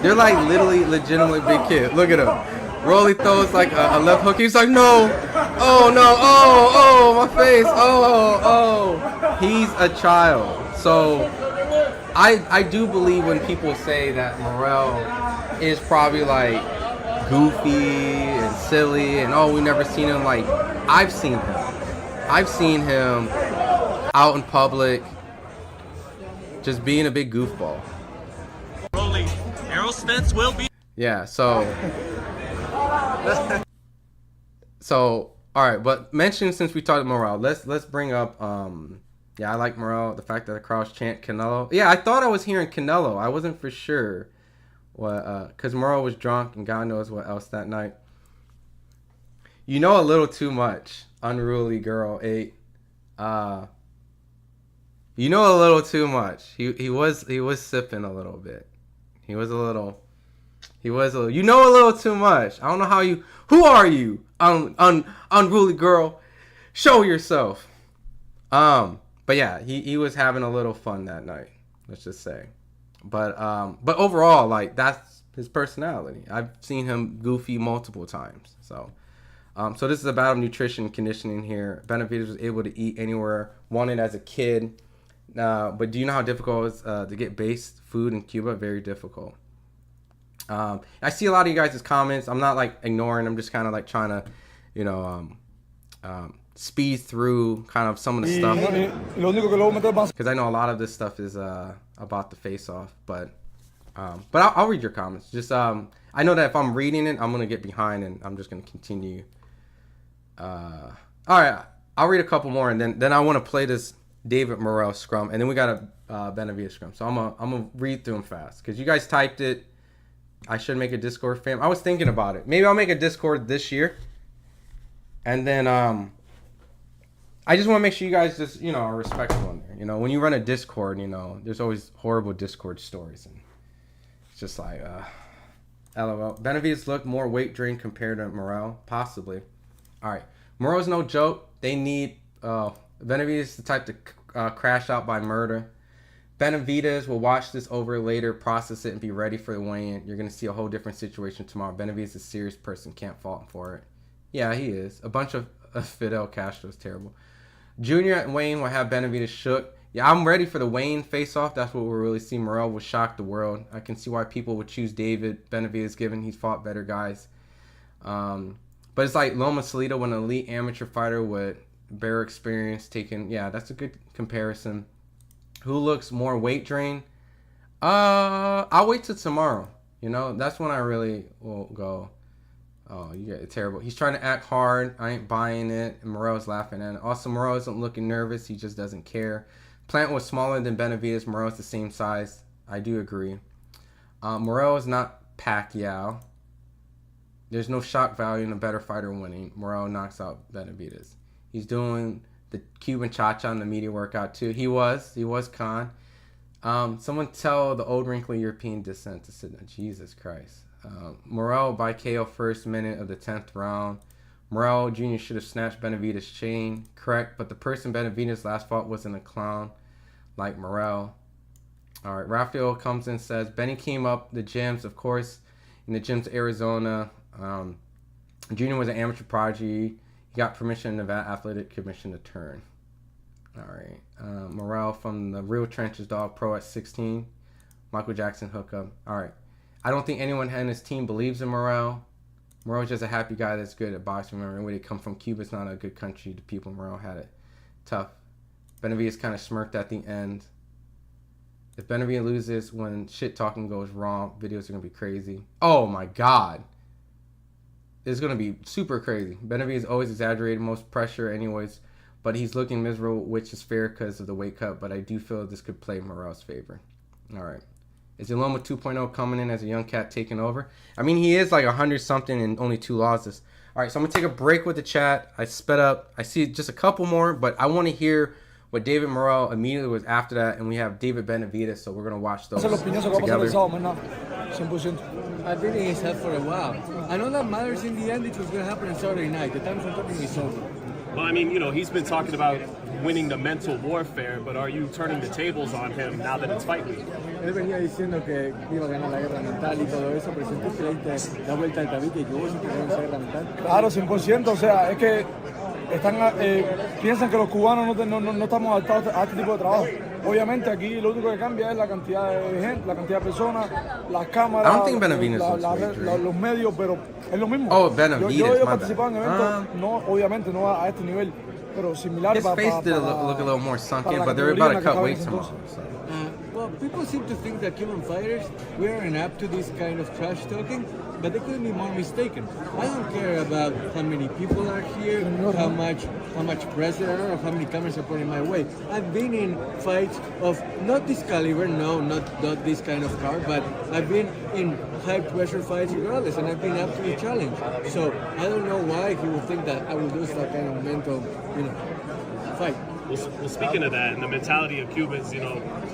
A: They're like literally legitimately big kids. Look at him. Rolly throws like a left hook. He's like, no. Oh, no. Oh, my face. Oh. He's a child. So I do believe when people say that Morrell is probably like goofy and silly and we never seen him. Like, I've seen him out in public just being a big goofball.
F: Rolly, Errol Spence will be.
A: Yeah, so all right, but mention, since we talked about Morrell, let's bring up yeah, I like Morrell, the fact that the crowds chant Canelo. Yeah, I thought I was hearing Canelo. I wasn't for sure what cuz Morrell was drunk and God knows what else that night. You know a little too much, Unruly Girl 8. You know a little too much. He was sipping a little bit. He was a little. You know a little too much. I don't know how you. Who are you, unruly girl? Show yourself. But yeah, he was having a little fun that night. Let's just say. But overall, like, that's his personality. I've seen him goofy multiple times. So this is about nutrition and conditioning here. Benavidez was able to eat anywhere wanted as a kid. But do you know how difficult it is to get base food in Cuba? Very difficult. I see a lot of you guys' comments. I'm not like ignoring. I'm just kind of like trying to, you know, speed through kind of some of the stuff. Because I know a lot of this stuff is about the face-off, but I'll read your comments. Just I know that if I'm reading it, I'm gonna get behind and I'm just gonna continue. All right, I'll read a couple more and then I want to play this David Morrell scrum, and then we got a Benavidez scrum. So I'm gonna read through them fast because you guys typed it. I should make a Discord fam. I was thinking about it. Maybe I'll make a Discord this year, and then I just want to make sure you guys just are respectful in there. When you run a Discord, there's always horrible Discord stories, and it's just like, LOL. Benavidez looked more weight drained compared to Morrell, possibly. All right, Morrell's no joke. They need Benavidez is the type to crash out by murder. Benavidez will watch this over later, process it, and be ready for the weigh-in. You're going to see a whole different situation tomorrow. Benavidez is a serious person. Can't fault him for it. Yeah, he is. A bunch of Fidel Castro is terrible. Junior and Wayne will have Benavidez shook. Yeah, I'm ready for the Wayne face-off. That's what we'll really see. Morrell will shock the world. I can see why people would choose David Benavidez, given he's fought better guys. But it's like Loma Salido, when an elite amateur fighter with bare experience taken. Yeah, that's a good comparison. Who looks more weight drained? I'll wait till tomorrow. That's when I really will go, oh, you get it terrible. He's trying to act hard. I ain't buying it. And Morrell's laughing at it. Also, Morrell isn't looking nervous. He just doesn't care. Plant was smaller than Benavidez. Morrell's the same size. I do agree. Morrell is not Pacquiao. There's no shock value in a better fighter winning. Morrell knocks out Benavidez. He's doing the Cuban cha-cha in the media workout too. He was Khan. Someone tell the old wrinkly European descent to sit down. Jesus Christ. Morrell by KO first minute of the 10th round. Morrell Jr. should have snatched Benavidez' chain. Correct, but the person Benavidez last fought wasn't a clown like Morrell. All right, Rafael comes in and says, Benny came up the gyms, of course, in the gyms of Arizona. Junior was an amateur prodigy. He got permission in the Nevada Athletic Commission to turn. All right. Morrell from the real trenches, dog, pro at 16. Michael Jackson hookup. All right. I don't think anyone in his team believes in Morrell. Morrell's just a happy guy that's good at boxing. Remember, where they come from, Cuba's not a good country. The people in Morrell had it tough. Benavidez kind of smirked at the end. If Benavidez loses when shit talking goes wrong, videos are going to be crazy. Oh, my God. It's going to be super crazy. Benavidez always exaggerated, most pressure anyways, but he's looking miserable, which is fair because of the weight cut, but I do feel this could play Morrell's favor. All right. Is Loma 2.0 coming in as a young cat taking over? I mean, he is like 100-something and only 2 losses. All right, so I'm going to take a break with the chat. I sped up. I see just a couple more, but I want to hear what David Morrell immediately was after that, and we have David Benavidez, so we're going to watch those together.
H: I've been in his head for a while. I know that matters in the end. It was going to happen on Saturday night. The time for talking is over.
F: Well, I mean, he's been talking about winning the mental warfare, but are you turning the tables on him now that it's fight week?
H: Él venía diciendo que iba a ganar la guerra mental y todo eso, pero sentiste que le diste la vuelta al tabique y que vos sentiste esa guerra mental.
V: Claro, 100%. O sea, es que piensan que los cubanos no estamos adaptados a este tipo de trabajo. Obviamente aquí lo único que cambia es la cantidad de gente, la cantidad de personas, las cámaras, los medios, pero es lo mismo.
A: Oh, Benavidez,
V: yo he participado en eventos, no, obviamente no a este nivel, pero similar.
A: His face did look a little more sunk in, but they're about to cut weight tomorrow.
H: Well, people seem to think that Cuban fighters, we are inept to this kind of trash talking, but they couldn't be more mistaken. I don't care about how many people are here, how much press there are, or how many cameras are pointing my way. I've been in fights of not this caliber, no, not this kind of card, but I've been in high pressure fights regardless, and I've been up to the challenge. So I don't know why he would think that I will lose that kind of mental, fight.
F: Well, speaking of that, and the mentality of Cubans,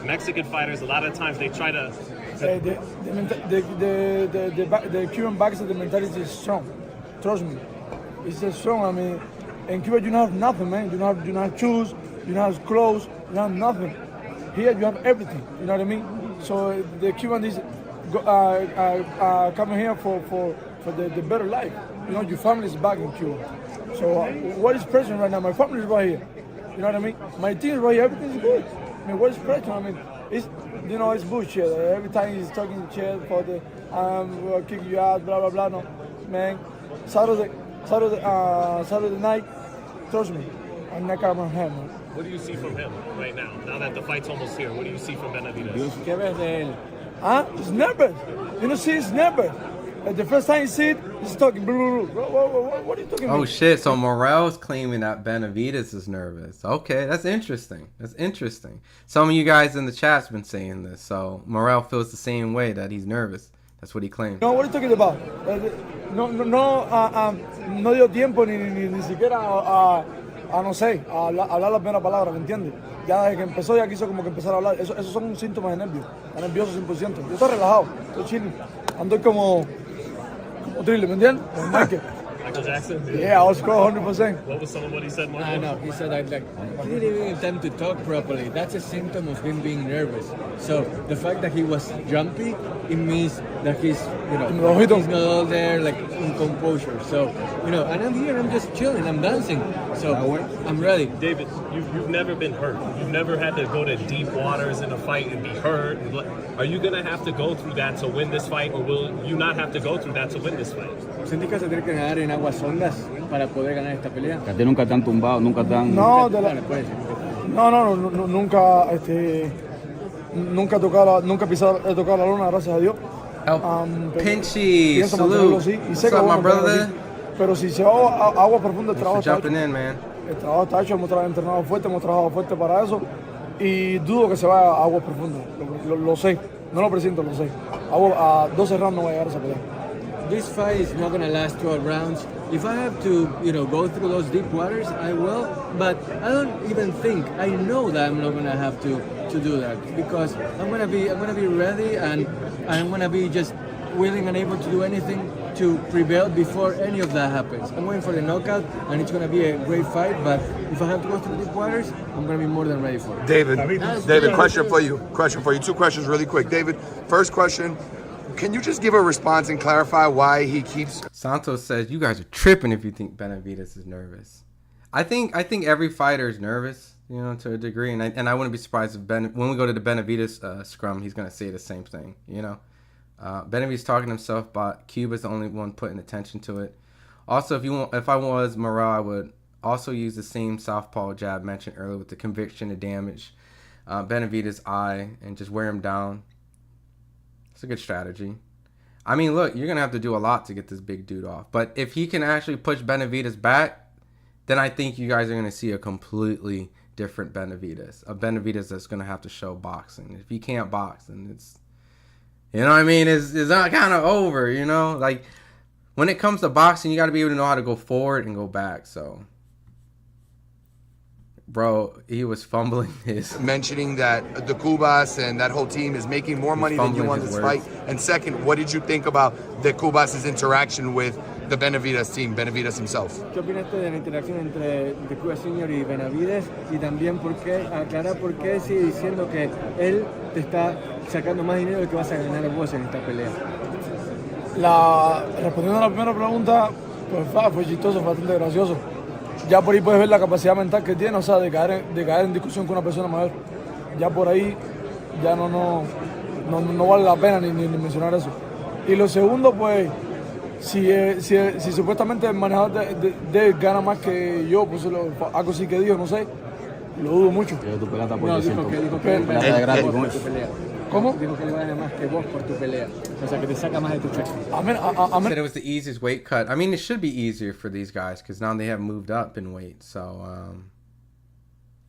F: Mexican fighters, a lot of times they try to.
V: The Cuban boxer, the mentality is strong. Trust me, it's strong. I mean, in Cuba you don't have nothing, man. You don't have shoes, you don't have clothes, you don't have nothing. Here you have everything. You know what I mean? So the Cuban is coming here for the better life. Your family is back in Cuba. So what is present right now? My family is right here. You know what I mean? My team is right here. Everything is good. I mean, what is present? I mean, it's bullshit. Every time he's talking shit for the we'll kick you out, blah blah blah. No, man. Saturday night,
P: trust me, I'm not gonna him.
F: What do you see from him right now? Now that the fight's almost here, what do you see from Benavidez?
P: He's nervous. You know, see, he's nervous. The first time you see it, he's talking. What are you talking about?
A: Oh shit! So Morrell's claiming that Benavidez is nervous. Okay, that's interesting. That's interesting. Some of you guys in the chat's been saying this. So Morrell feels the same way, that he's nervous. That's what he claimed.
P: No, what are you talking about? No dio tiempo ni siquiera no sé, a hablar la primera palabra, ¿me entiendes? Ya desde que empezó ya quiso como que empezar a hablar. Esos son síntomas de nervio. Está nervioso 100%. Yo estoy relajado, estoy chilling. Ando como thriller, ¿me entiendes? Como Michael.
F: Michael Jackson?
P: Yeah, I was score 100%.
F: What was some of what he said, Michael?
H: I know. He said he didn't even have time to talk properly. That's a symptom of him being nervous. So the fact that he was jumpy, it means that he's, he's not all there like in composure. So, and I'm here, I'm just chilling, I'm dancing. So I'm ready.
F: David, you've never been hurt. You've never had to go to deep waters in a fight and be hurt. Are you going to have to go through that to win this fight, or will you not have to go through that to win this fight?
H: ¿Sentís que se tiene que nadar en aguas hondas para poder ganar esta pelea?
I: Que a ti nunca te han tumbado, nunca te han...
P: No, nunca, nunca he tocado la luna, gracias a Dios.
A: Pinchy, salute. What's up, my brother?
P: Pero si se va a agua profunda, el trabajo está hecho.
A: Man.
P: El trabajo está hecho, hemos entrenado fuerte, hemos trabajado fuerte para eso. Y dudo que se vaya a agua profunda. Lo sé, no lo presiento, lo sé. A 12 rounds no va a llegar a esa pelea.
H: This fight is not going to last 12 rounds. If I have to, go through those deep waters, I will. But I don't even think, I know that I'm not going to have to do that, because I'm going to be ready, and I'm going to be just willing and able to do anything to prevail before any of that happens. I'm waiting for the knockout, and it's going to be a great fight. But if I have to go through deep waters, I'm going to be more than ready for it.
R: David, question for you. Two questions really quick. David, first question. Can you just give a response and clarify why he keeps...
A: Santos says, you guys are tripping if you think Benavidez is nervous. I think every fighter is nervous, to a degree. And I wouldn't be surprised if when we go to the Benavidez scrum, he's going to say the same thing, Benavidez talking to himself, but Cuba's the only one putting attention to it. Also, if I was Morrell, I would also use the same southpaw jab mentioned earlier with the conviction to damage Benavidez' eye and just wear him down. It's a good strategy. I mean, look, you're going to have to do a lot to get this big dude off. But if he can actually push Benavidez back, then I think you guys are going to see a completely different Benavidez. A Benavidez that's going to have to show boxing. If he can't box, then it's... You know what I mean? It's not kind of over, Like, when it comes to boxing, you got to be able to know how to go forward and go back, so... Bro, he was fumbling his...
R: Mentioning that the Cubas and that whole team is making more money than you on this fight. And second, what did you think about the Cubas' interaction with the Benavidez team, Benavidez himself?
H: ¿Qué opinaste de la interacción entre The Cuba Senior y Benavidez? Y también aclarar por qué sigue diciendo que él te está sacando más dinero del que vas a ganar vos en esta pelea.
P: Respondiendo a la primera pregunta, pues fue chistoso, fue bastante gracioso. Ya por ahí puedes ver la capacidad mental que tiene, o sea, de caer en discusión con una persona mayor. Ya por ahí ya no vale la pena ni mencionar eso. Y lo segundo, pues, si supuestamente el manejador de gana más que yo, pues algo sí que dijo, no sé, lo dudo mucho.
H: Dijo que pelea.
P: ¿Cómo?
H: Dijo que le va a ganar más que vos por tu pelea. O sea, que te saca más de tu cheque.
A: Said it was the easiest weight cut. I mean, it should be easier for these guys because now they have moved up in weight. So,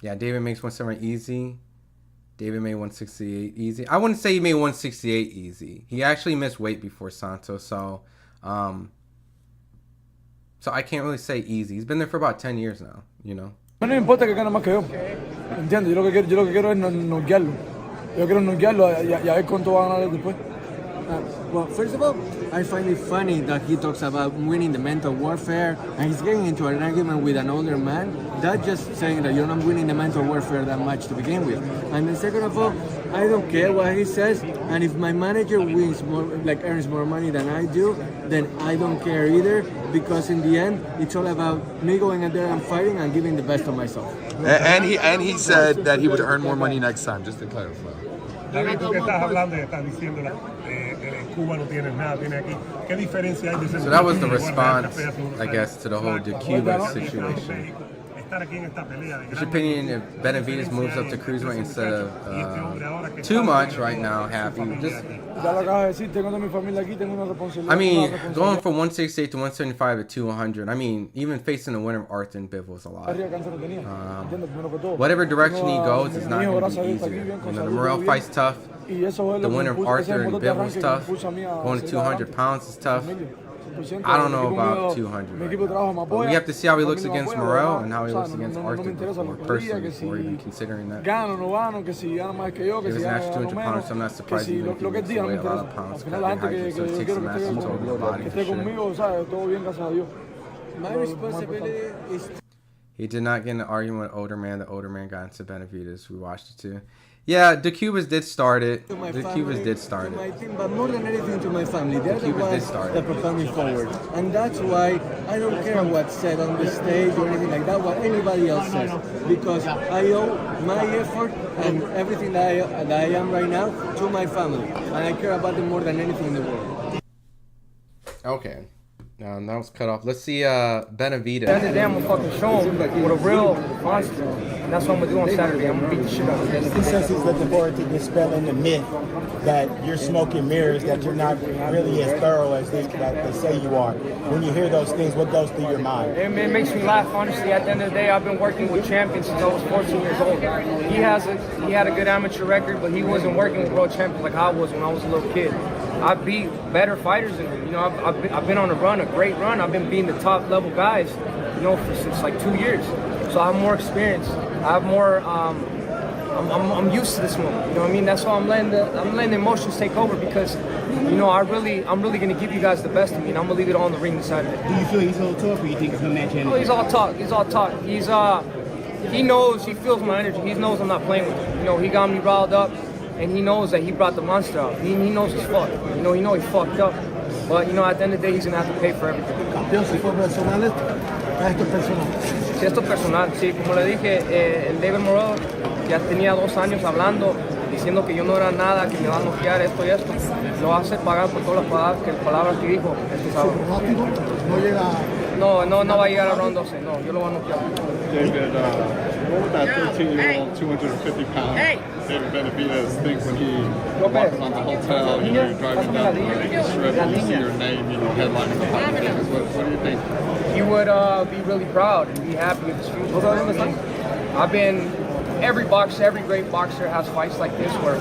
A: yeah, David makes 170 easy. David made 168 easy. I wouldn't say he made 168 easy. He actually missed weight before Santos. So I can't really say easy. He's been there for about 10 years now,
P: No me importa que gane más que yo. ¿Entiendes? Yo lo que quiero es noquearlo. Yo quiero noquearlo y a ver cuánto va a ganar después.
H: Well, first of all, I find it funny that he talks about winning the mental warfare and he's getting into an argument with an older man. That's just saying that you're not winning the mental warfare that much to begin with. And then second of all, I don't care what he says, and if my manager wins more, earns more money than I do, then I don't care either, because in the end, it's all about me going in there and fighting and giving the best of myself.
R: And he said that he would earn more money next time, just to clarify.
C: David, tú que estás hablando y estás diciendo en Cuba no tienes nada, tienes aquí. ¿Qué diferencia hay de
A: So that was the response, I guess, to the whole Cuba situation. What's your opinion if Benavidez moves up to cruiserweight instead of too much right now? Happy. Just, I mean, going from 168 to 175 to 200. I mean, even facing the winner of Arthur and Biv was a lot. Whatever direction he goes, it's not going to be easier. You know, the Morrell fight's tough. The winner of Arthur and Biv was tough. Going to 200 pounds is tough. I don't know about 200. Right, but we have to see how he looks against Morrell and how he looks against Arthur before, personally, before even considering that. He was an extra 200 pounds, so I'm not surprised he gets weight a lot of pounds. So it takes a massive toll on the body for sure.
H: My responsibility is...
A: He did not get in an argument with older man. The older man got into Benavidez. We watched it too. Yeah, the Cubas did start it. The Cubas did start it.
H: My team, but more than anything to my family. They're the ones that propel me forward. And that's why I don't care what's said on the stage or anything like that, what anybody else says. Because I owe my effort and everything that I am right now to my family. And I care about them more than anything in the world.
A: Okay. That was cut off. Let's see Benavidez.
D: At the end of the day, I'm gonna fucking show him what a real monster. And that's what I'm gonna do on Saturday. I'm gonna beat the shit out of him.
L: He says he's looking forward to dispelling the myth that you're smoking mirrors, that you're not really as thorough as they say you are. When you hear those things, what goes through your mind?
D: It makes me laugh, honestly. At the end of the day, I've been working with champions since I was 14 years old. He had a good amateur record, but he wasn't working with world champions like I was when I was a little kid. I beat better fighters than him. You know, I've been on a great run. I've been beating the top level guys, you know, since like 2 years. So I have more experience. I have more. I'm used to this moment. You know what I mean? That's why I'm letting the emotions take over because, you know, I'm really gonna give you guys the best of me, and I'm gonna leave it all on the ring this Saturday.
L: Do you feel he's a little tough, or you think it's a match?
D: Oh, he's all talk. He knows. He feels my energy. He knows I'm not playing with him. You know, he got me riled up. And he knows that he brought the monster out. He knows he's fucked. You know he fucked up. But, you know, at the end of the day, he's going to have to pay for everything. Si esto es personal, sí. Como le dije, el David Morrell ya tenía 2 años hablando, diciendo que yo no era nada, que me va a noquear esto y esto. Lo va a hacer pagar por todas las palabras que dijo este sábado. No va a llegar a round 12. No, yo lo voy a noquear.
N: David, what would that 13-year-old, 250-pound David Benavidez think when he walks on the hotel, you know, you're driving down the strip and you see your name, you know, headlining the Fight Vegas? What do you think?
D: He would be really proud and be happy with his future. Every great boxer has fights like this where,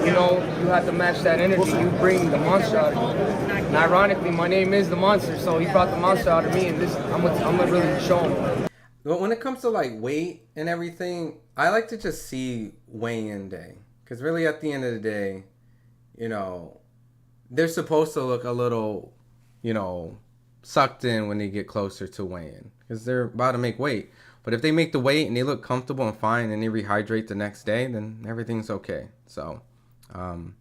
D: you know, you have to match that energy. You bring the monster out of you. And ironically, my name is the monster, so he brought the monster out of me, and I'm gonna really show him.
A: But when it comes to like weight and everything, I like to just see weigh-in day. Because really at the end of the day, you know, they're supposed to look a little, you know, sucked in when they get closer to weigh-in. Because they're about to make weight. But if they make the weight and they look comfortable and fine and they rehydrate the next day, then everything's okay. So, and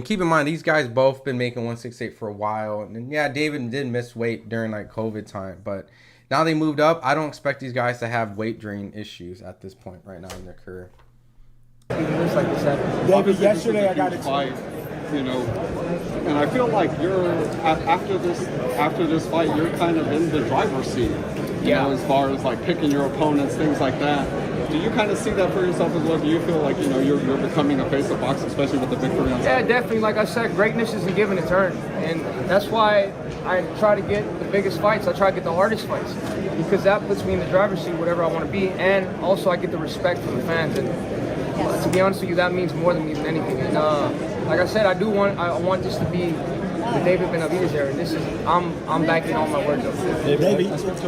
A: keep in mind, these guys both been making 168 for a while. And yeah, David did miss weight during like COVID time, but now they moved up. I don't expect these guys to have weight drain issues at this point right now in their career.
L: David, yesterday I got a
N: fight, you know, and I feel like you're after this fight, you're kind of in the driver's seat. You know, as far as like picking your opponents, things like that. Do you kind of see that for yourself as well? Do you feel like, you know, you're becoming a face of boxing, especially with the victory on Saturday?
D: Yeah, definitely. Like I said, greatness is a give and a turn. And that's why I try to get the biggest fights. I try to get the hardest fights. Because that puts me in the driver's seat, whatever I want to be. And also I get the respect from the fans. And to be honest with you, that means more than anything. And like I said, I want this to be the David Benavidez era. This is I'm backing all my words up.
W: David, I spoke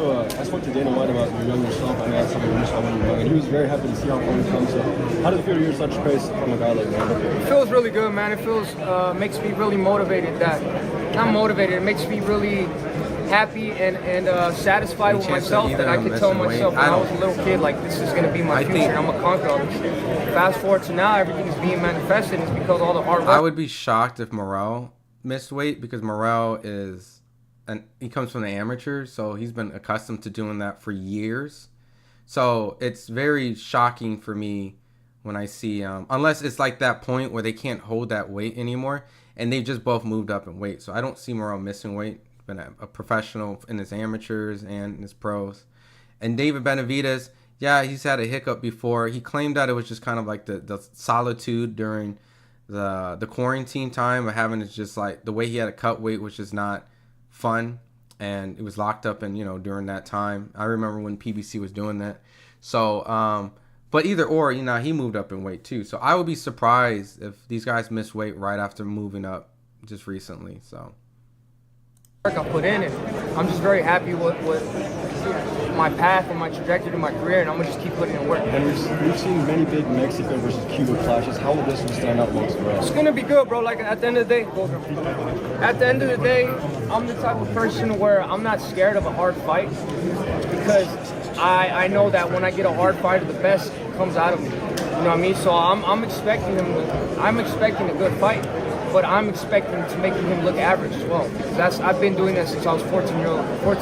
W: to Dana White about your younger self. I asked him when you were young, and he was very happy to see how far you come. So, how does it feel to hear such praise from a guy like that?
D: It feels really good, man. It feels makes me really motivated. Not motivated. It makes me really happy and satisfied with myself that I could tell myself when I was a little kid, like, this is going to be my future and I'm going to conquer all this shit. Fast forward to now, everything is being manifested. It's because all the hard work.
A: I would be shocked if Morrell missed weight because Morrell he comes from the amateurs, so he's been accustomed to doing that for years. So it's very shocking for me when I see, unless it's like that point where they can't hold that weight anymore, and they've just both moved up in weight. So I don't see Morrell missing weight. Been a professional in his amateurs and in his pros, And David Benavidez, yeah, he's had a hiccup before. He claimed that it was just kind of like the solitude during the quarantine time of having to just like the way he had to cut weight, which is not fun. And it was locked up and, during that time. I remember when PBC was doing that. So, but either or, he moved up in weight too. So I would be surprised if these guys miss weight right after moving up just recently. So
D: I put in it. I'm just very happy with my path and my trajectory to my career, and I'm gonna just keep putting in work.
W: And we've seen many big Mexico versus Cuba clashes. How will this one stand up most for us?
D: It's gonna be good, bro. Like at the end of the day, I'm the type of person where I'm not scared of a hard fight because I know that when I get a hard fight, the best comes out of me. You know what I mean? So I'm expecting a good fight, but I'm expecting to make him look average as well. I've been doing that since I was 14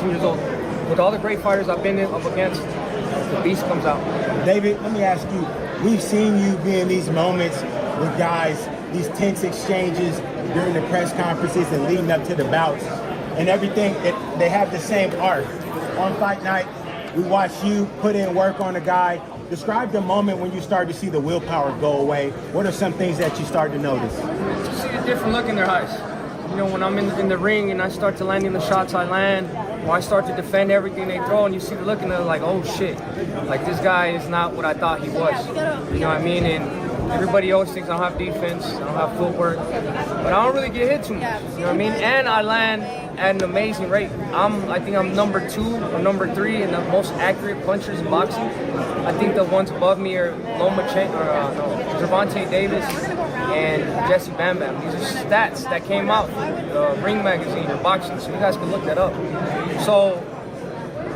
D: years old. With all the great fighters I've been up against, the beast comes out.
L: David, let me ask you, we've seen you be in these moments with guys, these tense exchanges during the press conferences and leading up to the bouts and everything. They have the same arc. On fight night, we watched you put in work on a guy. Describe the moment when you started to see the willpower go away. What are some things that you started to notice?
D: You see a different look in their eyes. When I'm in the ring and I start to landing the shots I land, or I start to defend everything they throw, and you see the look in there like, oh shit, like this guy is not what I thought he was. You know what I mean? And everybody always thinks I don't have defense, I don't have footwork, but I don't really get hit too much. You know what I mean? And I land at an amazing rate. I think I'm number 2 or number 3 in the most accurate punchers in boxing. I think the ones above me are Gervonta Davis and Jesse Bam Bam. These are stats that came out from the Ring Magazine or Boxing, so you guys can look that up. So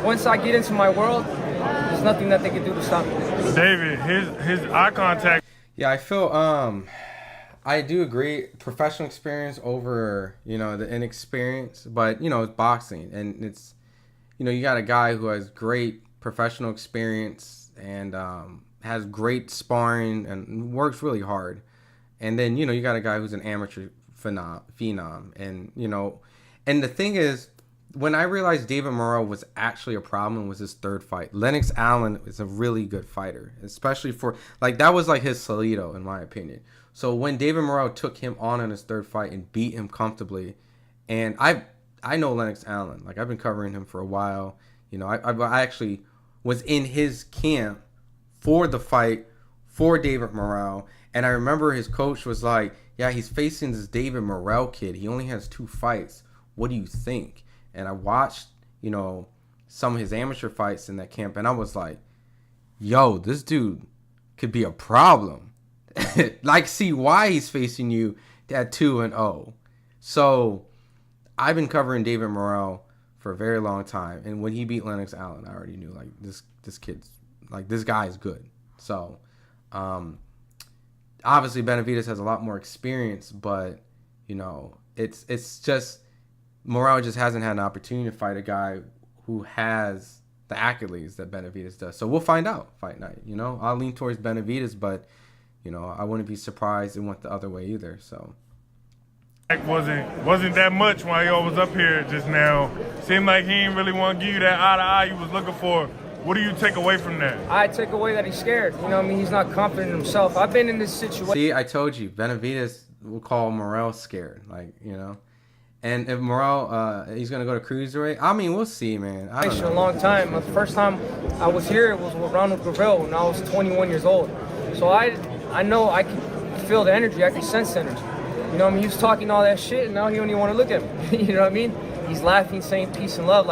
D: once I get into my world, there's nothing that they can do to stop me.
J: David, his eye contact.
A: Yeah, I feel I do agree. Professional experience over the inexperience, but it's boxing, and it's you got a guy who has great professional experience and has great sparring and works really hard. And then, you got a guy who's an amateur phenom. And, and the thing is, when I realized David Morrell was actually a problem was his third fight. Lennox Allen is a really good fighter, especially for, that was like his Salido, in my opinion. So when David Morrell took him on in his third fight and beat him comfortably, and I know Lennox Allen. I've been covering him for a while. I actually was in his camp for the fight for David Morrell. And I remember his coach was like, yeah, he's facing this David Morrell kid. He only has 2 fights. What do you think? And I watched, some of his amateur fights in that camp. And I was like, yo, this dude could be a problem. See why he's facing you at 2-0. So I've been covering David Morrell for a very long time. And when he beat Lennox Allen, I already knew, this kid's, this guy is good. So, obviously Benavidez has a lot more experience, but it's just Morrell just hasn't had an opportunity to fight a guy who has the accolades that Benavidez does. So we'll find out fight night. I'll lean towards Benavidez, but I wouldn't be surprised it went the other way either. So
J: wasn't that much while y'all was up here just now. Seemed like he didn't really want to give you that eye to eye you was looking for. What do you take away from that?
D: I take away that he's scared. He's not confident in himself. I've been in this situation.
A: See, I told you, Benavidez will call Morrell scared. And if Morrell, he's going to go to cruiserweight, we'll see, man. I don't know.
D: A long time. The first time I was here, it was with Ronald Gravel when I was 21 years old. So I know I can feel the energy. I can sense the energy. He was talking all that shit, and now he don't even want to look at me. You know what I mean? He's laughing, saying peace and love.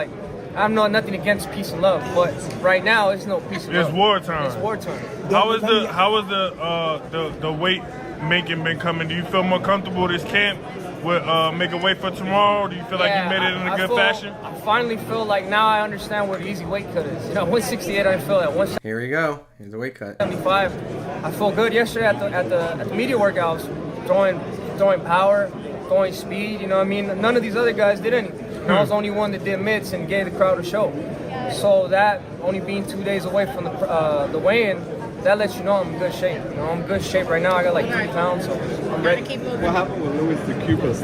D: I'm not nothing against peace and love, but right now it's no peace and love.
J: It's wartime.
D: It's wartime.
J: How is the weight making been coming? Do you feel more comfortable this camp with making weight for tomorrow? Do you feel like you made it in a good fashion?
D: I finally feel like now I understand where the easy weight cut is. 168 I feel at 175.
A: Here we go. Here's the weight cut.
D: 75. I feel good yesterday at the media workouts, throwing power, throwing speed. None of these other guys did anything. I was the only one that did mitts and gave the crowd a show. So that only being 2 days away from the weigh-in,
K: that lets you know I'm in good shape. You know, I'm in good shape right now. I got like 3 pounds, so I'm ready.
N: What happened with Luis de Cubas?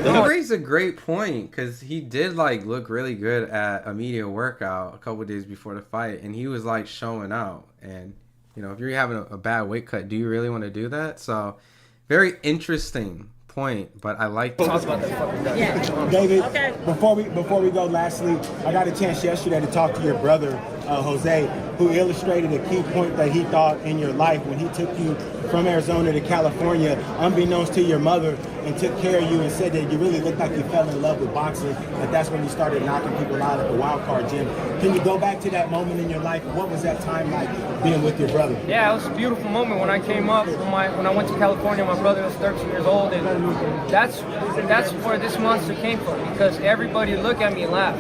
A: He raised a great point because he did like look really good at a media workout a couple days before the fight, and he was like showing out. And you know, if you're having a bad weight cut, do you really want to do that? So, very interesting point, but I like to talk about that.
L: Yeah. David, before we go, lastly, I got a chance yesterday to talk to your brother, Jose, who illustrated a key point that he thought in your life when he took you from Arizona to California, unbeknownst to your mother, and took care of you and said that you really looked like you fell in love with boxing, that that's when you started knocking people out at the Wild Card gym. Can you go back to that moment in your life? What was that time like being with your brother?
K: Yeah, it was a beautiful moment when I came up. When I went to California, my brother was 13 years old, and that's where this monster came from, because everybody would look at me and laugh.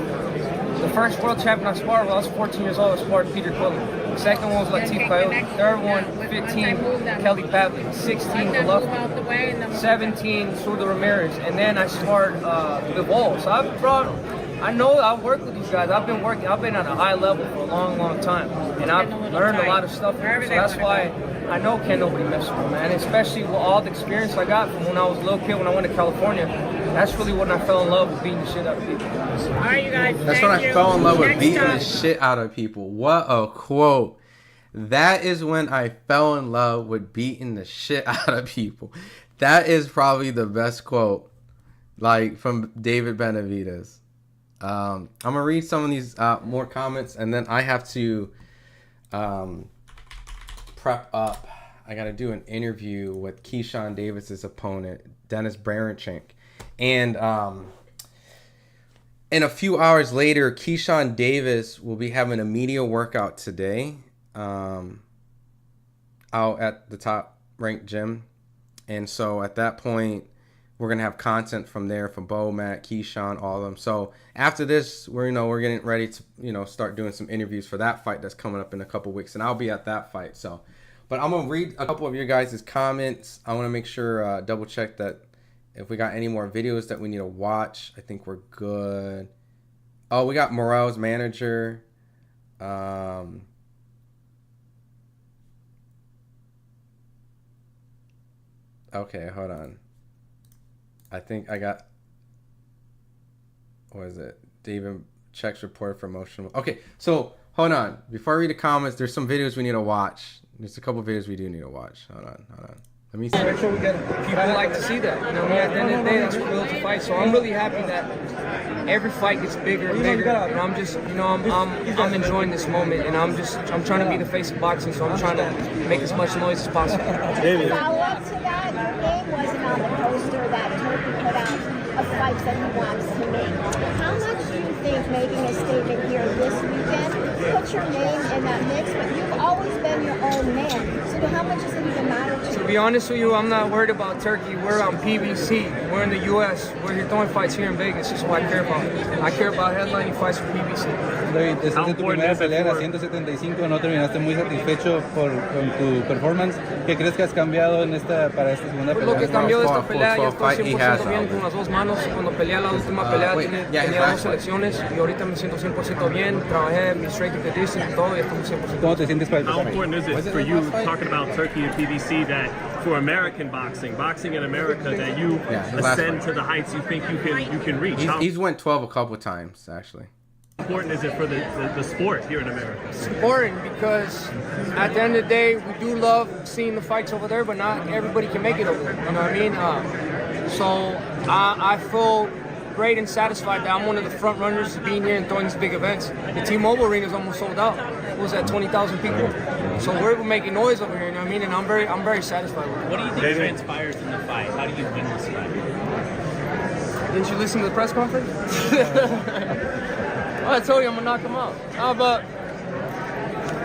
K: The first world champion I sparred when I was 14 years old, I sparred Peter Quillen. The second one was Latif Coyote. Third one, 15, Kelly Pavlik. 16, Golovkin. 17, Surdo Ramirez. And then I sparred Bivol. So I've worked with these guys. I've been at a high level for a long, long time. And I've learned a lot of stuff from them. So that's why I know can't nobody mess with me, man. Especially with all the experience I got from when I was a little kid, when I went to California. That's really when I fell in love with beating the shit out of people.
M: All right, you guys.
A: That's when I fell in love with beating the shit out of people. What a quote. That is when I fell in love with beating the shit out of people. That is probably the best quote, like, from David Benavidez. I'm going to read some of these more comments, and then I have to prep up. I got to do an interview with Keyshawn Davis's opponent, Dennis Baranchenk. And a few hours later, Keyshawn Davis will be having a media workout today out at the top ranked gym. And so at that point, we're going to have content from there from Bo, Matt, Keyshawn, all of them. So after this, we're getting ready to, start doing some interviews for that fight that's coming up in a couple weeks. And I'll be at that fight. So, but I'm going to read a couple of your guys' comments. I want to make sure, double check that if we got any more videos that we need to watch. I think we're good. Oh, we got Morrell's manager. Okay, hold on. I think I got, what is it? David checks report for emotional. Okay, so hold on. Before I read the comments, there's some videos we need to watch. There's a couple videos we do need to watch. Hold on. Let me see.
K: People like to see that. You know, at the end of the day, that's what builds a fight. So I'm really happy that every fight gets bigger and bigger. And I'm just, I'm enjoying this moment, and I'm trying to be the face of boxing. So I'm trying to make as much noise as possible.
M: Follow up to that, your name wasn't on the poster that Turkey put out of fights that he wants to make. How much do you think making a statement here this weekend put your name in that mix? But you've always been your own man. So how much does it even matter to you?
K: To be honest with you, I'm not worried about Turkey. We're on PBC. We're in the U.S. We're here throwing fights here in Vegas. That's what I care about. I care about headlining fights for PBC.
O: David, después de tu primera pelea en la 175 no terminaste muy satisfecho con tu performance. ¿Qué crees que has cambiado para esta segunda pelea?
K: Lo que cambió de esta pelea, yo estoy 100% bien con las dos manos. Cuando peleé la última pelea tenía 2 selecciones y ahorita me siento 100% bien. Trabajé mi strength and conditioning y todo y estamos 100%.
O: ¿Cómo te sientes para el
F: How important is it for you, talking about Turkey and PBC, that for American boxing in America, that you ascend to the heights you think you can reach?
A: He's went 12 a couple times, actually.
F: How important is it for the sport here in America?
K: It's important because at the end of the day, we do love seeing the fights over there, but not everybody can make it over there. You know what I mean? So I feel great and satisfied that I'm one of the front runners being here and throwing these big events. The T-Mobile Arena is almost sold out. It was at 20,000 people. So we're making noise over here, you know what I mean? And I'm very satisfied with it.
Q: What do you think transpires in the fight? How do you win this fight?
K: Didn't you listen to the press conference? I told you I'm gonna knock him out. But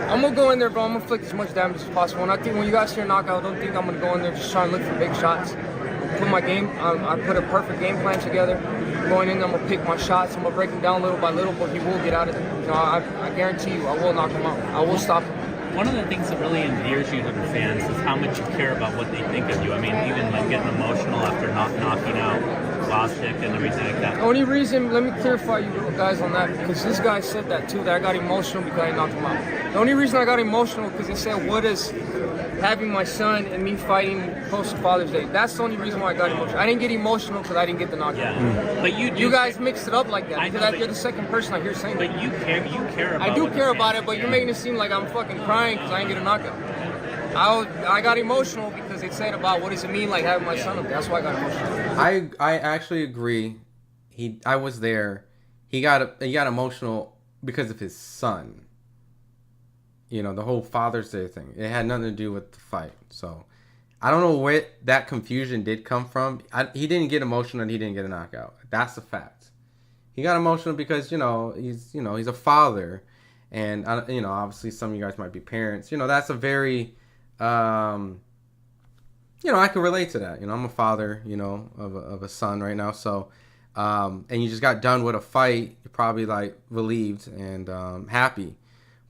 K: I'm gonna go in there, bro. I'm gonna inflict as much damage as possible. And I think when you guys hear knockout, don't think I'm gonna go in there just trying to look for big shots. I put a perfect game plan together. Going in, I'm gonna pick my shots. I'm gonna break him down little by little, but he will get out of there. You know, I guarantee you, I will knock him out. I will stop him.
Q: One of the things that really endears you to the fans is how much you care about what they think of you. I mean, even like getting emotional after not knocking out exhausted and everything like that.
K: The only reason, let me clarify you guys on that, because this guy said that too, that I got emotional because I knocked him out. The only reason I got emotional because he said, what is having my son and me fighting close to Father's Day? That's the only reason why I got emotional. I didn't get emotional because I didn't get the knockout.
Q: Yeah. But you
K: guys mixed it up like that, because you're the second person I hear saying that.
Q: But you care about it.
K: I do care about it, but you're making it seem like I'm fucking crying because I didn't get a knockout. I got emotional because they said about what does it mean like having my son up there. That's why I got emotional.
A: I actually agree. I was there. He got emotional because of his son. You know, the whole Father's Day thing. It had nothing to do with the fight. So I don't know where that confusion did come from. He didn't get emotional and he didn't get a knockout. That's a fact. He got emotional because he's a father, and obviously some of you guys might be parents. That's a very I can relate to that. I'm a father, of a son right now. So, and you just got done with a fight. You're probably like relieved and happy.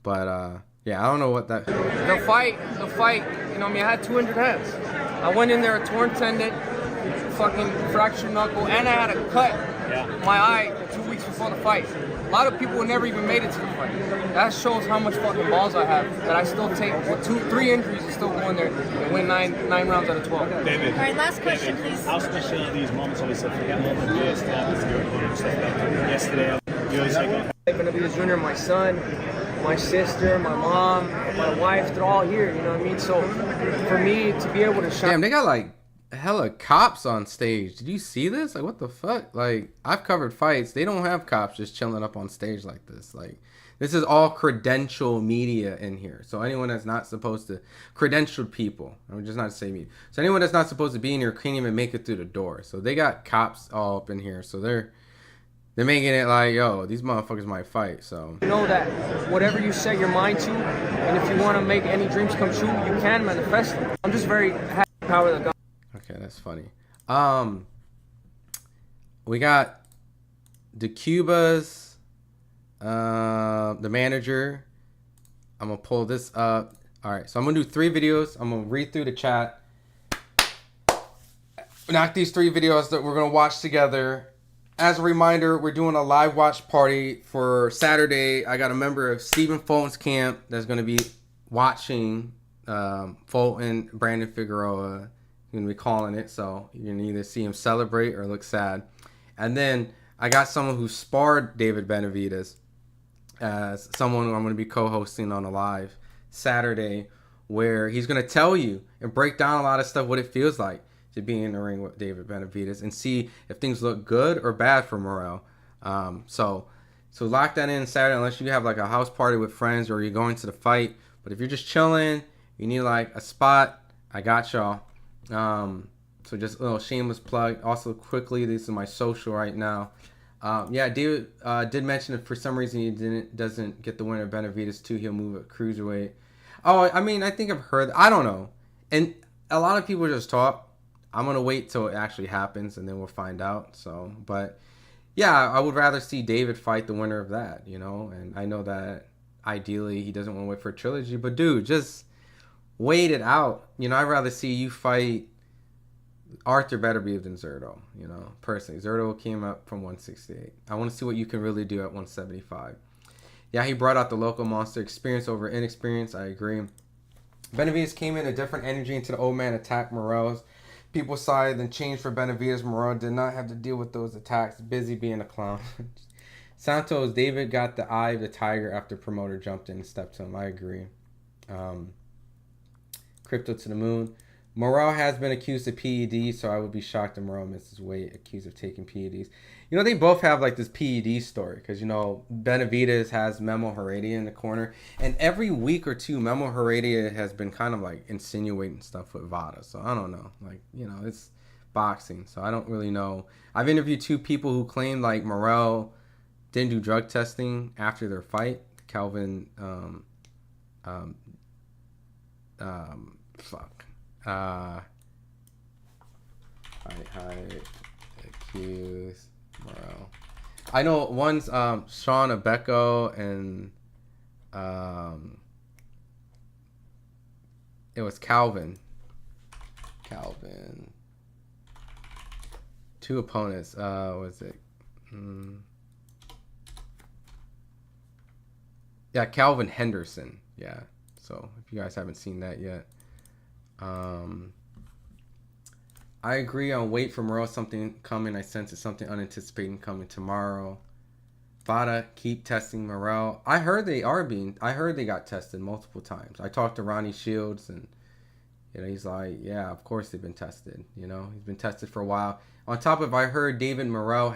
A: But yeah, I don't know what that.
K: The fight. I had 2 injured hands. I went in there a torn tendon, fucking fractured knuckle, and I had a cut in my eye 2 weeks before the fight. A lot of people never even made it to the fight. That shows how much fucking balls I have. That I still take with 3 injuries and still go in there and win 9 rounds out of 12.
S: David. All right, last question, please. How special are these moments? Obviously, for that moment, yesterday.
K: Benavidez Jr., my son, my sister, my mom, my wife, they're all here. You know what I mean? So for me to be able to shine.
A: Damn, they got like hella cops on stage. Did you see this? Like, what the fuck? Like, I've covered fights. They don't have cops just chilling up on stage like this. Like, this is all credential media in here. So anyone that's not supposed to, credentialed people, I'm just not saying media. So anyone that's not supposed to be in here can't even make it through the door. So they got cops all up in here. So they're making it like, yo, these motherfuckers might fight. So
K: you know that whatever you set your mind to, and if you want to make any dreams come true, you can manifest them. I'm just very happy with power that God.
A: Okay, that's funny. We got the Cubas, the manager. I'm gonna pull this up. All right, so I'm gonna do 3 videos. I'm gonna read through the chat. Knock these 3 videos that we're gonna watch together. As a reminder, we're doing a live watch party for Saturday. I got a member of Stephen Fulton's camp that's gonna be watching Fulton, Brandon Figueroa. You're going to be calling it, so you're going to either see him celebrate or look sad. And then I got someone who sparred David Benavidez as someone who I'm going to be co-hosting on a live Saturday, where he's going to tell you and break down a lot of stuff, what it feels like to be in the ring with David Benavidez and see if things look good or bad for Morrell. So lock that in Saturday, unless you have like a house party with friends or you're going to the fight. But if you're just chilling, you need like a spot, I got y'all. So just a little shameless plug. Also, quickly, this is my social right now. Yeah, David did mention that for some reason he doesn't get the winner of Benavidez 2, he'll move at cruiserweight. Oh, I mean, I think I've heard. I don't know. And a lot of people just talk. I'm gonna wait till it actually happens, and then we'll find out. So, but yeah, I would rather see David fight the winner of that, And I know that ideally he doesn't want to wait for a trilogy, but dude, just wait it out. I'd rather see you fight Arthur Beterbiev than Zurdo, personally. Zurdo came up from 168. I want to see what you can really do at 175. Yeah, he brought out the local monster. Experience over inexperience, I agree. Benavidez came in a different energy into the old man attack Morrell's. People side then changed for Benavidez. Morrell did not have to deal with those attacks. Busy being a clown. Santos, David got the eye of the tiger after promoter jumped in and stepped to him. I agree. Crypto to the moon. Morrell has been accused of PEDs, so I would be shocked if Morrell misses weight, accused of taking PEDs. They both have like this PED story because, Benavidez has Memo Heredia in the corner. And every week or two, Memo Heredia has been kind of like insinuating stuff with Vada. So I don't know. Like, it's boxing. So I don't really know. I've interviewed 2 people who claim like Morrell didn't do drug testing after their fight. Calvin, FightHype accused Morrell. I know one's Sean Abeko and it was Calvin. 2 opponents. What is it? Yeah, Calvin Henderson. Yeah. So if you guys haven't seen that yet, I agree on wait for Morrell. Something coming. I sense it's something unanticipated coming tomorrow. Vada, keep testing Morrell. I heard they got tested multiple times. I talked to Ronnie Shields, and he's like, yeah, of course they've been tested. He's been tested for a while. On top of, I heard David Morrell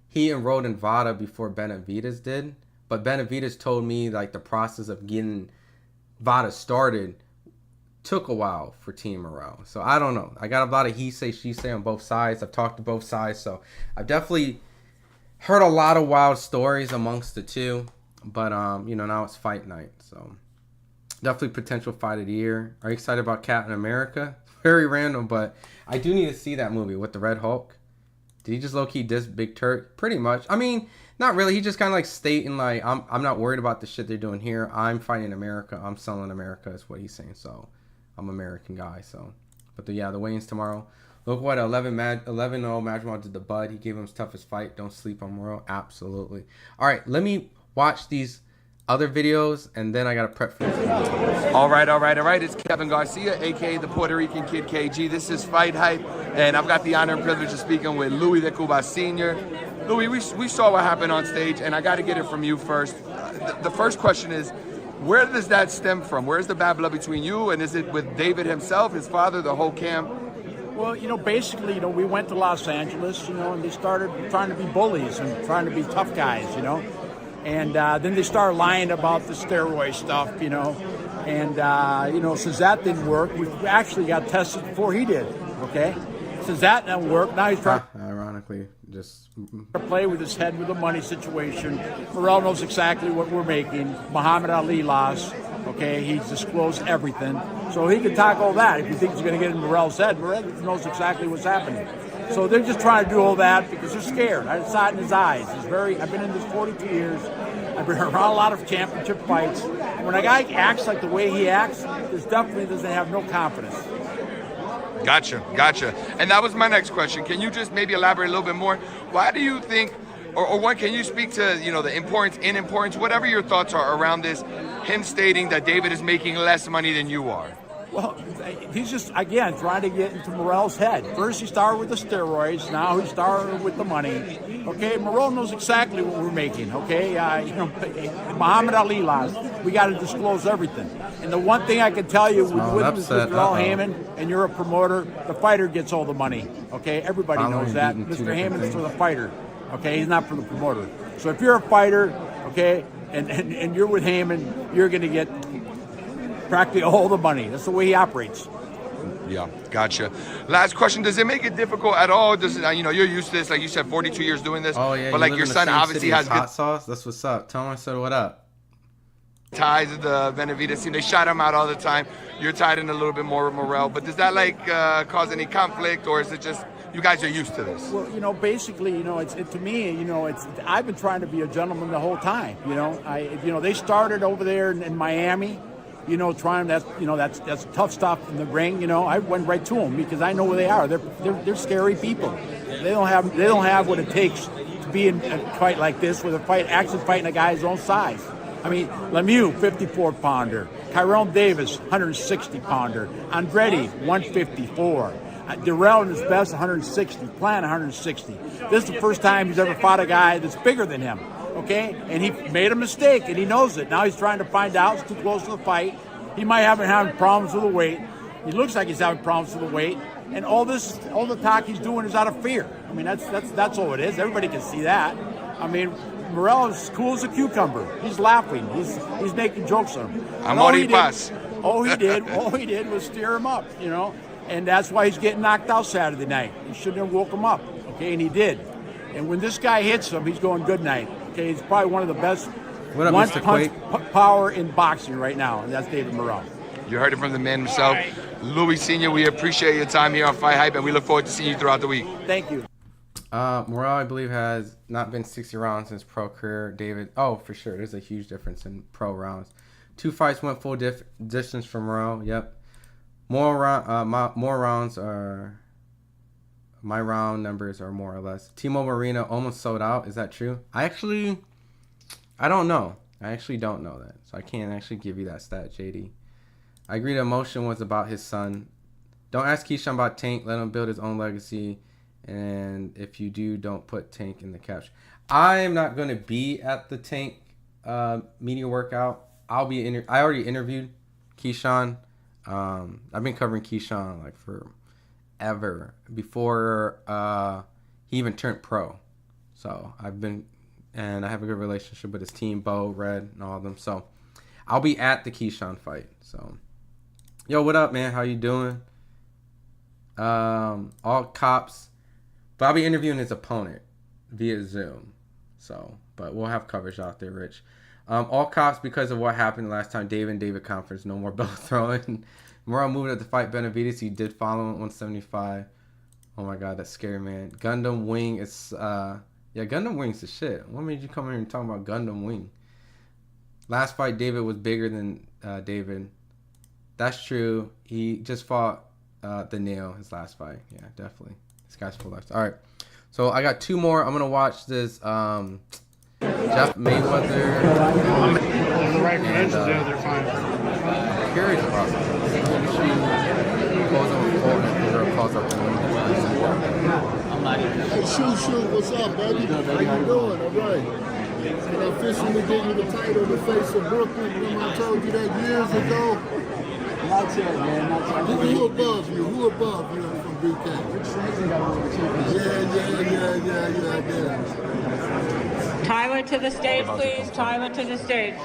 A: he enrolled in Vada before Benavidez did, but Benavidez told me like the process of getting Vada started took a while for Team Morrell. So I don't know. I got a lot of he say, she say on both sides. I've talked to both sides, so I've definitely heard a lot of wild stories amongst the two. But now it's fight night, so definitely potential fight of the year. Are you excited about Captain America? Very random, but I do need to see that movie with the Red Hulk. Did he just low-key diss Big Turk? Pretty much. I mean, not really. He just kind of like stating like, I'm not worried about the shit they're doing here. I'm fighting America. I'm selling America is what he's saying. So I'm an American guy. So, but the weigh-ins tomorrow. Look what 11-0 Majmal did to Bud. He gave him his toughest fight. Don't sleep on Morrell. Absolutely. All right, let me watch these other videos, and then I got to prep for this.
R: All right. It's Kevin Garcia, a.k.a. the Puerto Rican Kid KG. This is Fight Hype, and I've got the honor and privilege of speaking with Louis de Cuba Sr. Louis, we saw what happened on stage, and I got to get it from you first. The first question is, where does that stem from? Where's the bad blood between you, and is it with David himself, his father, the whole camp?
E: Well, basically, we went to Los Angeles, and they started trying to be bullies and trying to be tough guys, And then they started lying about the steroid stuff, And, since that didn't work, we actually got tested before he did, okay? Since that didn't work, now he's trying
A: ironically, just
E: to play with his head with the money situation. Morrell knows exactly what we're making. Muhammad Ali lost, okay? He's disclosed everything. So he can talk all that. If he thinks he's going to get in Morrell's head, Morrell knows exactly what's happening. So they're just trying to do all that because they're scared. I saw it in his eyes. I've been in this 42 years. I've been around a lot of championship fights. When a guy acts like the way he acts, there's definitely doesn't have no confidence.
R: Gotcha. And that was my next question. Can you just maybe elaborate a little bit more? Why do you think, or what, can you speak to, the importance, whatever your thoughts are around this, him stating that David is making less money than you are?
E: Well, he's just, again, trying to get into Morrell's head. First he started with the steroids, now he started with the money. Okay, Morrell knows exactly what we're making, okay? Muhammad Ali lost. We got to disclose everything. And the one thing I can tell you, with Paul Heyman, and you're a promoter, the fighter gets all the money, okay? Everybody knows that. Mr. Heyman is for the fighter, okay? He's not for the promoter. So if you're a fighter, okay, and you're with Heyman, you're going to get practically all the money. That's the way he operates.
R: Yeah, gotcha. Last question: does it make it difficult at all? Does it, you're used to this, like you said, 42 years doing this.
A: Oh yeah,
R: but like your son obviously has
A: hot sauce. That's what's up. Tell him I said what up.
R: Ties with the Benavidez team. They shout him out all the time. You're tied in a little bit more with Morrell, but does that cause any conflict, or is it just you guys are used to this?
E: Well, basically, to me, I've been trying to be a gentleman the whole time. They started over there in Miami. Trying that's tough stuff in the ring. I went right to them because I know where they are. They're scary people. They don't have what it takes to be in a fight like this, where they're actually fighting a guy his own size. I mean, Lemieux, 54-pounder. Tyrone Davis, 160-pounder. Andretti, 154. Durrell in his best, 160. Plant, 160. This is the first time he's ever fought a guy that's bigger than him. Okay, and he made a mistake, and he knows it. Now he's trying to find out. It's too close to the fight. He might have been having problems with the weight. He looks like he's having problems with the weight. And all the talk he's doing is out of fear. I mean, that's all it is. Everybody can see that. I mean, Morrell is cool as a cucumber. He's laughing. He's making jokes on him. All he did was steer him up, And that's why he's getting knocked out Saturday night. He shouldn't have woke him up, okay? And he did. And when this guy hits him, he's going good night. Okay, he's probably one of the best one-punch power in boxing right now, and that's David Morrell.
R: You heard it from the man himself. Louis Sr., we appreciate your time here on Fight Hype, and we look forward to seeing you throughout the week.
E: Thank you.
A: Morrell, I believe, has not been 60 rounds in his pro career. David, for sure. There's a huge difference in pro rounds. 2 fights went full distance for Morrell. Yep. More rounds are... My round numbers are more or less. Timo Marina almost sold out. Is that true? I don't know. I actually don't know that. So I can't actually give you that stat, JD. I agree the emotion was about his son. Don't ask Keyshawn about Tank. Let him build his own legacy. And if you do, don't put Tank in the caption. I'm not going to be at the Tank media workout. I already interviewed Keyshawn. I've been covering Keyshawn like forever, before he even turned pro. So I have a good relationship with his team, Bo, Red, and all of them. So I'll be at the Keyshawn fight. So, yo, what up, man? How you doing? All cops. But I'll be interviewing his opponent via Zoom. So, but we'll have coverage out there, Rich. All cops because of what happened last time. David conference. No more belt throwing. Morrell moved up to fight Benavidez. He did follow him at 175. Oh my God, that's scary, man. Gundam Wing is Gundam Wing's the shit. What made you come here and talk about Gundam Wing? Last fight, David was bigger than David. That's true. He just fought the Nail his last fight. Yeah, definitely. This guy's full life. All right. So I got two more. I'm gonna watch this Jeff Mayweather.
B: The right credentials, they're fine.
A: I'm curious about that.
T: Hey, shoot, what's up, baby? How you doing? All right. And I officially gave you the title, the face of Brooklyn. Remember I told you that years ago?
E: Not yet, man. Not yet.
T: Who above you? Who above you from BK? Yeah.
U: Tyler to the stage, please. Tyler to the stage.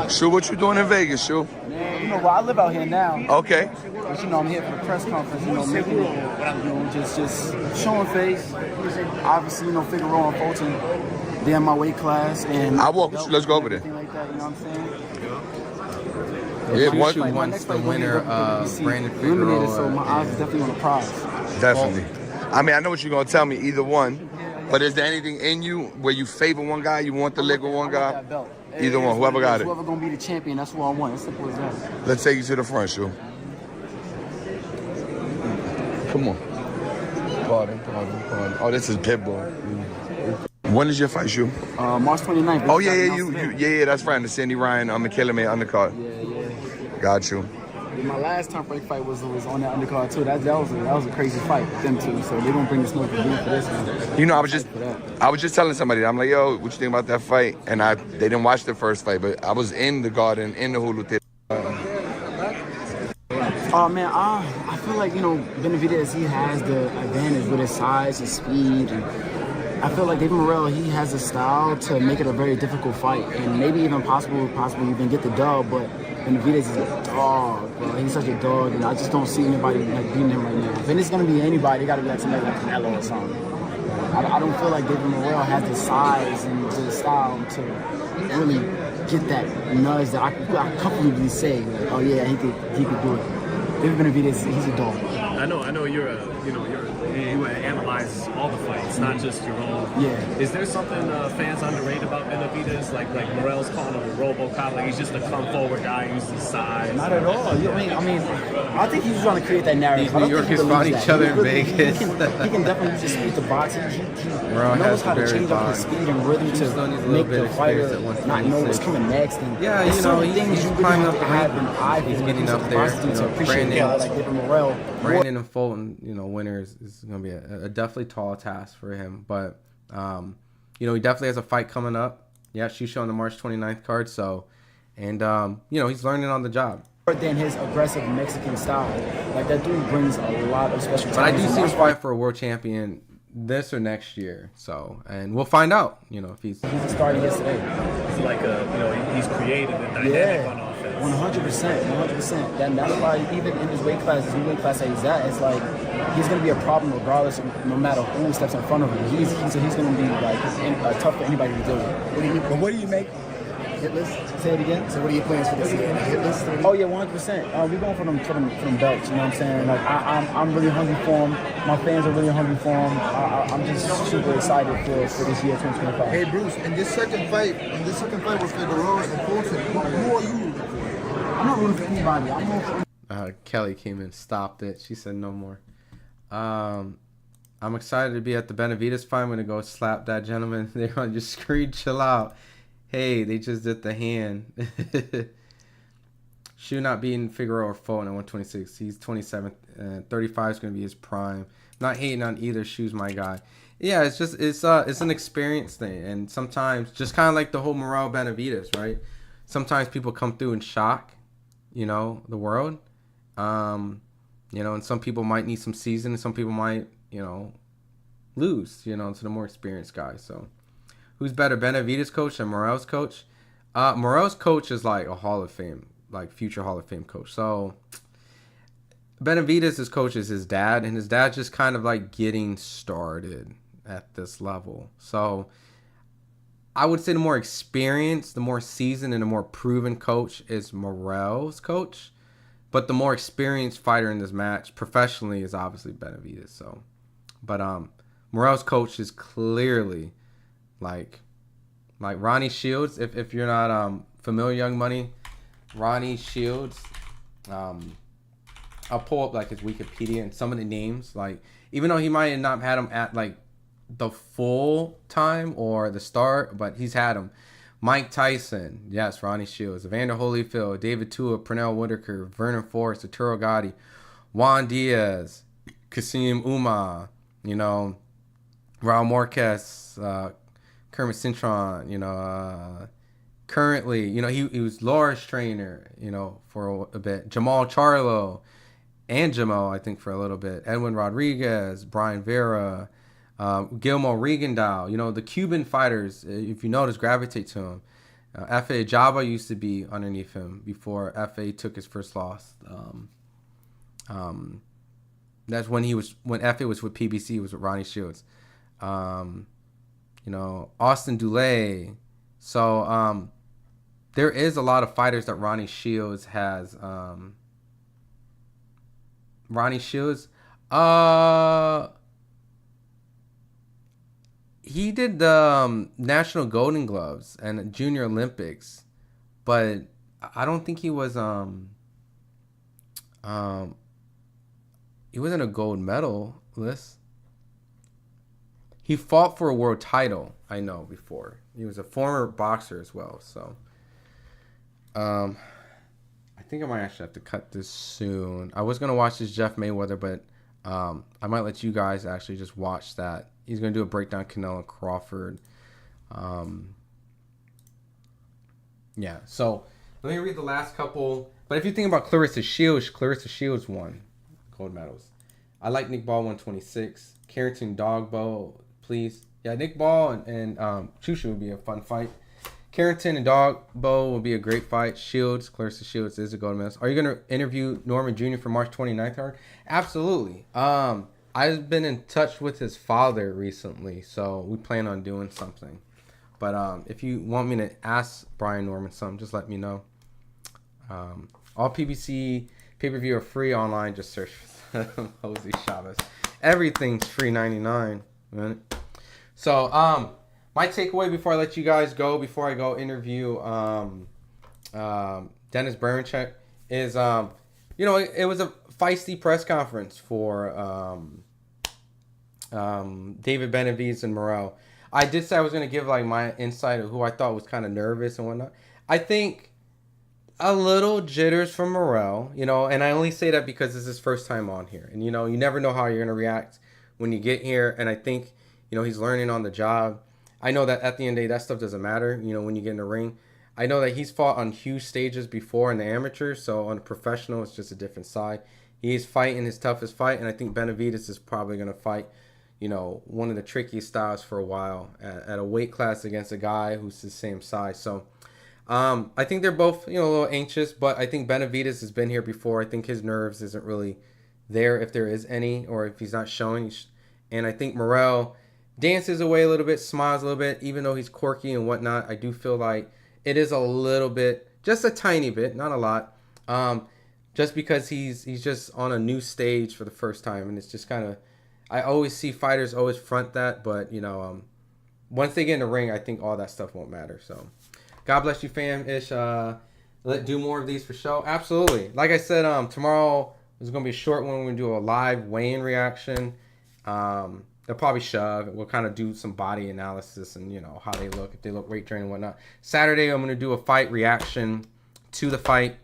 R: Shu, what you doing in Vegas, Shu?
E: Man, you know, well, I live out here now.
R: Okay.
E: But, you know, I'm here for the press conference, making, just showing face. Obviously, Figueroa and Fulton, they're in my weight class. And
R: I'll walk with you. Let's go over there.
E: Like that, you know what I'm
A: Yeah,
E: saying?
A: one wants the winner of Brandon Figueroa.
E: So my eyes are definitely on the prize.
R: Definitely. I mean, I know what you're going to tell me, either one. But is there anything in you where you favor one guy, you want the leg with one guy? Either one, whoever got it.
E: Whoever going to be the champion, that's what I want. It's simple as that.
R: Let's take you to the front, Shu. Come on. Pardon. Oh, this is Pitbull. When is your fight, Shu?
E: March 29th.
R: Oh, yeah, that's right. The Sandy Ryan, McKellar undercard.
E: Yeah.
R: Got you.
E: My last time break fight was on that undercard too. That was a crazy fight with them two. So they're gonna bring the smoke again for this one.
R: You know, I was just telling somebody, I'm like, yo, what you think about that fight? And they didn't watch the first fight, but I was in the garden in the Hulu theater.
E: Oh man, I feel like Benavidez, he has the advantage with his size, his speed, and I feel like David Morrell, he has a style to make it a very difficult fight, and maybe even possibly even get the dub. But Benavidez is a dog, bro. He's such a dog, and I just don't see anybody beating him right now. If it's gonna be anybody, it gotta be like somebody like Canelo or something. I don't feel like David Morrell has the size and the style to really get that nudge that I comfortably say, like, oh yeah, he could do it. David Benavidez, he's a dog.
F: I know you analyze all the fights, not just your own.
E: Yeah.
F: Is there something fans underrate about Benavidez? Like Morrell's calling him a RoboCop, like he's just a come forward guy, uses his size.
E: Not at all. I mean, I think he's trying to create that narrative.
A: These New Yorkers fought each other in Vegas.
E: He can definitely use his speed to box. He knows how to change up his speed and rhythm to make the fighter not know what's coming next. And
A: yeah, he's climbing up the ramp. He's getting up there. Brandon and Fulton, winners is going to be a definitely tall task for him. But, he definitely has a fight coming up. Yeah, she's showing the March 29th card. So, and, he's learning on the job.
E: Than his aggressive Mexican style. Like, that dude brings a lot of special talents.
A: But I do see him fight for a world champion this or next year. So, and we'll find out, if he's
E: starting yesterday.
F: He's like he's creative and dynamic on offense.
E: 100%. That's why even in his weight class, his new weight class that he's at, it's like he's going to be a problem regardless, no matter who steps in front of him. He's going to be like tough for anybody to deal with.
L: What do you make
G: Hitless? Say it again. So what are your plans for this year? Hitless? Oh yeah, 100%. We're going for them belts. You know what I'm saying? Like I'm really hungry for them. My fans are really hungry for them. I'm just super excited for this year, 2025.
T: Hey Bruce, in this second fight with Figueroa and Fulton, who are you?
G: I'm not rooting for anybody. I'm rooting for
A: Kelly came in, stopped it. She said no more. I'm excited to be at the Benavidez fight. I'm gonna go slap that gentleman. They're gonna just scream, chill out. Hey, they just did the hand. Shu not beating Figueroa or Fulton at 126. He's 27th. 35 is gonna be his prime. Not hating on either. Shu's my guy. Yeah, it's an experience thing, and sometimes just kind of like the whole Morrell Benavidez, right? Sometimes people come through and shock, the world. And some people might need some season, and some people might, lose, to the more experienced guys. So, who's better, Benavidez' coach and Morrell's coach? Morrell's coach is like a Hall of Fame, like future Hall of Fame coach. So, Benavidez' coach is his dad, and his dad's just kind of like getting started at this level. So, I would say the more experienced, the more seasoned, and the more proven coach is Morrell's coach. But the more experienced fighter in this match professionally is obviously Benavidez. So, but Morrell's coach is clearly like Ronnie Shields. If you're not familiar, Young Money, Ronnie Shields. I'll pull up like his Wikipedia and some of the names. Like even though he might not have had him at like the full time or the start, but he's had him. Mike Tyson, yes, Ronnie Shields, Evander Holyfield, David Tua, Pernell Whitaker, Vernon Forrest, Arturo Gatti, Juan Diaz, Kasim Umar, Raul Marquez, Kermit Cintron, currently, he was Laura's trainer, for a bit. Jamal Charlo and Jamal, I think, for a little bit. Edwin Rodriguez, Brian Vera, Guillermo Rigondeaux, the Cuban fighters, if you notice, gravitate to him. F.A. Java used to be underneath him before F.A. took his first loss. That's when F.A. was with PBC, he was with Ronnie Shields. Austin Dulé. So there is a lot of fighters that Ronnie Shields has. Ronnie Shields, he did the National Golden Gloves and Junior Olympics, but I don't think he was he wasn't a gold medalist. He fought for a world title, I know, before. He was a former boxer as well, so I think I might actually have to cut this soon. I was gonna watch this Jeff Mayweather, but I might let you guys actually just watch that. He's going to do a breakdown Canelo Crawford. Yeah, so let me read the last couple. But if you think about Clarissa Shields won gold medals. I like Nick Ball 126. Carrington Dogboe, please. Yeah, Nick Ball and Chusha would be a fun fight. Carrington and Dogboe will be a great fight. Clarissa Shields is a gold medalist. Are you going to interview Norman Jr. for March 29th, Howard? Absolutely. I've been in touch with his father recently, so we plan on doing something. But if you want me to ask Brian Norman something, just let me know. All PBC pay-per-view are free online. Just search for Jose Chavez. Everything's free 99. Right? So my takeaway before I let you guys go, before I go interview Dennis Bernchek, is it was a feisty press conference for David Benavidez and Morrell. I did say I was going to give like my insight of who I thought was kind of nervous and whatnot. I think a little jitters from Morrell, and I only say that because it's his first time on here. And, you never know how you're going to react when you get here. And I think, he's learning on the job. I know that at the end of the day, that stuff doesn't matter, when you get in the ring. I know that he's fought on huge stages before in the amateurs, so on a professional, it's just a different side. He is fighting his toughest fight, and I think Benavidez is probably going to fight, one of the trickiest styles for a while at a weight class against a guy who's the same size. So I think they're both, a little anxious, but I think Benavidez has been here before. I think his nerves isn't really there, if there is any, or if he's not showing. And I think Morrell dances away a little bit, smiles a little bit, even though he's quirky and whatnot. I do feel like it is a little bit, just a tiny bit, not a lot. Just because he's just on a new stage for the first time, and it's just kind of, I always see fighters always front that, but once they get in the ring, I think all that stuff won't matter. So, God bless you, fam. Ish, let's do more of these for show. Absolutely. Like I said, tomorrow is gonna be a short one. We're gonna do a live weigh-in reaction. They'll probably shove. We'll kind of do some body analysis and how they look, if they look weight training and whatnot. Saturday, I'm gonna do a fight reaction to the fight.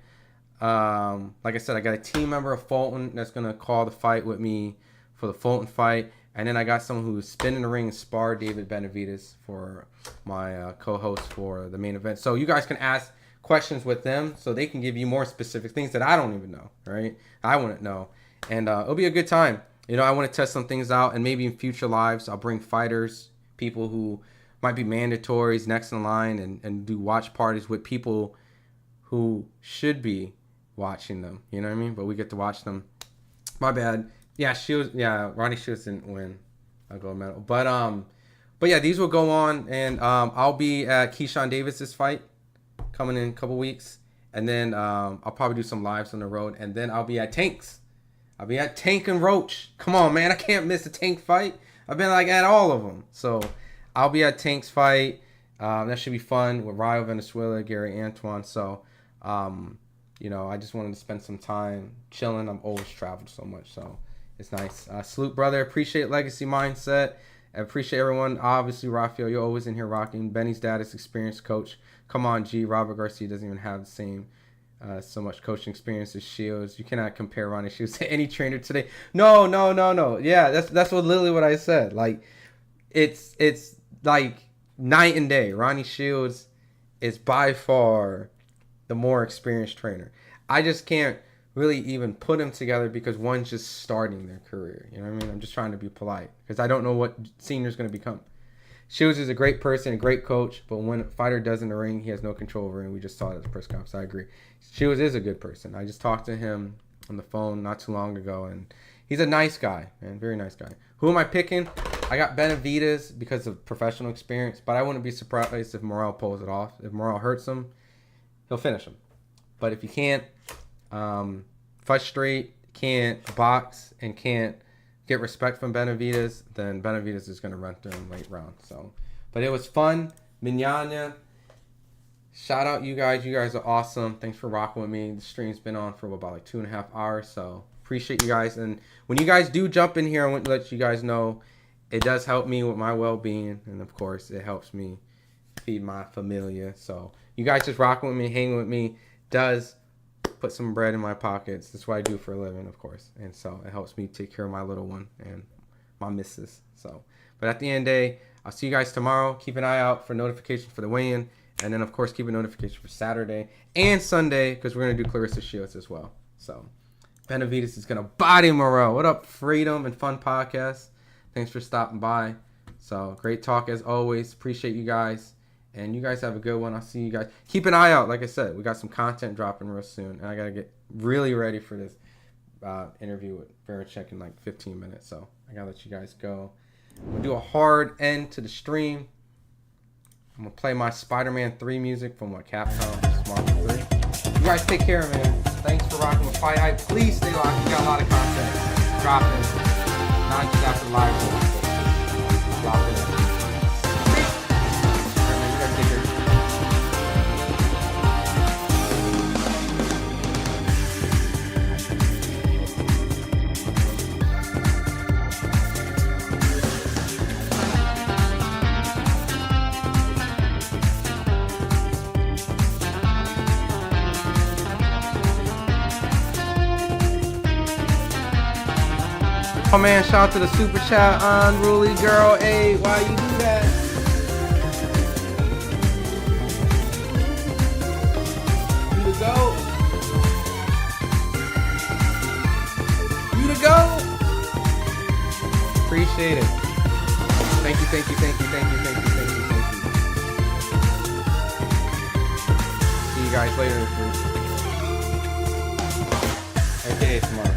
A: Like I said, I got a team member of Fulton that's gonna call the fight with me for the Fulton fight, and then I got someone who's been in the ring and sparred David Benavidez for my co-host for the main event. So you guys can ask questions with them, so they can give you more specific things that I don't even know. Right? I wouldn't know, and it'll be a good time. I want to test some things out, and maybe in future lives I'll bring fighters, people who might be mandatories next in line, and do watch parties with people who should be watching them. You know what I mean? But we get to watch them. My bad. Yeah, Ronnie Shields didn't win a gold medal. But yeah, these will go on, and I'll be at Keyshawn Davis's fight coming in a couple weeks, and then I'll probably do some lives on the road, and then I'll be at Tank's. I'll be at Tank and Roach. Come on, man, I can't miss a Tank fight. I've been at all of them, so I'll be at Tank's fight. That should be fun with Rayo Venezuela, Gary Antoine. So, I just wanted to spend some time chilling. I'm always traveled so much, so it's nice. Salute, brother. Appreciate Legacy Mindset. I appreciate everyone. Obviously, Rafael, you're always in here rocking. Benny's dad is experienced coach. Come on, G. Robert Garcia doesn't even have the same so much coaching experience as Shields. You cannot compare Ronnie Shields to any trainer today. No. Yeah, that's literally what I said. It's like night and day. Ronnie Shields is by far the more experienced trainer. I just can't really even put them together because one's just starting their career. You know what I mean? I'm just trying to be polite because I don't know what senior's going to become. Shields is a great person, a great coach, but when a fighter does in the ring, he has no control over it, and we just saw it at the press conference. I agree. Shields is a good person. I just talked to him on the phone not too long ago, and he's a nice guy, man, very nice guy. Who am I picking? I got Benavidez because of professional experience, but I wouldn't be surprised if Morrell pulls it off. If Morrell hurts him, he'll finish him. But if he can't frustrate, can't box, and can't get respect from Benavidez, then Benavidez is going to run through him late round. So, but it was fun. Mignana, shout out you guys. You guys are awesome. Thanks for rocking with me. The stream's been on for about 2.5 hours, so appreciate you guys. And when you guys do jump in here, I want to let you guys know it does help me with my well-being, and of course, it helps me feed my familia. So you guys just rocking with me, hanging with me, does put some bread in my pockets. That's what I do for a living, of course, and so it helps me take care of my little one and my missus. So, but at the end of the day, I'll see you guys tomorrow. Keep an eye out for notifications for the weigh-in, and then of course keep a notification for Saturday and Sunday because we're gonna do Clarissa Shields as well. So Benavidez is gonna body Morrell. What up, Freedom and Fun Podcast? Thanks for stopping by. So great talk as always. Appreciate you guys. And you guys have a good one. I'll see you guys. Keep an eye out. Like I said, we got some content dropping real soon. And I got to get really ready for this interview with Veracek in 15 minutes. So I got to let you guys go. We'll do a hard end to the stream. I'm going to play my Spider-Man 3 music from Capcom Smart 3. You guys take care, man. Thanks for rocking with FightHype. Please stay locked. We got a lot of content dropping. Not just after the live. Dropping. Oh man, shout out to the super chat, Unruly Girl. Hey, why you do that? You to go. You to go. Appreciate it. Thank you. See you guys later this week. Okay, tomorrow.